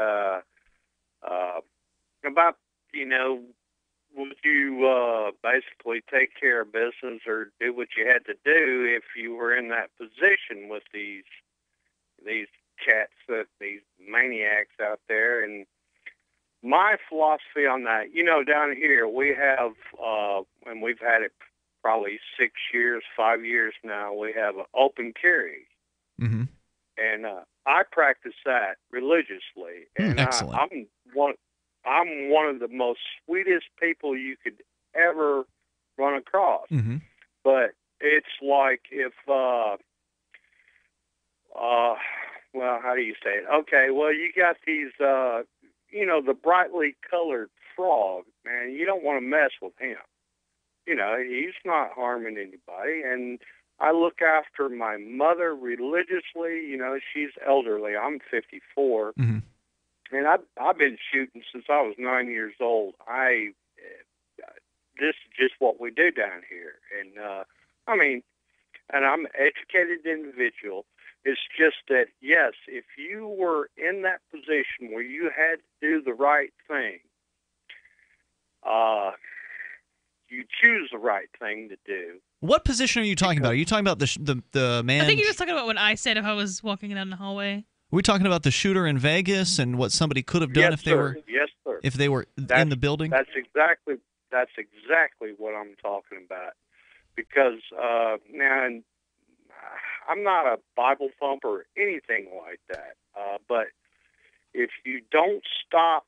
[SPEAKER 18] would you basically take care of business or do what you had to do if you were in that position with these cats, these maniacs out there. And my philosophy on that, down here we have, and we've had it probably 6 years, 5 years now, we have an open carry.
[SPEAKER 5] Mm-hmm.
[SPEAKER 18] And I practice that religiously. And
[SPEAKER 5] excellent.
[SPEAKER 18] I'm one of the most sweetest people you could ever run across.
[SPEAKER 5] Mm-hmm.
[SPEAKER 18] But it's like if, well, how do you say it? Okay, well, you got these, the brightly colored frog, man. You don't want to mess with him. He's not harming anybody. And I look after my mother religiously. She's elderly. I'm 54.
[SPEAKER 5] Mm-hmm.
[SPEAKER 18] And I've been shooting since I was 9 years old. This is just what we do down here. And, and I'm an educated individual. It's just that, yes, if you were in that position where you had to do the right thing, you choose the right thing to do.
[SPEAKER 5] What position are you talking about? Are you talking about the man?
[SPEAKER 7] I think you're just talking about what I said if I was walking down the hallway.
[SPEAKER 5] Are we talking about the shooter in Vegas and what somebody could have done
[SPEAKER 18] Yes,
[SPEAKER 5] if they
[SPEAKER 18] sir.
[SPEAKER 5] were
[SPEAKER 18] Yes, sir.
[SPEAKER 5] if they were in the building?
[SPEAKER 18] That's exactly what I'm talking about. Because now I'm not a Bible thumper or anything like that. But if you don't stop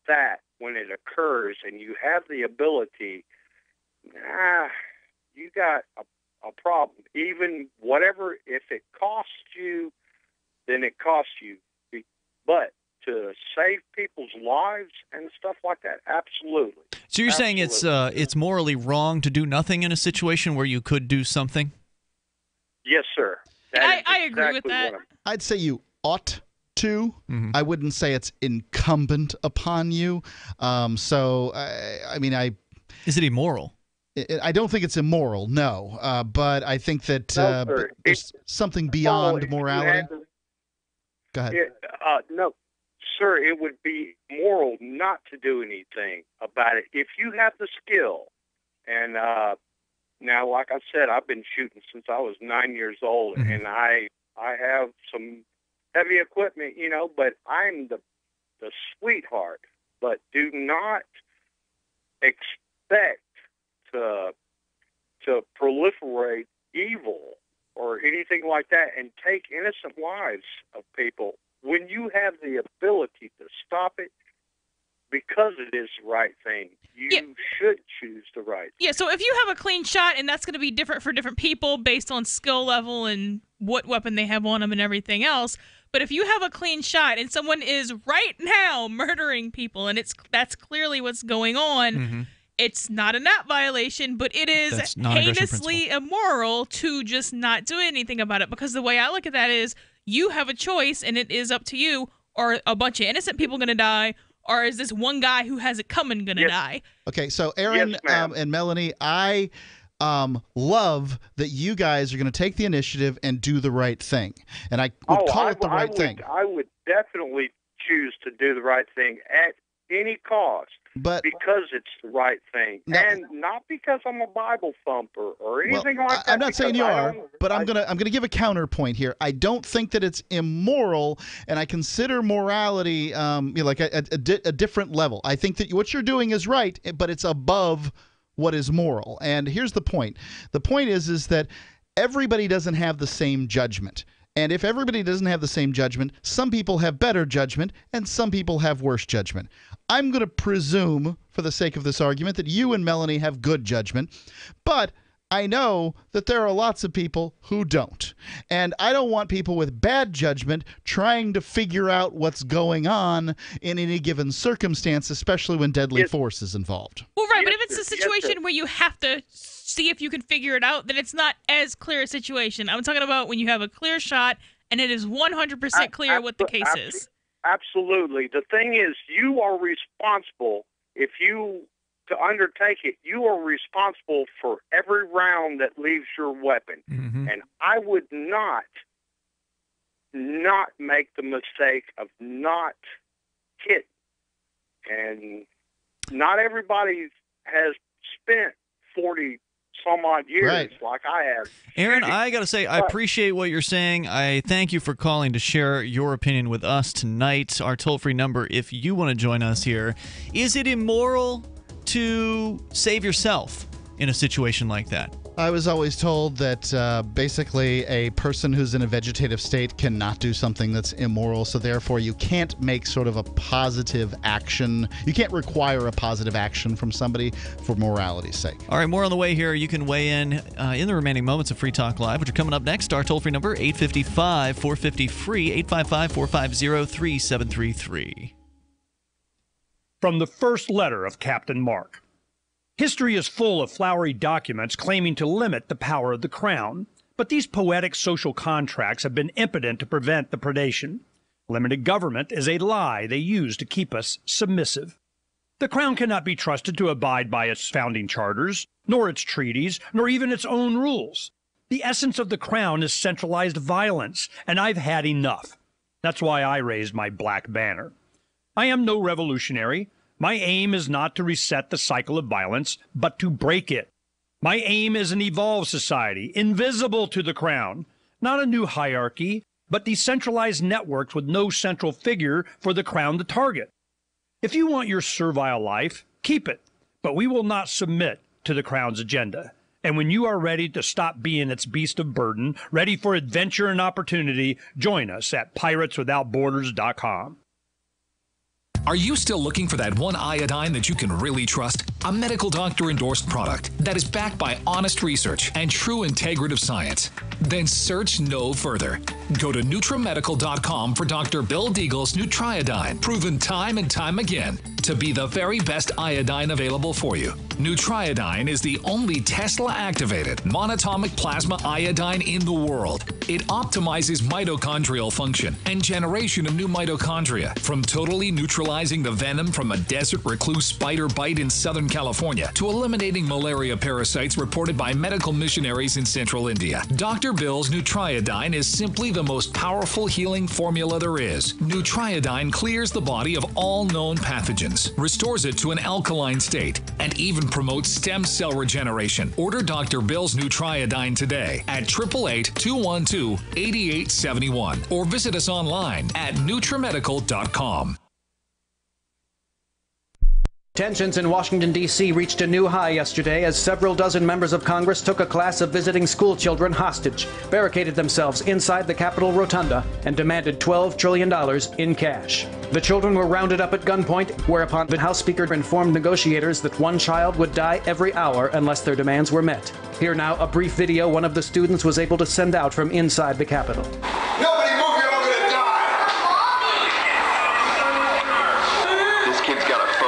[SPEAKER 18] that when it occurs and you have the ability, you got a problem. Even whatever, if it costs you, then it costs you. But to save people's lives and stuff like that, absolutely.
[SPEAKER 5] So you're saying it's morally wrong to do nothing in a situation where you could do something?
[SPEAKER 18] Yes, sir.
[SPEAKER 7] I agree with that.
[SPEAKER 6] I'd say you ought to.
[SPEAKER 5] Mm-hmm.
[SPEAKER 6] I wouldn't say it's incumbent upon you. Is
[SPEAKER 5] it immoral?
[SPEAKER 6] I don't think it's immoral, no. But I think that there's something beyond morality. Go ahead.
[SPEAKER 18] No, sir, it would be moral not to do anything about it. If you have the skill, and now, like I said, I've been shooting since I was 9 years old,
[SPEAKER 5] Mm-hmm.
[SPEAKER 18] and I have some heavy equipment, but I'm the sweetheart. But do not expect to proliferate evil or anything like that and take innocent lives of people when you have the ability to stop it because it is the right thing. You should choose the right thing.
[SPEAKER 7] Yeah, so if you have a clean shot, and that's going to be different for different people based on skill level and what weapon they have on them and everything else, but if you have a clean shot and someone is right now murdering people and that's clearly what's going on,
[SPEAKER 5] Mm-hmm.
[SPEAKER 7] it's not a NAP violation, but it is heinously immoral to just not do anything about it, because the way I look at that is you have a choice and it is up to you. Are a bunch of innocent people going to die, or is this one guy who has it coming going to die?
[SPEAKER 6] Okay, so Aaron and Melanie, I love that you guys are going to take the initiative and do the right thing. And I would call it the right thing.
[SPEAKER 18] I would definitely choose to do the right thing at any cost.
[SPEAKER 6] But
[SPEAKER 18] because it's the right thing, and not because I'm a Bible thumper or anything like that.
[SPEAKER 6] I'm not saying you are, but I'm gonna give a counterpoint here. I don't think that it's immoral, and I consider morality like a different level. I think that what you're doing is right, but it's above what is moral. And here's the point. The point is that everybody doesn't have the same judgment. And if everybody doesn't have the same judgment, some people have better judgment and some people have worse judgment. I'm going to presume, for the sake of this argument, that you and Melanie have good judgment, but I know that there are lots of people who don't. And I don't want people with bad judgment trying to figure out what's going on in any given circumstance, especially when deadly force is involved.
[SPEAKER 7] Well, right, but if it's a situation where you have to see if you can figure it out, then it's not as clear a situation. I'm talking about when you have a clear shot and it is 100% clear what the case is.
[SPEAKER 18] Absolutely. The thing is, you are responsible to undertake it, you are responsible for every round that leaves your weapon.
[SPEAKER 19] Mm-hmm.
[SPEAKER 18] And I would not make the mistake of not hitting. And not everybody has spent 40 some odd years like I have.
[SPEAKER 5] Aaron, I got to say, I appreciate what you're saying. I thank you for calling to share your opinion with us tonight. Our toll-free number, if you want to join us here, is it immoral to save yourself in a situation like that?
[SPEAKER 6] I was always told that basically a person who's in a vegetative state cannot do something that's immoral, so therefore you can't make sort of a positive action. You can't require a positive action from somebody for morality's sake.
[SPEAKER 5] All right, more on the way here. You can weigh in the remaining moments of Free Talk Live, which are coming up next. Our toll-free number, 855-450-FREE, 855-450-3733.
[SPEAKER 19] From the first letter of Captain Mark. History is full of flowery documents claiming to limit the power of the crown, but these poetic social contracts have been impotent to prevent the predation. Limited government is a lie they use to keep us submissive. The crown cannot be trusted to abide by its founding charters, nor its treaties, nor even its own rules. The essence of the crown is centralized violence, and I've had enough. That's why I raised my black banner. I am no revolutionary. My aim is not to reset the cycle of violence, but to break it. My aim is an evolved society, invisible to the crown, not a new hierarchy, but decentralized networks with no central figure for the crown to target. If you want your servile life, keep it, but we will not submit to the crown's agenda. And when you are ready to stop being its beast of burden, ready for adventure and opportunity, join us at pirateswithoutborders.com.
[SPEAKER 20] Are you still looking for that one iodine that you can really trust? A medical doctor-endorsed product that is backed by honest research and true integrative science? Then search no further. Go to NutriMedical.com for Dr. Bill Deagle's Nutriodine, proven time and time again to be the very best iodine available for you. Nutriodine is the only Tesla-activated monatomic plasma iodine in the world. It optimizes mitochondrial function and generation of new mitochondria, from totally neutralizing the venom from a desert recluse spider bite in Southern California to eliminating malaria parasites reported by medical missionaries in central India. Dr. Bill's Nutriodine is simply the most powerful healing formula there is. Nutriodine clears the body of all known pathogens, restores it to an alkaline state, and even promotes stem cell regeneration. Order Dr. Bill's Nutriodine today at 888-212-8871 or visit us online at NutriMedical.com.
[SPEAKER 3] Tensions in Washington, D.C. reached a new high yesterday as several dozen members of Congress took a class of visiting school children hostage, barricaded themselves inside the Capitol Rotunda, and demanded $12 trillion in cash. The children were rounded up at gunpoint, whereupon the House Speaker informed negotiators that one child would die every hour unless their demands were met. Here now, a brief video one of the students was able to send out from inside the Capitol.
[SPEAKER 21] Nobody move, you're all gonna die! This kid's got a phone.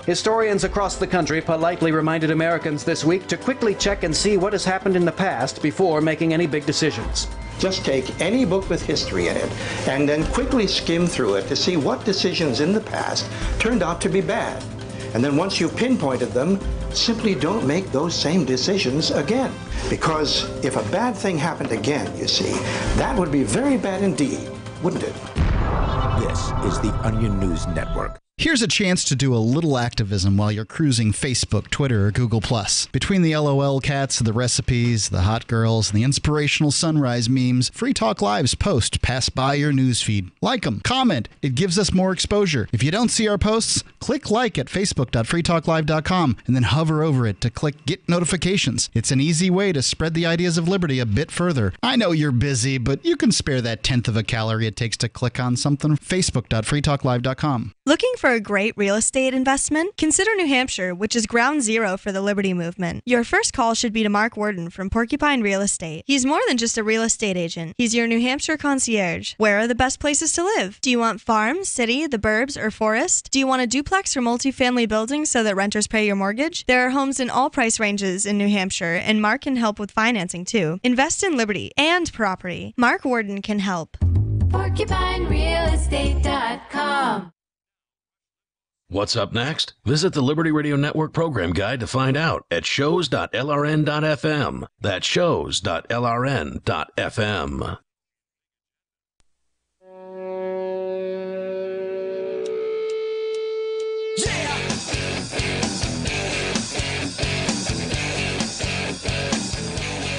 [SPEAKER 3] Historians across the country politely reminded Americans this week to quickly check and see what has happened in the past before making any big decisions.
[SPEAKER 22] Just take any book with history in it and then quickly skim through it to see what decisions in the past turned out to be bad. And then once you've pinpointed them, simply don't make those same decisions again. Because if a bad thing happened again, you see, that would be very bad indeed, wouldn't it?
[SPEAKER 9] This is the Onion News Network.
[SPEAKER 6] Here's a chance to do a little activism while you're cruising Facebook, Twitter, or Google+. Between the LOL cats, the recipes, the hot girls, and the inspirational sunrise memes, Free Talk Live's post pass by your newsfeed. Like them, comment. It gives us more exposure. If you don't see our posts, click like at facebook.freetalklive.com and then hover over it to click Get Notifications. It's an easy way to spread the ideas of liberty a bit further. I know you're busy, but you can spare that tenth of a calorie it takes to click on something. facebook.freetalklive.com.
[SPEAKER 1] Looking for a great real estate investment? Consider New Hampshire, which is ground zero for the Liberty Movement. Your first call should be to Mark Worden from Porcupine Real Estate. He's more than just a real estate agent. He's your New Hampshire concierge. Where are the best places to live? Do you want farm, city, the burbs, or forest? Do you want a duplex or multifamily building so that renters pay your mortgage? There are homes in all price ranges in New Hampshire, and Mark can help with financing too. Invest in liberty and property. Mark Worden can help.
[SPEAKER 2] PorcupineRealEstate.com.
[SPEAKER 4] What's up next? Visit the Liberty Radio Network program guide to find out at shows.lrn.fm. That's shows.lrn.fm.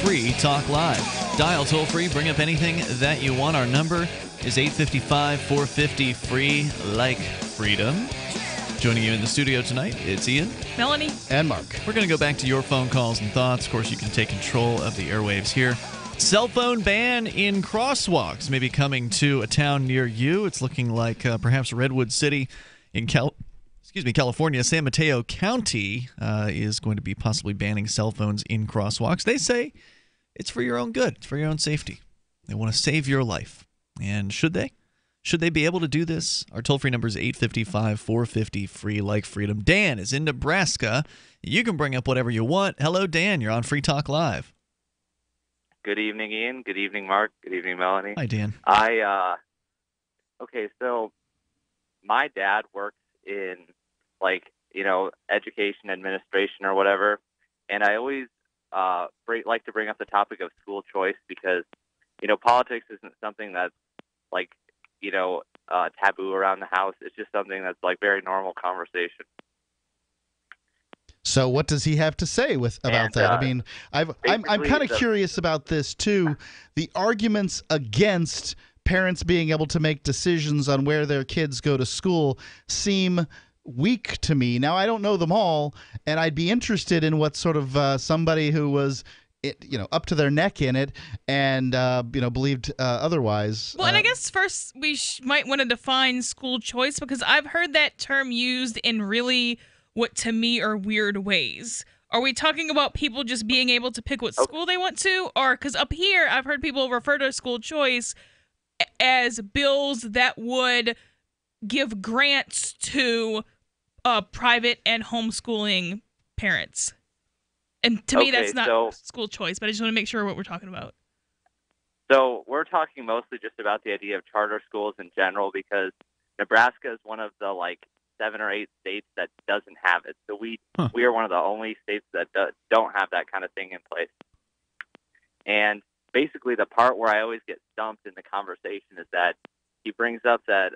[SPEAKER 5] Free Talk Live. Dial toll free, bring up anything that you want. Our number is 855-450-FREE, like freedom. Joining you in the studio tonight, it's Ian,
[SPEAKER 7] Melanie,
[SPEAKER 6] and Mark.
[SPEAKER 5] We're going to go back to your phone calls and thoughts. Of course, you can take control of the airwaves here. Cell phone ban in Crosswalks may be coming to a town near you. It's looking like perhaps Redwood City in California. San Mateo County is going to be possibly banning cell phones in crosswalks. They say it's for your own good. It's for your own safety. They want to save your life. And should they? Should they be able to do this? Our toll-free number is 855-450-FREE, like freedom. Dan is in Nebraska. You can bring up whatever you want. Hello, Dan. You're on Free Talk Live.
[SPEAKER 8] Good evening, Ian. Good evening, Mark. Good evening, Melanie.
[SPEAKER 5] Hi, Dan.
[SPEAKER 8] Okay, so my dad works in, education administration or whatever, and I always like to bring up the topic of school choice because, politics isn't something that's, taboo around the house. It's just something that's, very normal conversation.
[SPEAKER 6] So what does he have to say about that? I mean, I'm kind of curious about this too. The arguments against parents being able to make decisions on where their kids go to school seem weak to me. Now, I don't know them all, and I'd be interested in what sort of somebody who was up to their neck in it and believed otherwise.
[SPEAKER 7] Well, and I guess first we might want to define school choice because I've heard that term used in really what to me are weird ways. Are we talking about people just being able to pick what school they want to? Or because up here I've heard people refer to school choice as bills that would give grants to private and homeschooling parents. And to me, that's not school choice, but I just want to make sure what we're talking about.
[SPEAKER 8] So we're talking mostly just about the idea of charter schools in general because Nebraska is one of the 7 or 8 states that doesn't have it. So we are one of the only states that don't have that kind of thing in place. And basically the part where I always get stumped in the conversation is that he brings up that,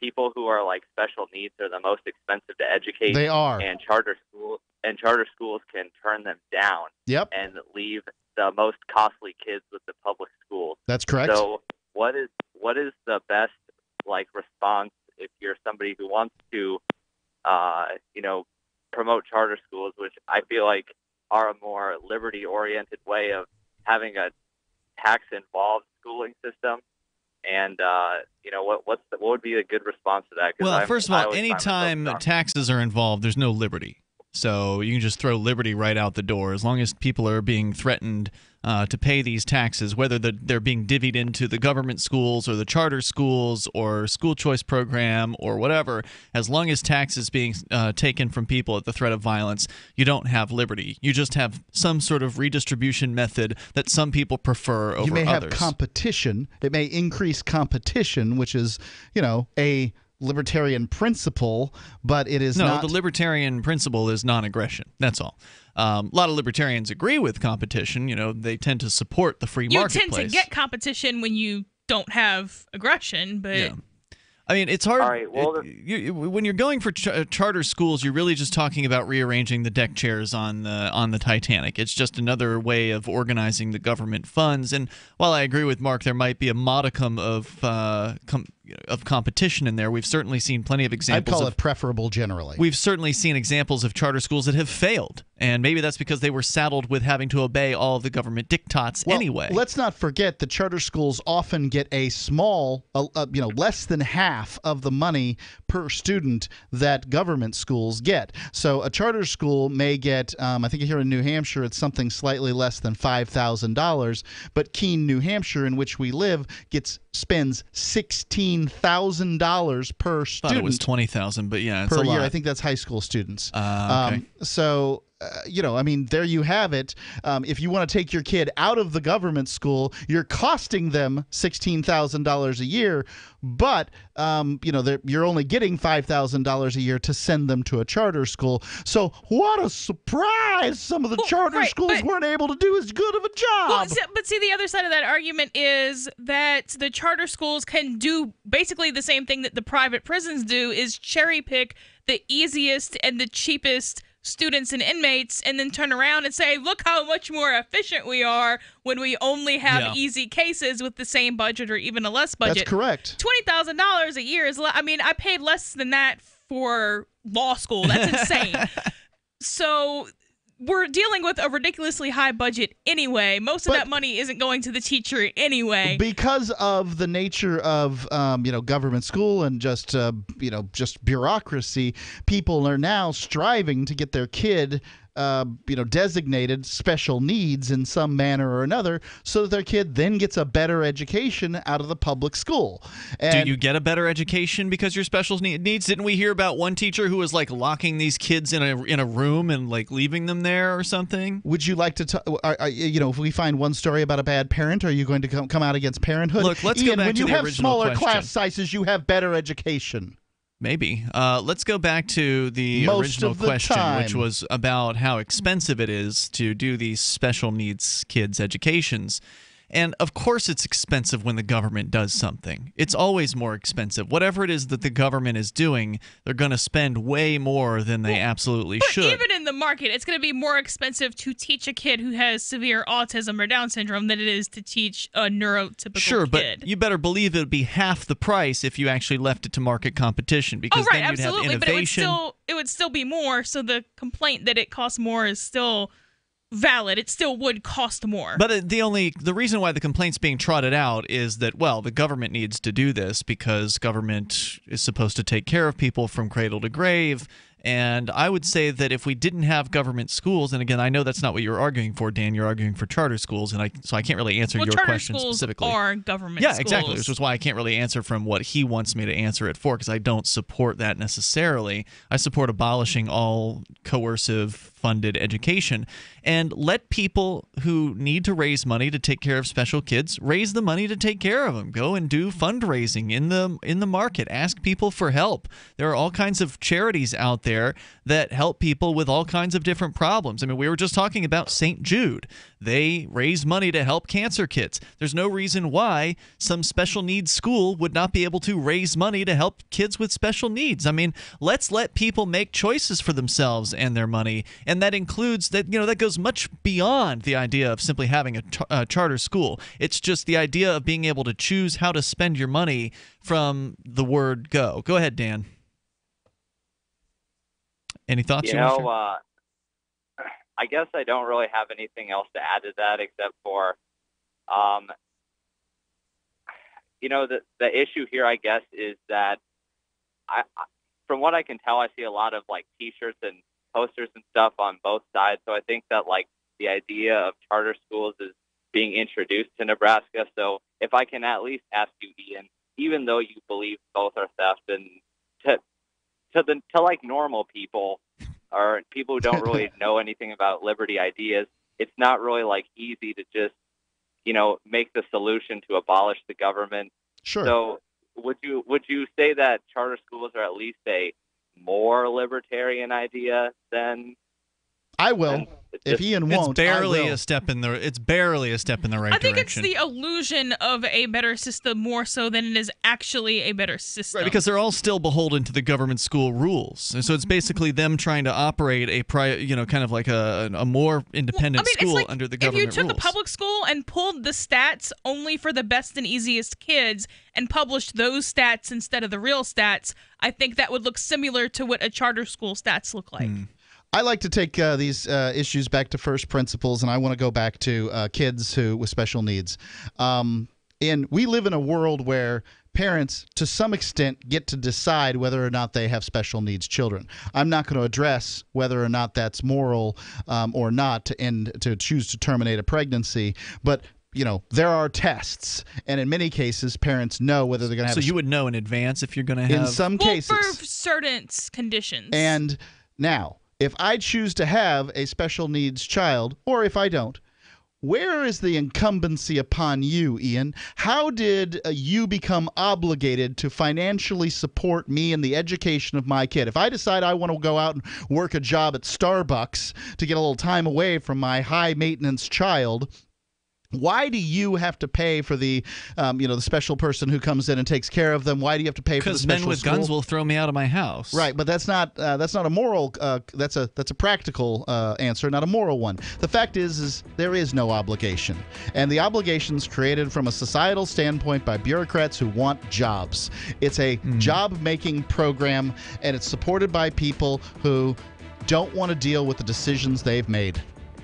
[SPEAKER 8] people who are special needs are the most expensive to educate.
[SPEAKER 6] They are.
[SPEAKER 8] And charter schools can turn them down.
[SPEAKER 6] Yep.
[SPEAKER 8] And leave the most costly kids with the public schools.
[SPEAKER 6] That's correct.
[SPEAKER 8] So what is the best response if you're somebody who wants to promote charter schools, which I feel like are a more liberty oriented way of having a tax involved schooling system? And what would be a good response to that?
[SPEAKER 5] Well, first of all, anytime taxes are involved, there's no liberty. So you can just throw liberty right out the door as long as people are being threatened to pay these taxes, whether they're being divvied into the government schools or the charter schools or school choice program or whatever. As long as taxes being taken from people at the threat of violence, you don't have liberty. You just have some sort of redistribution method that some people prefer over others.
[SPEAKER 6] You may have competition. It may increase competition, which is, a libertarian principle, but it is not.
[SPEAKER 5] No, the libertarian principle is non-aggression. That's all. A lot of libertarians agree with competition. They tend to support the free marketplace.
[SPEAKER 7] You tend to get competition when you don't have aggression, but... Yeah.
[SPEAKER 5] I mean, it's hard.
[SPEAKER 8] All right, well,
[SPEAKER 5] when you're going for charter schools, you're really just talking about rearranging the deck chairs on the Titanic. It's just another way of organizing the government funds. And while I agree with Mark, there might be a modicum of competition in there. We've certainly seen plenty of examples.
[SPEAKER 6] I'd call it preferable generally.
[SPEAKER 5] We've certainly seen examples of charter schools that have failed, and maybe that's because they were saddled with having to obey all of the government diktats anyway.
[SPEAKER 6] Let's not forget that charter schools often get a small, less than half of the money per student that government schools get. So a charter school may get, I think here in New Hampshire, it's something slightly less than $5,000, but Keene, New Hampshire, in which we live, spends $16,000 per student.
[SPEAKER 5] I thought it was $20,000, but yeah, it's
[SPEAKER 6] per
[SPEAKER 5] a lot.
[SPEAKER 6] year. I think that's high school students.
[SPEAKER 5] Okay.
[SPEAKER 6] I mean, there you have it. If you want to take your kid out of the government school, you're costing them $16,000 a year, but you're only getting $5,000 a year to send them to a charter school. So what a surprise! Some of the charter schools weren't able to do as good of a job.
[SPEAKER 7] Well, but see, the other side of that argument is that the charter schools can do basically the same thing that the private prisons do: is cherry pick the easiest and the cheapest students and inmates, and then turn around and say, look how much more efficient we are when we only have easy cases with the same budget or even a less budget.
[SPEAKER 6] That's correct.
[SPEAKER 7] $20,000 a year is, I paid less than that for law school. That's insane. So we're dealing with a ridiculously high budget anyway. Most of that money isn't going to the teacher anyway.
[SPEAKER 6] Because of the nature of government school and just bureaucracy, people are now striving to get their kid designated special needs in some manner or another, so that their kid then gets a better education out of the public school. And
[SPEAKER 5] do you get a better education because you're special needs? Didn't we hear about one teacher who was like locking these kids in a room and like leaving them there or something?
[SPEAKER 6] Would you like to if we find one story about a bad parent, are you going to come out against parenthood?
[SPEAKER 5] Look, let's
[SPEAKER 6] Ian,
[SPEAKER 5] go back
[SPEAKER 6] when
[SPEAKER 5] to
[SPEAKER 6] you
[SPEAKER 5] the
[SPEAKER 6] have
[SPEAKER 5] original
[SPEAKER 6] smaller
[SPEAKER 5] question.
[SPEAKER 6] class sizes, you have better education.
[SPEAKER 5] Maybe. Let's go back to the original question, which was about how expensive it is to do these special needs kids' educations. And of course it's expensive when the government does something. It's always more expensive. Whatever it is that the government is doing, they're going to spend way more than they absolutely should.
[SPEAKER 7] Even in the market, it's going to be more expensive to teach a kid who has severe autism or Down syndrome than it is to teach a neurotypical
[SPEAKER 5] Sure,
[SPEAKER 7] kid.
[SPEAKER 5] but you better believe it would be half the price if you actually left it to market competition, because then you'd have innovation.
[SPEAKER 7] But it would still be more, so the complaint that it costs more is still valid. It still would cost more.
[SPEAKER 5] But the reason why the complaint's being trotted out is that, well, the government needs to do this because government is supposed to take care of people from cradle to grave. And I would say that if we didn't have government schools, and again, I know that's not what you're arguing for, Dan. You're arguing for charter schools, and so I can't really answer your question specifically.
[SPEAKER 7] Are government
[SPEAKER 5] schools.
[SPEAKER 7] Yeah,
[SPEAKER 5] exactly. Which is why I can't really answer from what he wants me to answer it for, because I don't support that necessarily. I support abolishing all coercive funded education and let people who need to raise money to take care of special kids raise the money to take care of them. Go and do fundraising in the market. Ask people for help. There are all kinds of charities out there that help people with all kinds of different problems. I mean, we were just talking about St. Jude. They raise money to help cancer kids. There's no reason why some special needs school would not be able to raise money to help kids with special needs. I mean, let's let people make choices for themselves and their money, and that includes that goes much beyond the idea of simply having a charter school. It's just the idea of being able to choose how to spend your money from the word go. Go ahead, Dan. Any thoughts?
[SPEAKER 8] I guess I don't really have anything else to add to that except for, the issue here, I guess, is that from what I can tell, I see a lot of like T-shirts and posters and stuff on both sides. So I think that like the idea of charter schools is being introduced to Nebraska. So if I can at least ask you, Ian, even though you believe both are theft, and to like normal people or people who don't really know anything about liberty ideas, it's not really like easy to just, make the solution to abolish the government.
[SPEAKER 6] Sure.
[SPEAKER 8] So would you say that charter schools are at least a more libertarian idea than
[SPEAKER 6] I will. If Ian won't,
[SPEAKER 5] it's barely
[SPEAKER 6] I will.
[SPEAKER 5] a step in the right
[SPEAKER 7] I think
[SPEAKER 5] direction.
[SPEAKER 7] it's the illusion of a better system more so than it is actually a better system.
[SPEAKER 5] Right, because they're all still beholden to the government school rules, and so it's basically them trying to operate a kind of like a more independent school
[SPEAKER 7] it's like
[SPEAKER 5] under the
[SPEAKER 7] if
[SPEAKER 5] government
[SPEAKER 7] you took
[SPEAKER 5] rules.
[SPEAKER 7] a public school and pulled the stats only for the best and easiest kids and published those stats instead of the real stats, I think that would look similar to what a charter school stats look like.
[SPEAKER 6] I like to take these issues back to first principles, and I want to go back to kids with special needs. And we live in a world where parents, to some extent, get to decide whether or not they have special needs children. I'm not going to address whether or not that's moral or not to choose to terminate a pregnancy, but there are tests, and in many cases, parents know whether they're going to have.
[SPEAKER 5] So you would know in advance if you're going to have.
[SPEAKER 6] In some cases,
[SPEAKER 7] for certain conditions.
[SPEAKER 6] And now, if I choose to have a special needs child, or if I don't, where is the incumbency upon you, Ian? How did you become obligated to financially support me in the education of my kid? If I decide I want to go out and work a job at Starbucks to get a little time away from my high-maintenance child, why do you have to pay for the special person who comes in and takes care of them? Why do you have to pay for the special
[SPEAKER 5] men with
[SPEAKER 6] school?
[SPEAKER 5] guns will throw me out of my house.
[SPEAKER 6] Right, but that's not a moral. That's a practical answer, not a moral one. The fact is there is no obligation, and the obligation's created from a societal standpoint by bureaucrats who want jobs. It's a job-making program, and it's supported by people who don't want to deal with the decisions they've made.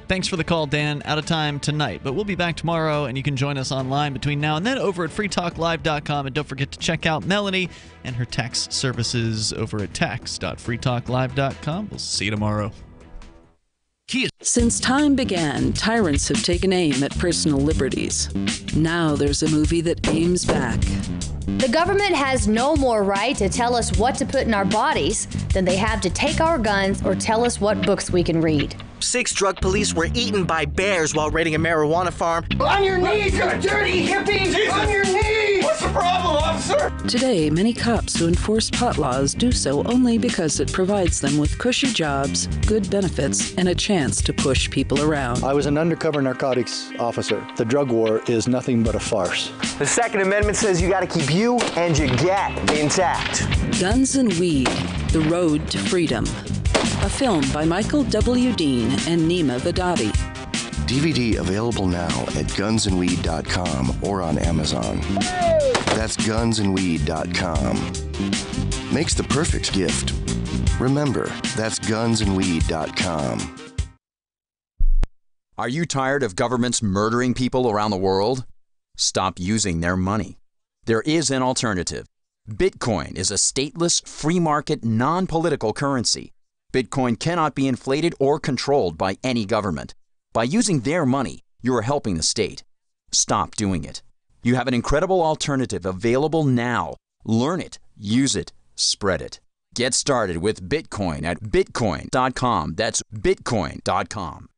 [SPEAKER 5] Thanks for the call, Dan. Out of time tonight, but we'll be back tomorrow, and you can join us online between now and then over at freetalklive.com. And don't forget to check out Melanie and her tax services over at tax.freetalklive.com. We'll see you tomorrow.
[SPEAKER 2] Since time began, tyrants have taken aim at personal liberties. Now there's a movie that aims back.
[SPEAKER 10] The government has no more right to tell us what to put in our bodies than they have to take our guns or tell us what books we can read.
[SPEAKER 11] 6 drug police were eaten by bears while raiding a marijuana farm.
[SPEAKER 10] On your knees, you dirty hippies! Jesus. On your knees! What's the problem, officer?
[SPEAKER 2] Today, many cops who enforce pot laws do so only because it provides them with cushy jobs, good benefits, and a chance to push people around.
[SPEAKER 23] I was an undercover narcotics officer. The drug war is nothing but a farce.
[SPEAKER 11] The Second Amendment says you got to keep you and your gat intact.
[SPEAKER 2] Guns and Weed, The Road to Freedom. A film by Michael W. Dean and Nima Vadadi.
[SPEAKER 24] DVD available now at gunsandweed.com or on Amazon. That's gunsandweed.com. Makes the perfect gift. Remember, that's gunsandweed.com.
[SPEAKER 25] Are you tired of governments murdering people around the world? Stop using their money. There is an alternative. Bitcoin is a stateless, free market, non-political currency. Bitcoin cannot be inflated or controlled by any government. By using their money, you are helping the state. Stop doing it. You have an incredible alternative available now. Learn it, use it, spread it. Get started with Bitcoin at bitcoin.com. That's bitcoin.com.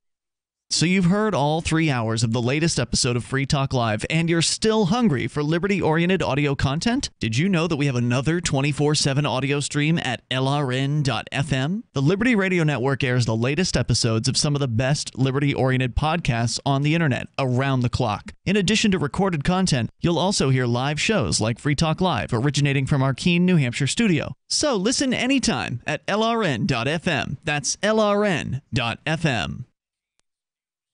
[SPEAKER 5] So you've heard all 3 hours of the latest episode of Free Talk Live, and you're still hungry for liberty-oriented audio content? Did you know that we have another 24/7 audio stream at LRN.FM? The Liberty Radio Network airs the latest episodes of some of the best liberty-oriented podcasts on the internet around the clock. In addition to recorded content, you'll also hear live shows like Free Talk Live, originating from our Keene, New Hampshire studio. So listen anytime at LRN.FM. That's LRN.FM.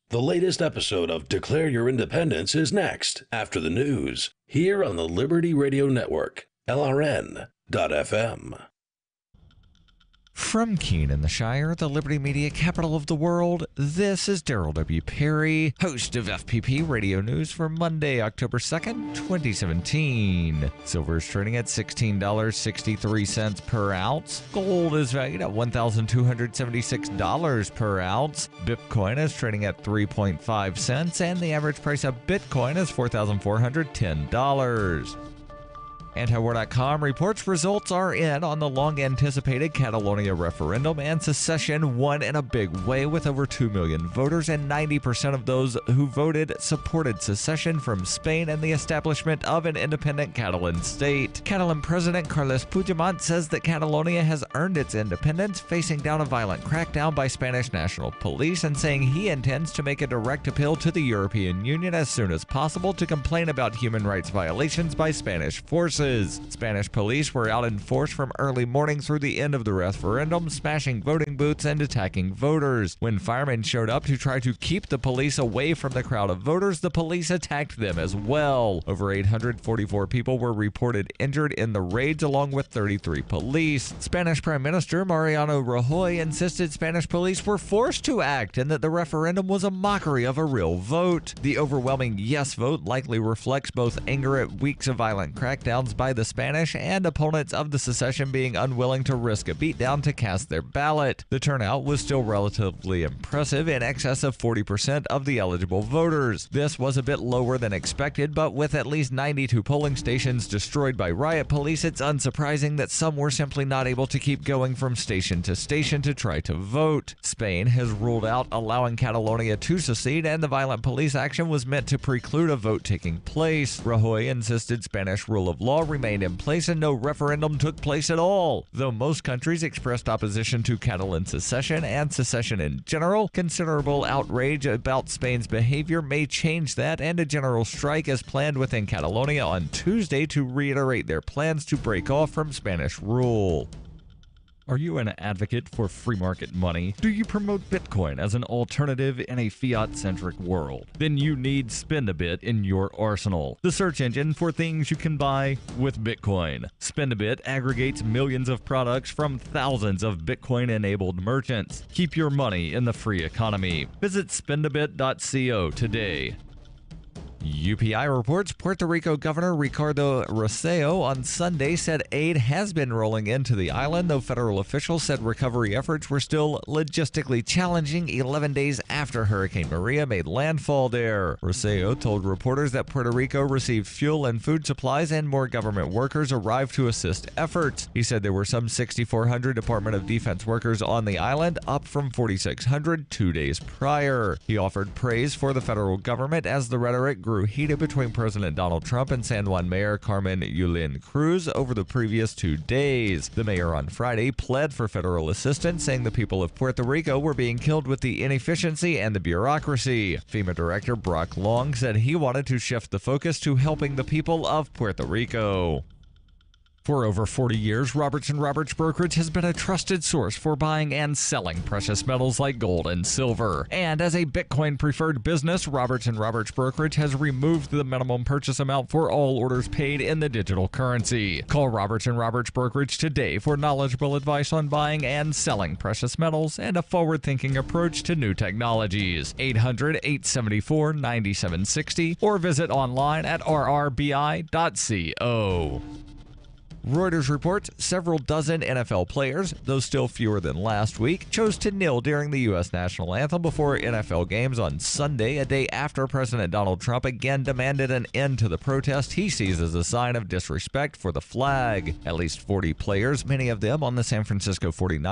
[SPEAKER 4] The latest episode of Declare Your Independence is next, after the news, here on the Liberty Radio Network, LRN.FM.
[SPEAKER 26] From Keene in the Shire, the Liberty Media capital of the world, this is Daryl W. Perry, host of FPP Radio News for Monday, October 2nd, 2017. Silver is trading at $16.63 per ounce. Gold is valued at $1,276 per ounce. Bitcoin is trading at 3.5 cents, and the average price of Bitcoin is $4,410. Antiwar.com reports results are in on the long-anticipated Catalonia referendum, and secession won in a big way with over 2 million voters, and 90% of those who voted supported secession from Spain and the establishment of an independent Catalan state. Catalan President Carles Puigdemont says that Catalonia has earned its independence, facing down a violent crackdown by Spanish National Police, and saying he intends to make a direct appeal to the European Union as soon as possible to complain about human rights violations by Spanish forces. Spanish police were out in force from early morning through the end of the referendum, smashing voting booths and attacking voters. When firemen showed up to try to keep the police away from the crowd of voters, the police attacked them as well. Over 844 people were reported injured in the raids, along with 33 police. Spanish Prime Minister Mariano Rajoy insisted Spanish police were forced to act and that the referendum was a mockery of a real vote. The overwhelming yes vote likely reflects both anger at weeks of violent crackdowns by the Spanish and opponents of the secession being unwilling to risk a beatdown to cast their ballot. The turnout was still relatively impressive, in excess of 40% of the eligible voters. This was a bit lower than expected, but with at least 92 polling stations destroyed by riot police, it's unsurprising that some were simply not able to keep going from station to station to try to vote. Spain has ruled out allowing Catalonia to secede, and the violent police action was meant to preclude a vote taking place. Rajoy insisted Spanish rule of law remained in place and no referendum took place at all. Though most countries expressed opposition to Catalan secession and secession in general, considerable outrage about Spain's behavior may change that, and a general strike is planned within Catalonia on Tuesday to reiterate their plans to break off from Spanish rule. Are you an advocate for free market money? Do you promote Bitcoin as an alternative in a fiat-centric world? Then you need Spendabit in your arsenal, the search engine for things you can buy with Bitcoin. Spendabit aggregates millions of products from thousands of Bitcoin-enabled merchants. Keep your money in the free economy. Visit spendabit.co today. UPI reports Puerto Rico Governor Ricardo Rosselló on Sunday said aid has been rolling into the island, though federal officials said recovery efforts were still logistically challenging 11 days after Hurricane Maria made landfall there. Rosselló told reporters that Puerto Rico received fuel and food supplies and more government workers arrived to assist efforts. He said there were some 6,400 Department of Defense workers on the island, up from 4,600 2 days prior. He offered praise for the federal government as the rhetoric grew heated between President Donald Trump and San Juan Mayor Carmen Yulín Cruz over the previous 2 days. The mayor on Friday pled for federal assistance, saying the people of Puerto Rico were being killed with the inefficiency and the bureaucracy. FEMA Director Brock Long said he wanted to shift the focus to helping the people of Puerto Rico. For over 40 years, Roberts & Roberts Brokerage has been a trusted source for buying and selling precious metals like gold and silver. And as a Bitcoin-preferred business, Roberts & Roberts Brokerage has removed the minimum purchase amount for all orders paid in the digital currency. Call Roberts & Roberts Brokerage today for knowledgeable advice on buying and selling precious metals and a forward-thinking approach to new technologies. 800-874-9760 or visit online at rrbi.co. Reuters reports several dozen NFL players, though still fewer than last week, chose to kneel during the U.S. national anthem before NFL games on Sunday, a day after President Donald Trump again demanded an end to the protest he sees as a sign of disrespect for the flag. At least 40 players, many of them on the San Francisco 49ers,